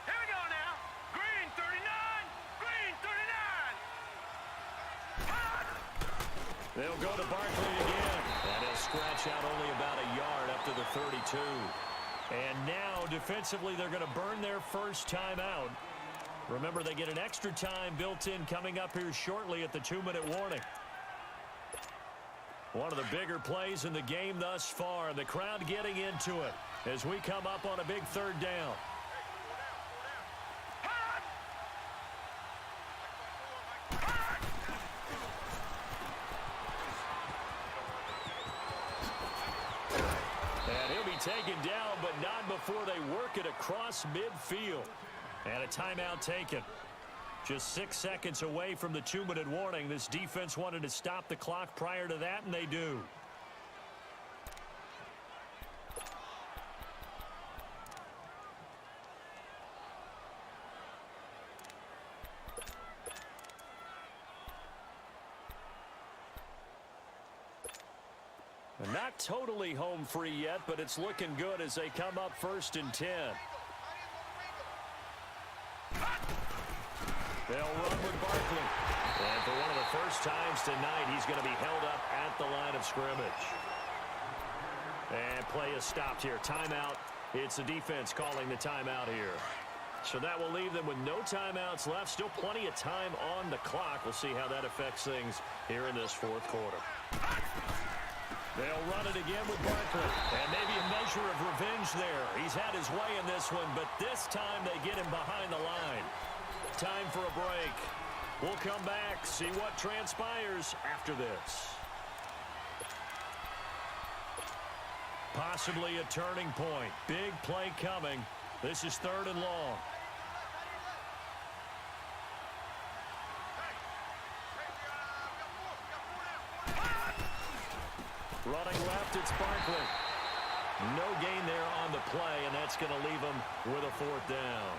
Here we go now. Green 39. They'll go to Barkley again. And he'll scratch out only about a yard up to the 32. And now, defensively, they're going to burn their first time out. Remember, they get an extra time built in coming up here shortly at the 2-minute warning. One of the bigger plays in the game thus far. The crowd getting into it as we come up on a big third down. And he'll be taken down, but not before they work it across midfield. And a timeout taken. Just 6 seconds away from the 2-minute warning. This defense wanted to stop the clock prior to that, and they do. And not totally home free yet, but it's looking good as they come up 1st and 10. They'll run with Barkley. And for one of the first times tonight, he's going to be held up at the line of scrimmage. And play is stopped here. Timeout. It's the defense calling the timeout here. So that will leave them with no timeouts left. Still plenty of time on the clock. We'll see how that affects things here in this 4th quarter. They'll run it again with Barkley. And maybe a measure of revenge there. He's had his way in this one, but this time they get him behind the line. Time for a break. We'll come back, see what transpires after this. Possibly a turning point. Big play coming. This is 3rd and long. Running left, it's Barkley. No gain there on the play, and that's going to leave him with a 4th down.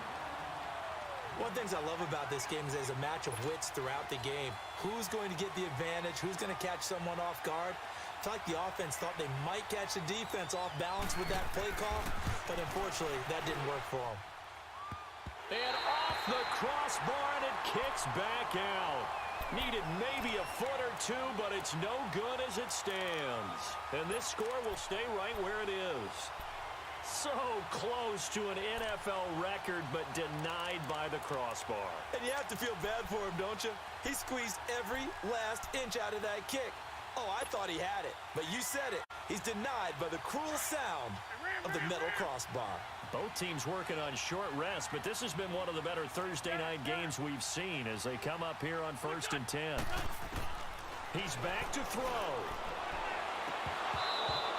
One of the things I love about this game is there's a match of wits throughout the game. Who's going to get the advantage? Who's going to catch someone off guard? I feel like the offense thought they might catch the defense off balance with that play call, but unfortunately, that didn't work for them. And off the crossbar, and it kicks back out. Needed maybe a foot or two, but it's no good as it stands. And this score will stay right where it is. So close to an NFL record, but denied by the crossbar. And you have to feel bad for him, don't you? He squeezed every last inch out of that kick. Oh, I thought he had it, but you said it. He's denied by the cruel sound of the metal crossbar. Both teams working on short rest, but this has been one of the better Thursday night games we've seen as they come up here on 1st and 10. He's back to throw.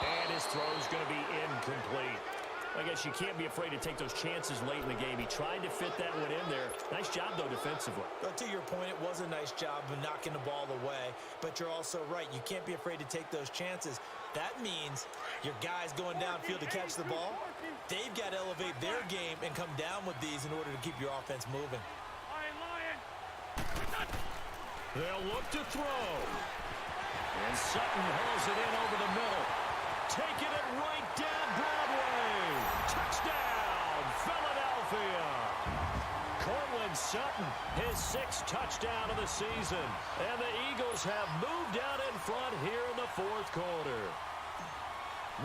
And his throw's going to be incomplete. I guess you can't be afraid to take those chances late in the game. He tried to fit that one in there. Nice job, though, defensively. But to your point, it was a nice job of knocking the ball away. But you're also right. You can't be afraid to take those chances. That means your guys going downfield to catch the ball, they've got to elevate their game and come down with these in order to keep your offense moving. They'll look to throw. And Sutton hauls it in over the middle. Taking it right down Broadway. Touchdown, Philadelphia. Cortland Sutton, his 6th touchdown of the season. And the Eagles have moved out in front here in the 4th quarter.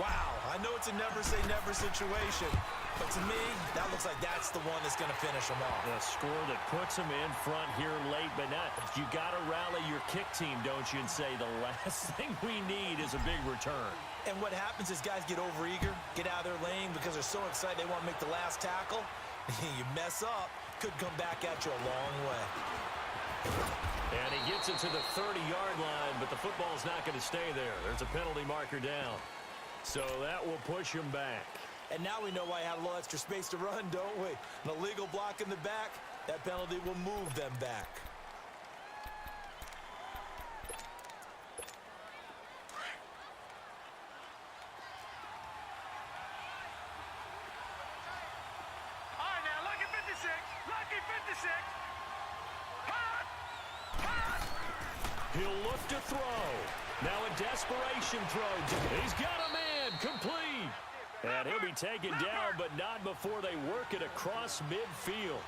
Wow, I know it's a never-say-never situation, but to me, that looks like that's the one that's going to finish them off. A score that puts them in front here late, but not. You got to rally your kick team, don't you, and say the last thing we need is a big return. And what happens is guys get overeager, get out of their lane because they're so excited they want to make the last tackle. You mess up, could come back at you a long way. And he gets it to the 30-yard line, but the football's not going to stay there. There's a penalty marker down. So that will push him back. And now we know why he had a little extra space to run, don't we? An illegal block in the back, that penalty will move them back. All right, now, lucky 56. Lucky 56. Hot! Hot! He'll look to throw. Now a desperation throw. He's got a man complete. And he'll be taken down, but not before they work it across midfield.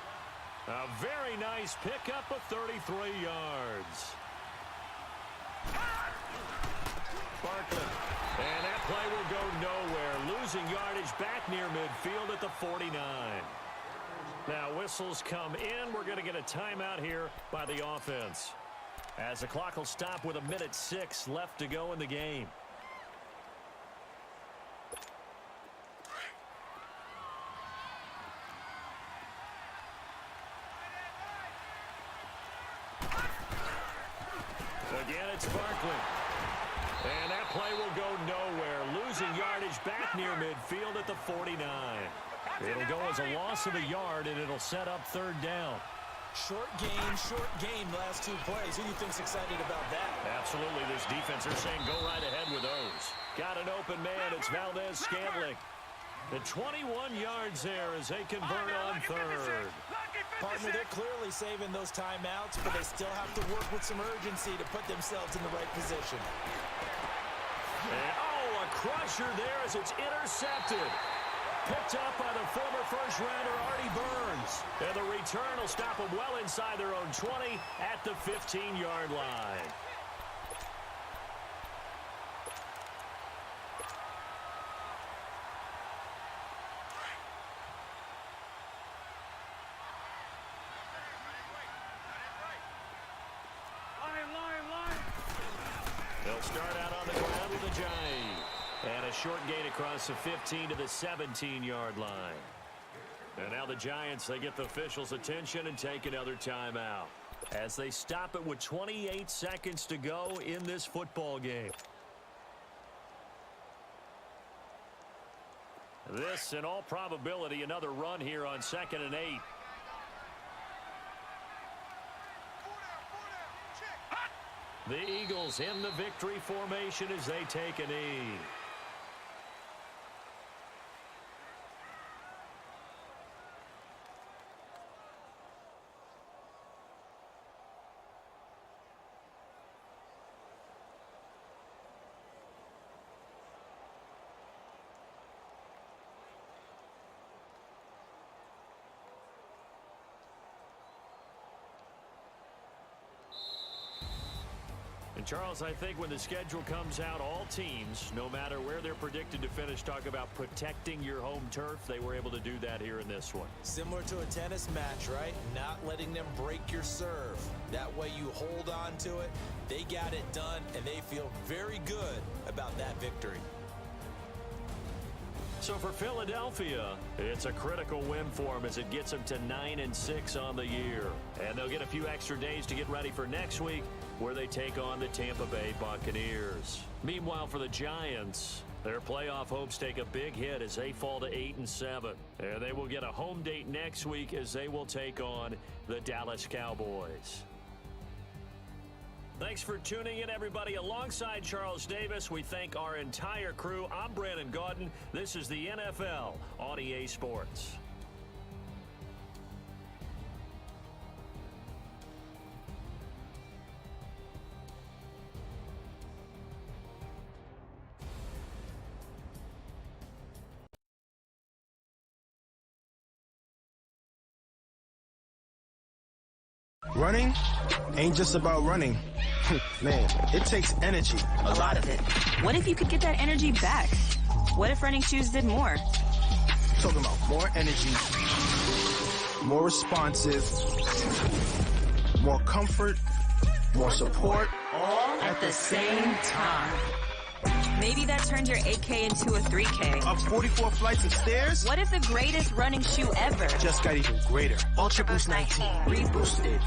A very nice pickup of 33 yards. Barkley. And that play will go nowhere. Losing yardage back near midfield at the 49. Now whistles come in. We're going to get a timeout here by the offense, as the clock will stop with 1:06 left to go in the game. Again, it's Barkley. And that play will go nowhere. Losing yardage back near midfield at the 49. It'll go as a loss of a yard, and it'll set up 3rd down. Short game, last 2 plays. Who do you think's excited about that? Absolutely, this defense, they're saying go right ahead with those. Got an open man, it's Valdez-Scantling. The 21 yards there as they convert on 3rd. Partner, they're clearly saving those timeouts, but they still have to work with some urgency to put themselves in the right position. And, a crusher there as it's intercepted. Picked up by the former first-rounder Artie Burns. And the return will stop them well inside their own 20 at the 15-yard line. They'll start out on the ground with a Giant. And a short gain across the 15 to the 17-yard line. And now the Giants, they get the officials' attention and take another timeout as they stop it with 28 seconds to go in this football game. This, in all probability, another run here on 2nd and 8. The Eagles in the victory formation as they take a knee. Charles, I think when the schedule comes out, all teams, no matter where they're predicted to finish, talk about protecting your home turf. They were able to do that here in this one. Similar to a tennis match, right? Not letting them break your serve. That way you hold on to it. They got it done, and they feel very good about that victory. So for Philadelphia, it's a critical win for them as it gets them to 9-6 on the year. And they'll get a few extra days to get ready for next week, where they take on the Tampa Bay Buccaneers. Meanwhile, for the Giants, their playoff hopes take a big hit as they fall to 8-7. And they will get a home date next week as they will take on the Dallas Cowboys. Thanks for tuning in, everybody. Alongside Charles Davis, we thank our entire crew. I'm Brandon Gaudin. This is the NFL on EA Sports. Running ain't just about running. Man, it takes energy. A lot of it. What if you could get that energy back? What if running shoes did more? Talking about more energy, more responsive, more comfort, more support. All at the same time. Maybe that turned your 8K into a 3K. Up 44 flights of stairs? What if the greatest running shoe ever Just got even greater. Ultra Boost 19. Reboosted.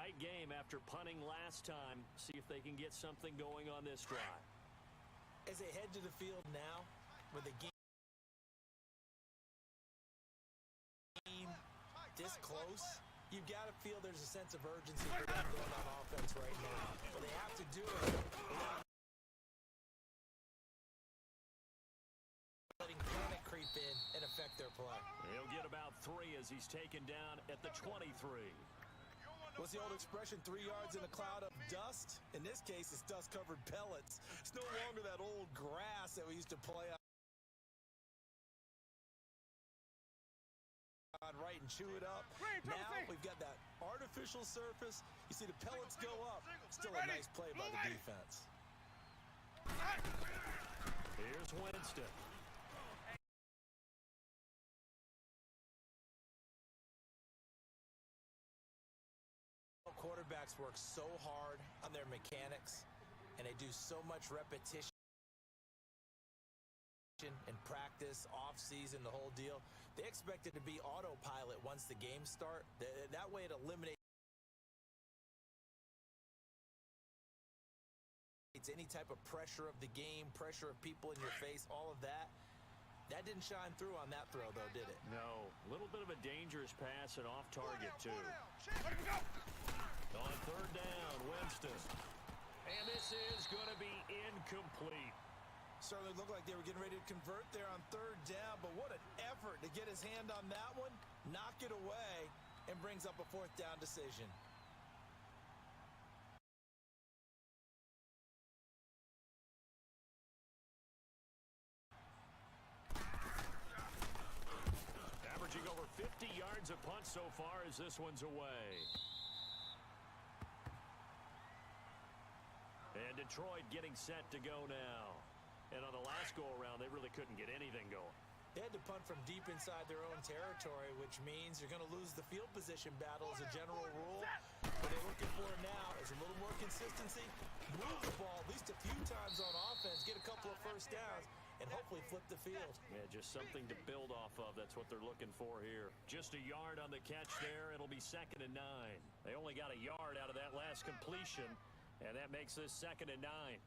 tight game after punting last time. See if they can get something going on this drive. As they head to the field now, with the game this close, you've got to feel there's a sense of urgency for them going on offense right now. Well, they have to do it without letting panic creep in and affect their play. He'll get about 3 as he's taken down at the 23. What's the old expression, 3 yards in a cloud of dust? In this case, it's dust-covered pellets. It's no longer that old grass that we used to play on right and chew it up. Now we've got that artificial surface. You see the pellets go up. Still a nice play by the defense. Here's Winston. Quarterbacks work so hard on their mechanics, and they do so much repetition and practice, off-season, the whole deal. They expect it to be autopilot once the games start. That way it eliminates any type of pressure of the game, pressure of people in your face, all of that. That didn't shine through on that throw, though, did it? No. A little bit of a dangerous pass and off target, too. On third down, Winston. And this is going to be incomplete. Certainly looked like they were getting ready to convert there on third down, but what an effort to get his hand on that one, knock it away, and brings up a fourth down decision. Averaging over 50 yards a punt so far as this one's away. And Detroit getting set to go now. And on the last go-around, they really couldn't get anything going. They had to punt from deep inside their own territory, which means you're going to lose the field position battle as a general rule. What they're looking for now is a little more consistency, move the ball at least a few times on offense, get a couple of first downs, and hopefully flip the field. Yeah, just something to build off of. That's what they're looking for here. Just a yard on the catch there. It'll be 2nd and 9. They only got a yard out of that last completion, and that makes this 2nd and 9.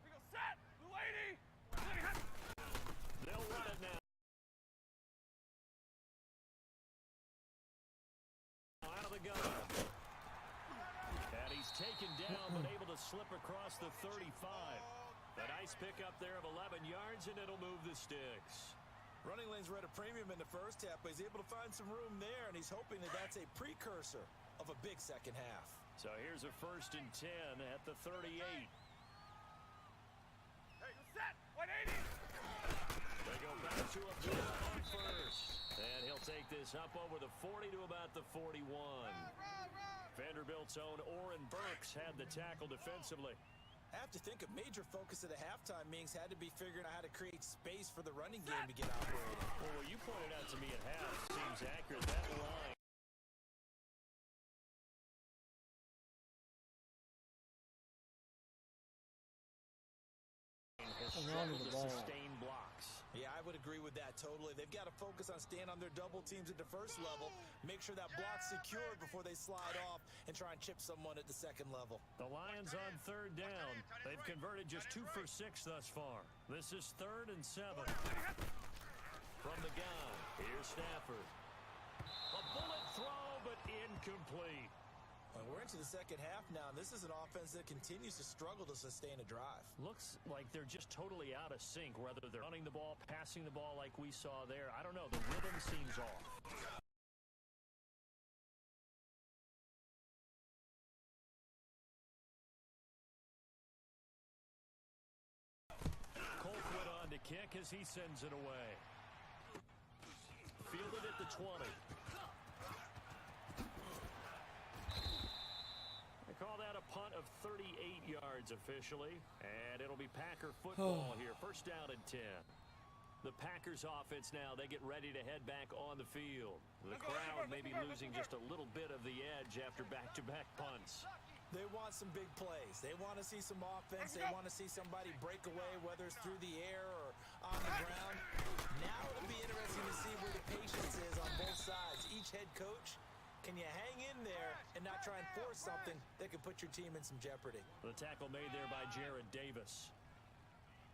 We go set, lady. They'll run it now. Out of the gun. And he's taken down, but able to slip across the 35. A nice pickup there of 11 yards, and it'll move the sticks. Running lanes were at a premium in the first half, but he's able to find some room there, and he's hoping that that's a precursor of a big second half. So here's a 1st and 10 at the 38. Hey, you set, 180. They go back to a blitz on first. And he'll take this up over the 40 to about the 41. Vanderbilt's own Oren Burks had the tackle defensively. I have to think a major focus of the halftime meetings had to be figuring out how to create space for the running game to get operating. Well, what you pointed out to me at half seems accurate. That line has struggled to sustain blocks. Yeah, I would agree with that totally. They've got to focus on staying on their double teams at the first level, make sure that block's secured before they slide off and try and chip someone at the second level. The Lions on 3rd down. They've converted just 2 for 6 thus far. This is 3rd and 7. From the gun, here's Stafford. A bullet throw, but incomplete. Well, we're into the second half now, and this is an offense that continues to struggle to sustain a drive. Looks like they're just totally out of sync, whether they're running the ball, passing the ball like we saw there. I don't know. The rhythm seems off. Colquitt on to kick as he sends it away. Fielded at the 20. Call that a punt of 38 yards officially, and it'll be Packer football here. 1st down and 10. The Packers offense now, they get ready to head back on the field. The crowd may be losing just a little bit of the edge after back-to-back punts. They want some big plays. They want to see some offense. They want to see somebody break away, whether it's through the air or on the ground. Now it'll be interesting to see where the patience is on both sides. Each head coach, can you hang in there and not try and force something that could put your team in some jeopardy. The tackle made there by Jared Davis.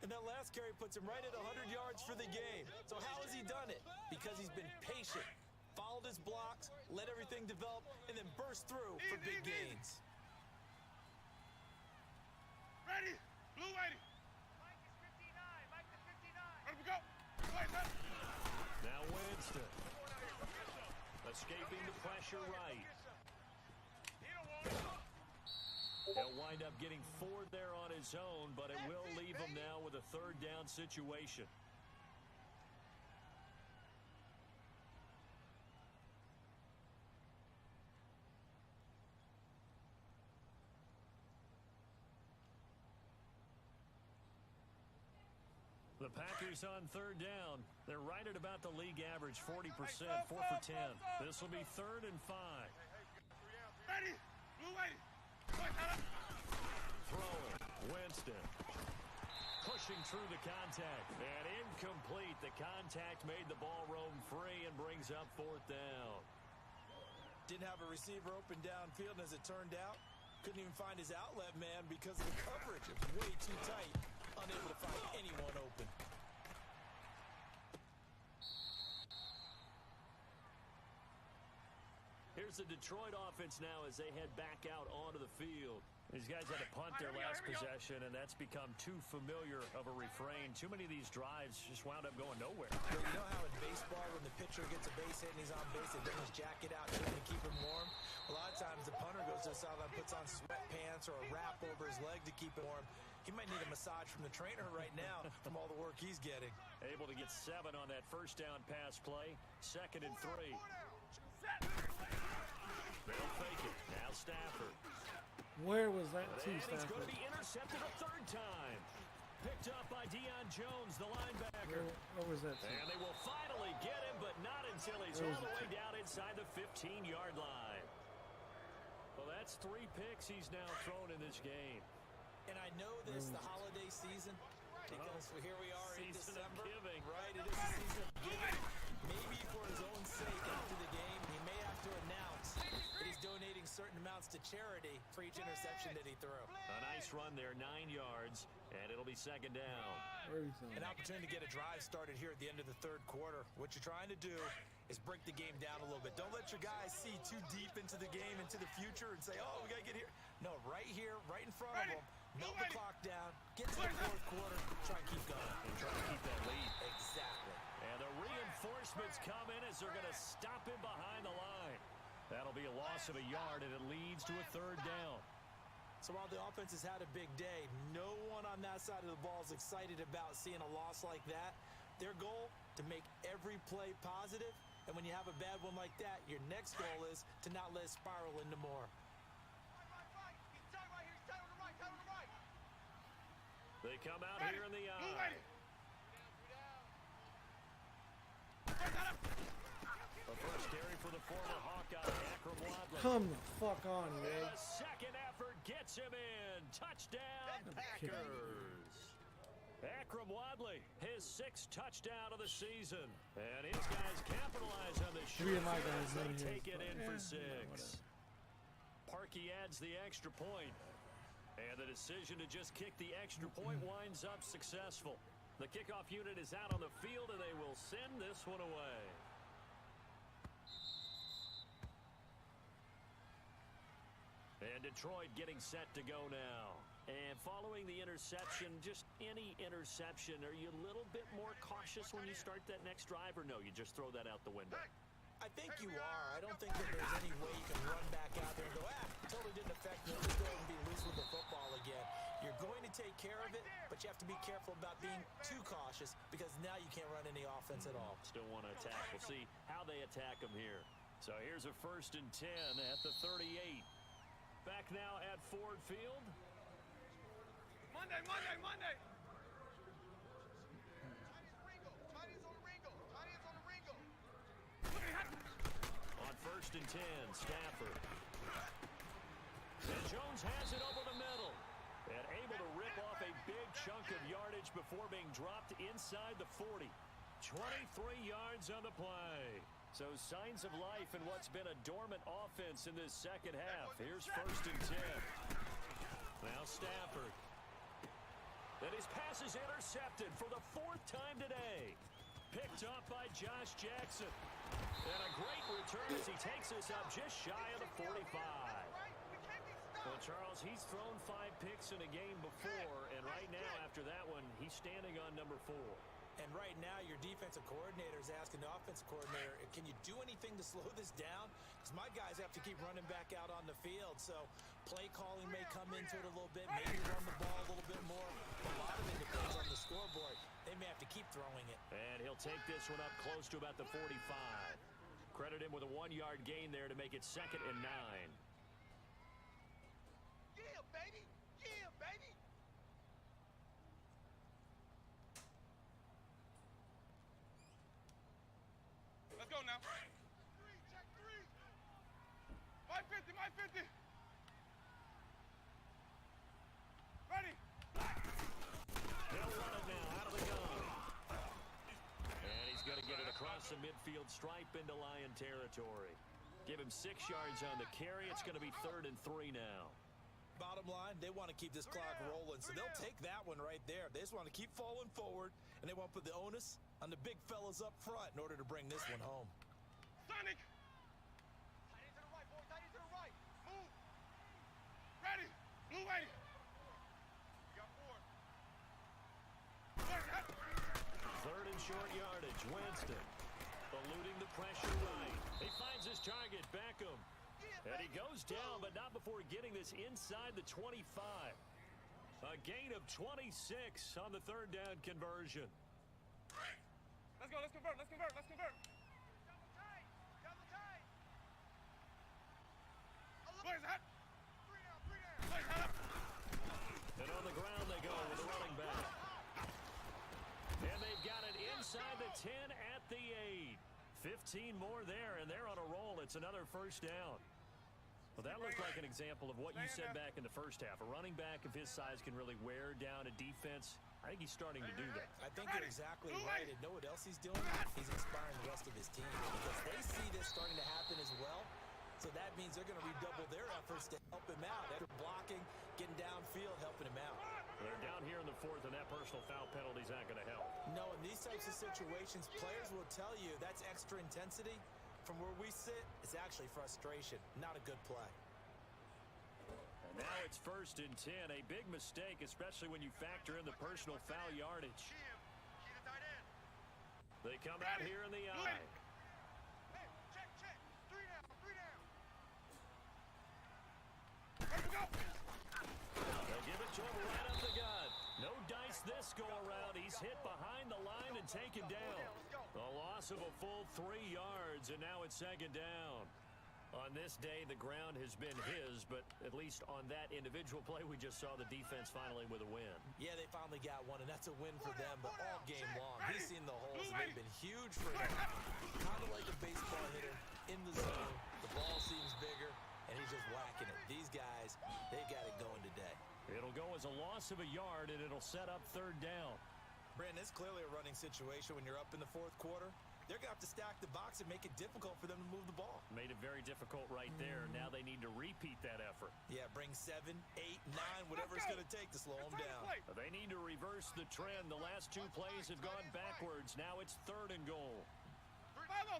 And that last carry puts him right at 100 yards for the game. So how has he done it? Because he's been patient, followed his blocks, let everything develop, and then burst through for big gains. Ready? Blue 80. Mike is 59. Mike is 59. Ready to go. Wait, ready. Now Winston. Escaping the pressure right. He'll wind up getting 4 there on his own, but it will leave him now with a 3rd down situation. The Packers on 3rd down. They're right at about the league average, 40%, 4 for 10. This will be 3rd and 5. Ready? Blue 80. Throwing. Winston. Pushing through the contact. And incomplete. The contact made the ball roam free and brings up 4th down. Didn't have a receiver open downfield, and as it turned out, couldn't even find his outlet man because of the coverage. It was way too tight. Unable to find anyone open. Here's the Detroit offense now as they head back out onto the field. These guys had to punt their last possession, and that's become too familiar of a refrain. Too many of these drives just wound up going nowhere. You know how in baseball, when the pitcher gets a base hit and he's on base, they bring his jacket out to him to keep him warm? A lot of times the punter goes to the sideline, puts on sweatpants or a wrap over his leg to keep him warm. He might need a massage from the trainer right now from all the work he's getting. Able to get 7 on that 1st down pass play. 2nd and 3. They'll fake it. Now Stafford. Where was that And he's going Stafford? to be intercepted a 3rd time. Picked up by Deion Jones, the linebacker. Where was that to? And they will finally get him, but not until he's all the way down inside the 15-yard line. Well, that's 3 picks he's now thrown in this game. And I know this, the holiday season, because here we are in Season of December. giving. Right, it is the season of giving. Maybe for his own sake after the game, he may have to announce that he's donating certain amounts to charity for each interception that he threw. A nice run there, 9 yards, and it'll be 2nd down. Where is An opportunity to get a drive started here at the end of the 3rd quarter. What you're trying to do is break the game down a little bit. Don't let your guys see too deep into the game, into the future, and say, oh, we got to get here. No, right here, right in front of them. Melt the clock down, get to the 4th quarter, try and keep going. And try to keep that lead. Exactly. And the reinforcements come in as they're going to stop him behind the line. That'll be a loss of a yard, and it leads to a 3rd down. So while the offense has had a big day, no one on that side of the ball is excited about seeing a loss like that. Their goal, to make every play positive, and when you have a bad one like that, your next goal is to not let it spiral into more. He's tight right here. He's tight on the right. Tight on the right. They come out here in the eye. The first carry for the former Hawkeye, Akram Wadley. Come the fuck on, And man. the 2nd effort gets him in. Touchdown, Packers. Akram Wadley, his 6th touchdown of the season. And his guys capitalize on this. 3 of my guys They in here. take it in Yeah, for whatever. 6. Parkey adds the extra point. And the decision to just kick the extra point winds up successful. The kickoff unit is out on the field, and they will send this one away. And Detroit getting set to go now. And following the interception, just any interception, are you a little bit more cautious when you start that next drive, or no, you just throw that out the window? I think you are. I don't think that there's any way you can run back out there and go, totally didn't affect me. Just go ahead and be loose with the football again. You're going to take care of it, but you have to be careful about being too cautious because now you can't run any offense at all. Still want to attack. We'll see how they attack them here. So here's a 1st and 10 at the 38. Back now at Ford Field. Monday. Chinese on the Ringo. On 1st and 10, Stafford. And Jones has it over the middle. And able to rip off a big chunk of yardage before being dropped inside the 40. 23 yards on the play. So signs of life in what's been a dormant offense in this second half. Here's 1st and 10. Now Stafford. And his pass is intercepted for the 4th time today. Picked up by Josh Jackson. And a great return as he takes us up just shy of the 45. Well, Charles, he's thrown 5 picks in a game before, and right now, after that one, he's standing on number 4. And right now, your defensive coordinator is asking the offensive coordinator, can you do anything to slow this down? Because my guys have to keep running back out on the field. So play calling may come into it a little bit, maybe run the ball a little bit more. A lot of it depends on the scoreboard. They may have to keep throwing it. And he'll take this one up close to about the 45. Credit him with a 1-yard gain there to make it 2nd and 9. Yeah, baby. Yeah, baby. Let's go now. Three, check 3. My 50, my 50. Ready. He'll run it now out of the gun. And he's going to get it across the midfield stripe into Lion territory. Give him 6 yards on the carry. It's going to be 3rd and 3 now. Bottom line, they want to keep this clock rolling, so they'll take that one right there. They just want to keep falling forward, and they want to put the onus on the big fellas up front in order to bring this one home. Sonic. Tight end to the right, boy. Tight end to the right. Move. Ready. Blue way. You got 4. Where's that? 3rd and short yardage. Winston eluding the pressure right. He finds his target, Beckham. And he goes down, but not before getting this inside the 25. A gain of 26 on the 3rd down conversion. Let's go. Let's convert. Let's convert. Let's convert. Double tight. Double tight. Where's that? 3 down. 3 down. Where's that? And on the ground they go with the running back. And they've got it inside the 10 at the 8. 15 more there, and they're on a roll. It's another 1st down. Well, that looked like an example of what you said back in the first half. A running back of his size can really wear down a defense. I think he's starting to do that. I think you're exactly right. And know what else he's doing? He's inspiring the rest of his team because they see this starting to happen as well. So that means they're going to redouble their efforts to help him out. After blocking, getting downfield, helping him out. They're down here in the 4th, and that personal foul penalty is not going to help. No, in these types of situations, players will tell you that's extra intensity. From where we sit, it's actually frustration. Not a good play. And now it's 1st and 10. A big mistake, especially when you factor in the personal foul yardage. Key to tight end. They come out here in the eye. Hey, check, check. 3 down. 3 down. Ready to go. They'll give it to him right up the gut. No dice this go around. He's hit behind the line and taken down. A loss of a full 3 yards, and now it's 2nd down. On this day, the ground has been his, but at least on that individual play, we just saw the defense finally with a win. Yeah, they finally got one, and that's a win for them, but all game long, he's seen the holes, and they've been huge for him. Kind of like a baseball hitter in the zone. The ball seems bigger, and he's just whacking it. These guys, they've got it going today. It'll go as a loss of a yard, and it'll set up 3rd down. Brandon, it's clearly a running situation when you're up in the 4th quarter. They're going to have to stack the box and make it difficult for them to move the ball. Made it very difficult right there. Now they need to repeat that effort. Yeah, bring 7, 8, 9, whatever it's going to take to slow them down. They need to reverse the trend. The last 2 plays have gone backwards. Now it's 3rd and goal. Follow.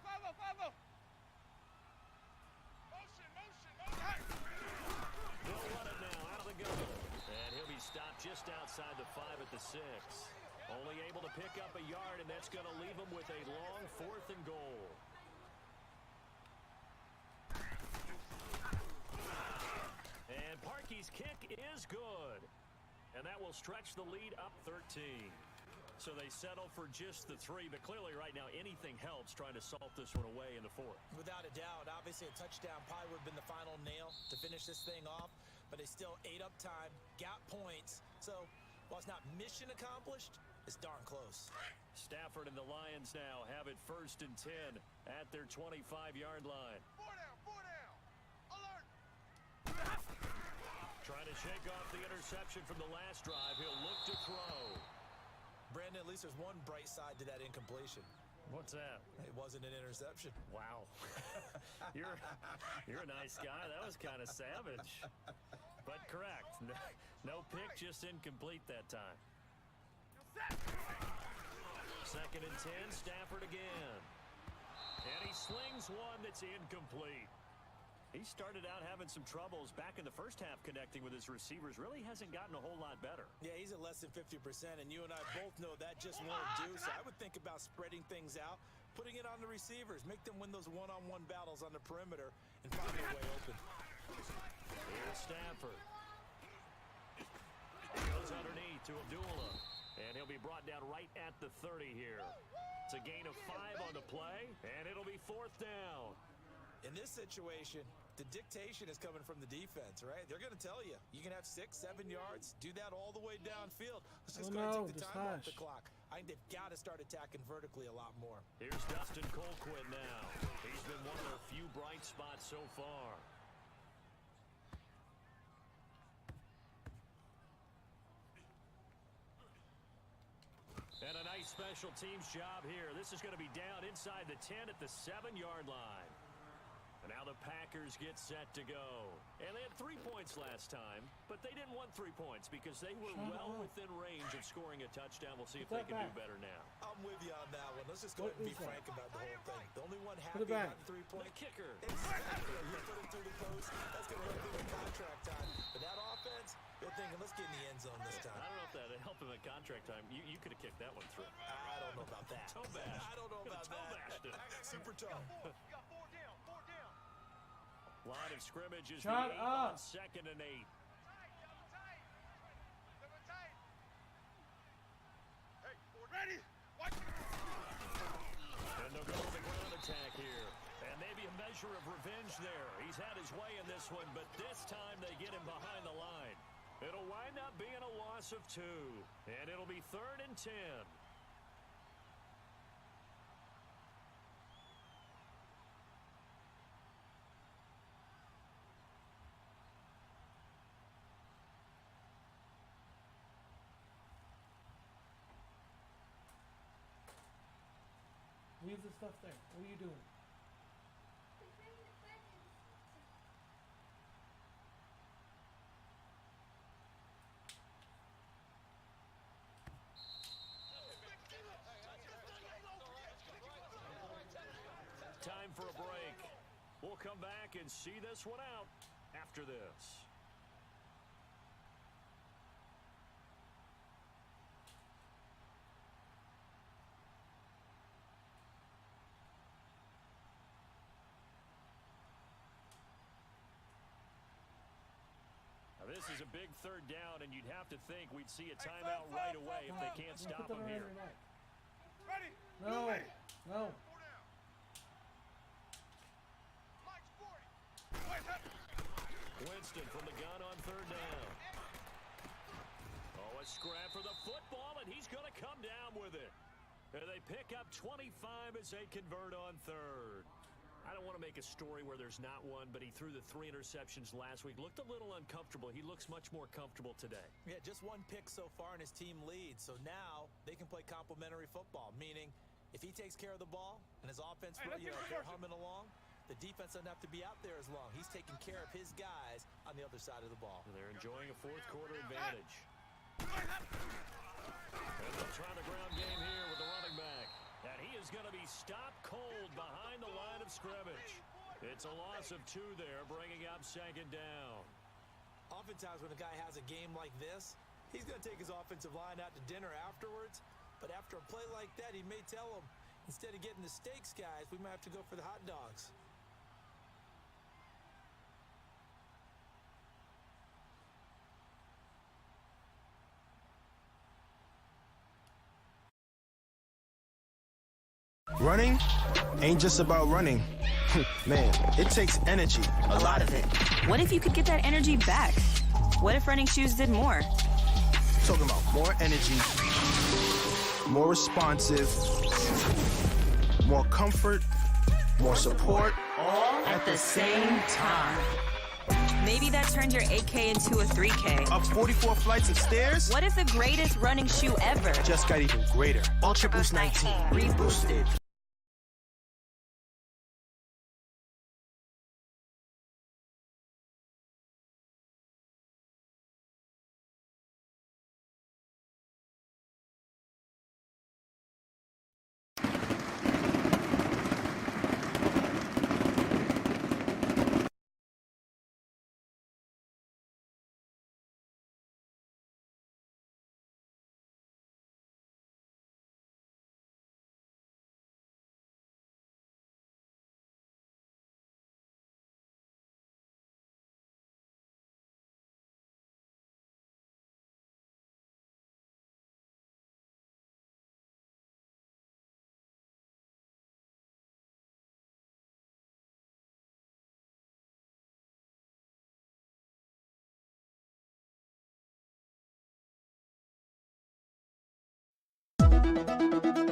Motion. They'll run it now out of the gun. And he'll be stopped just outside the 5 at the 6. Only able to pick up a yard, and that's going to leave him with a long 4th and goal. And Parkey's kick is good. And that will stretch the lead up 13. So they settle for just the 3, but clearly right now anything helps trying to salt this one away in the 4th. Without a doubt, obviously a touchdown probably would have been the final nail to finish this thing off, but they still ate up time, got points. So while it's not mission accomplished, it's darn close. Stafford and the Lions now have it 1st and 10 at their 25-yard line. 4 down. Alert. Trying to shake off the interception from the last drive. He'll look to throw. Brandon, at least there's one bright side to that incompletion. What's that? It wasn't an interception. Wow. You're a nice guy. That was kind of savage. But correct. No pick, just incomplete that time. Second and 10, Stafford again. And he slings one that's incomplete. He started out having some troubles back in the first half connecting with his receivers. Really hasn't gotten a whole lot better. Yeah, he's at less than 50%, and you and I both know that just won't do. So I would think about spreading things out, putting it on the receivers, make them win those one-on-one battles on the perimeter, and find their way open. Here's Stafford. Goes underneath to Abdullah. And he'll be brought down right at the 30 here. It's a gain of 5 on the play, and it'll be 4th down. In this situation, the dictation is coming from the defense, right? They're going to tell you, you can have 6, 7 yards, do that all the way downfield. Let's just go and take the time off the clock. I think they've got to start attacking vertically a lot more. Here's Dustin Colquitt now. He's been one of their few bright spots so far. And a nice special teams job here. This is going to be down inside the 10 at the 7-yard line. And now the Packers get set to go. And they had 3 points last time, but they didn't want 3 points because they were well within range of scoring a touchdown. We'll see if they can do better now. I'm with you on that one. Let's just go ahead and be frank about the whole thing. The only one happy about the 3 point The kicker. Exactly. You put him through the post. That's going to help him in contract time. But that offense, they're thinking, let's get in the end zone this time. I don't know if that helped him at contract time. You could have kicked that one through. I don't know about that. Toe bash. I don't know about that. Super toe. You got 4 down, 4 down. Line of scrimmage is Shut the 8 up. on 2nd and 8. Tight, double tight. Double tight. Hey, ready? Watch. And they'll go to the ground attack here. And maybe a measure of revenge there. He's had his way in this one, but this time they get him behind the line. It'll wind up being a loss of 2. And it'll be 3rd and 10. Leave the stuff there. What are you doing? Time for a break. We'll come back and see this one out after this. Now this is a big 3rd down, and you'd have to think we'd see a timeout right away if they can't stop Put them that here. around your neck. Ready? No. No. 4 down. Mike's 40. Wait, up. Winston from the gun on 3rd down. Oh, a scrap for the football, and he's going to come down with it. And they pick up 25 as they convert on 3rd. I don't want to make a story where there's not one, but he threw the 3 interceptions last week. Looked a little uncomfortable. He looks much more comfortable today. Yeah, just 1 pick so far, and his team leads. So now they can play complementary football, meaning if he takes care of the ball and his offense, they're humming along, the defense doesn't have to be out there as long. He's taking care of his guys on the other side of the ball. And they're enjoying a 4th quarter advantage. And they'll try the ground game here with the running back. And he is going to be stopped cold behind the line of scrimmage. It's a loss of 2 there, bringing up 2nd down. Oftentimes when a guy has a game like this, he's going to take his offensive line out to dinner afterwards. But after a play like that, he may tell them, instead of getting the steaks, guys, we might have to go for the hot dogs. Running ain't just about running. Man, it takes energy. A lot of it. What if you could get that energy back? What if running shoes did more? Talking about more energy, more responsive, more comfort, more support. All at the same time. Maybe that turned your 8K into a 3K. Up 44 flights of stairs? What if the greatest running shoe ever Just got even greater. Ultra Boost 19. Reboosted. Ready.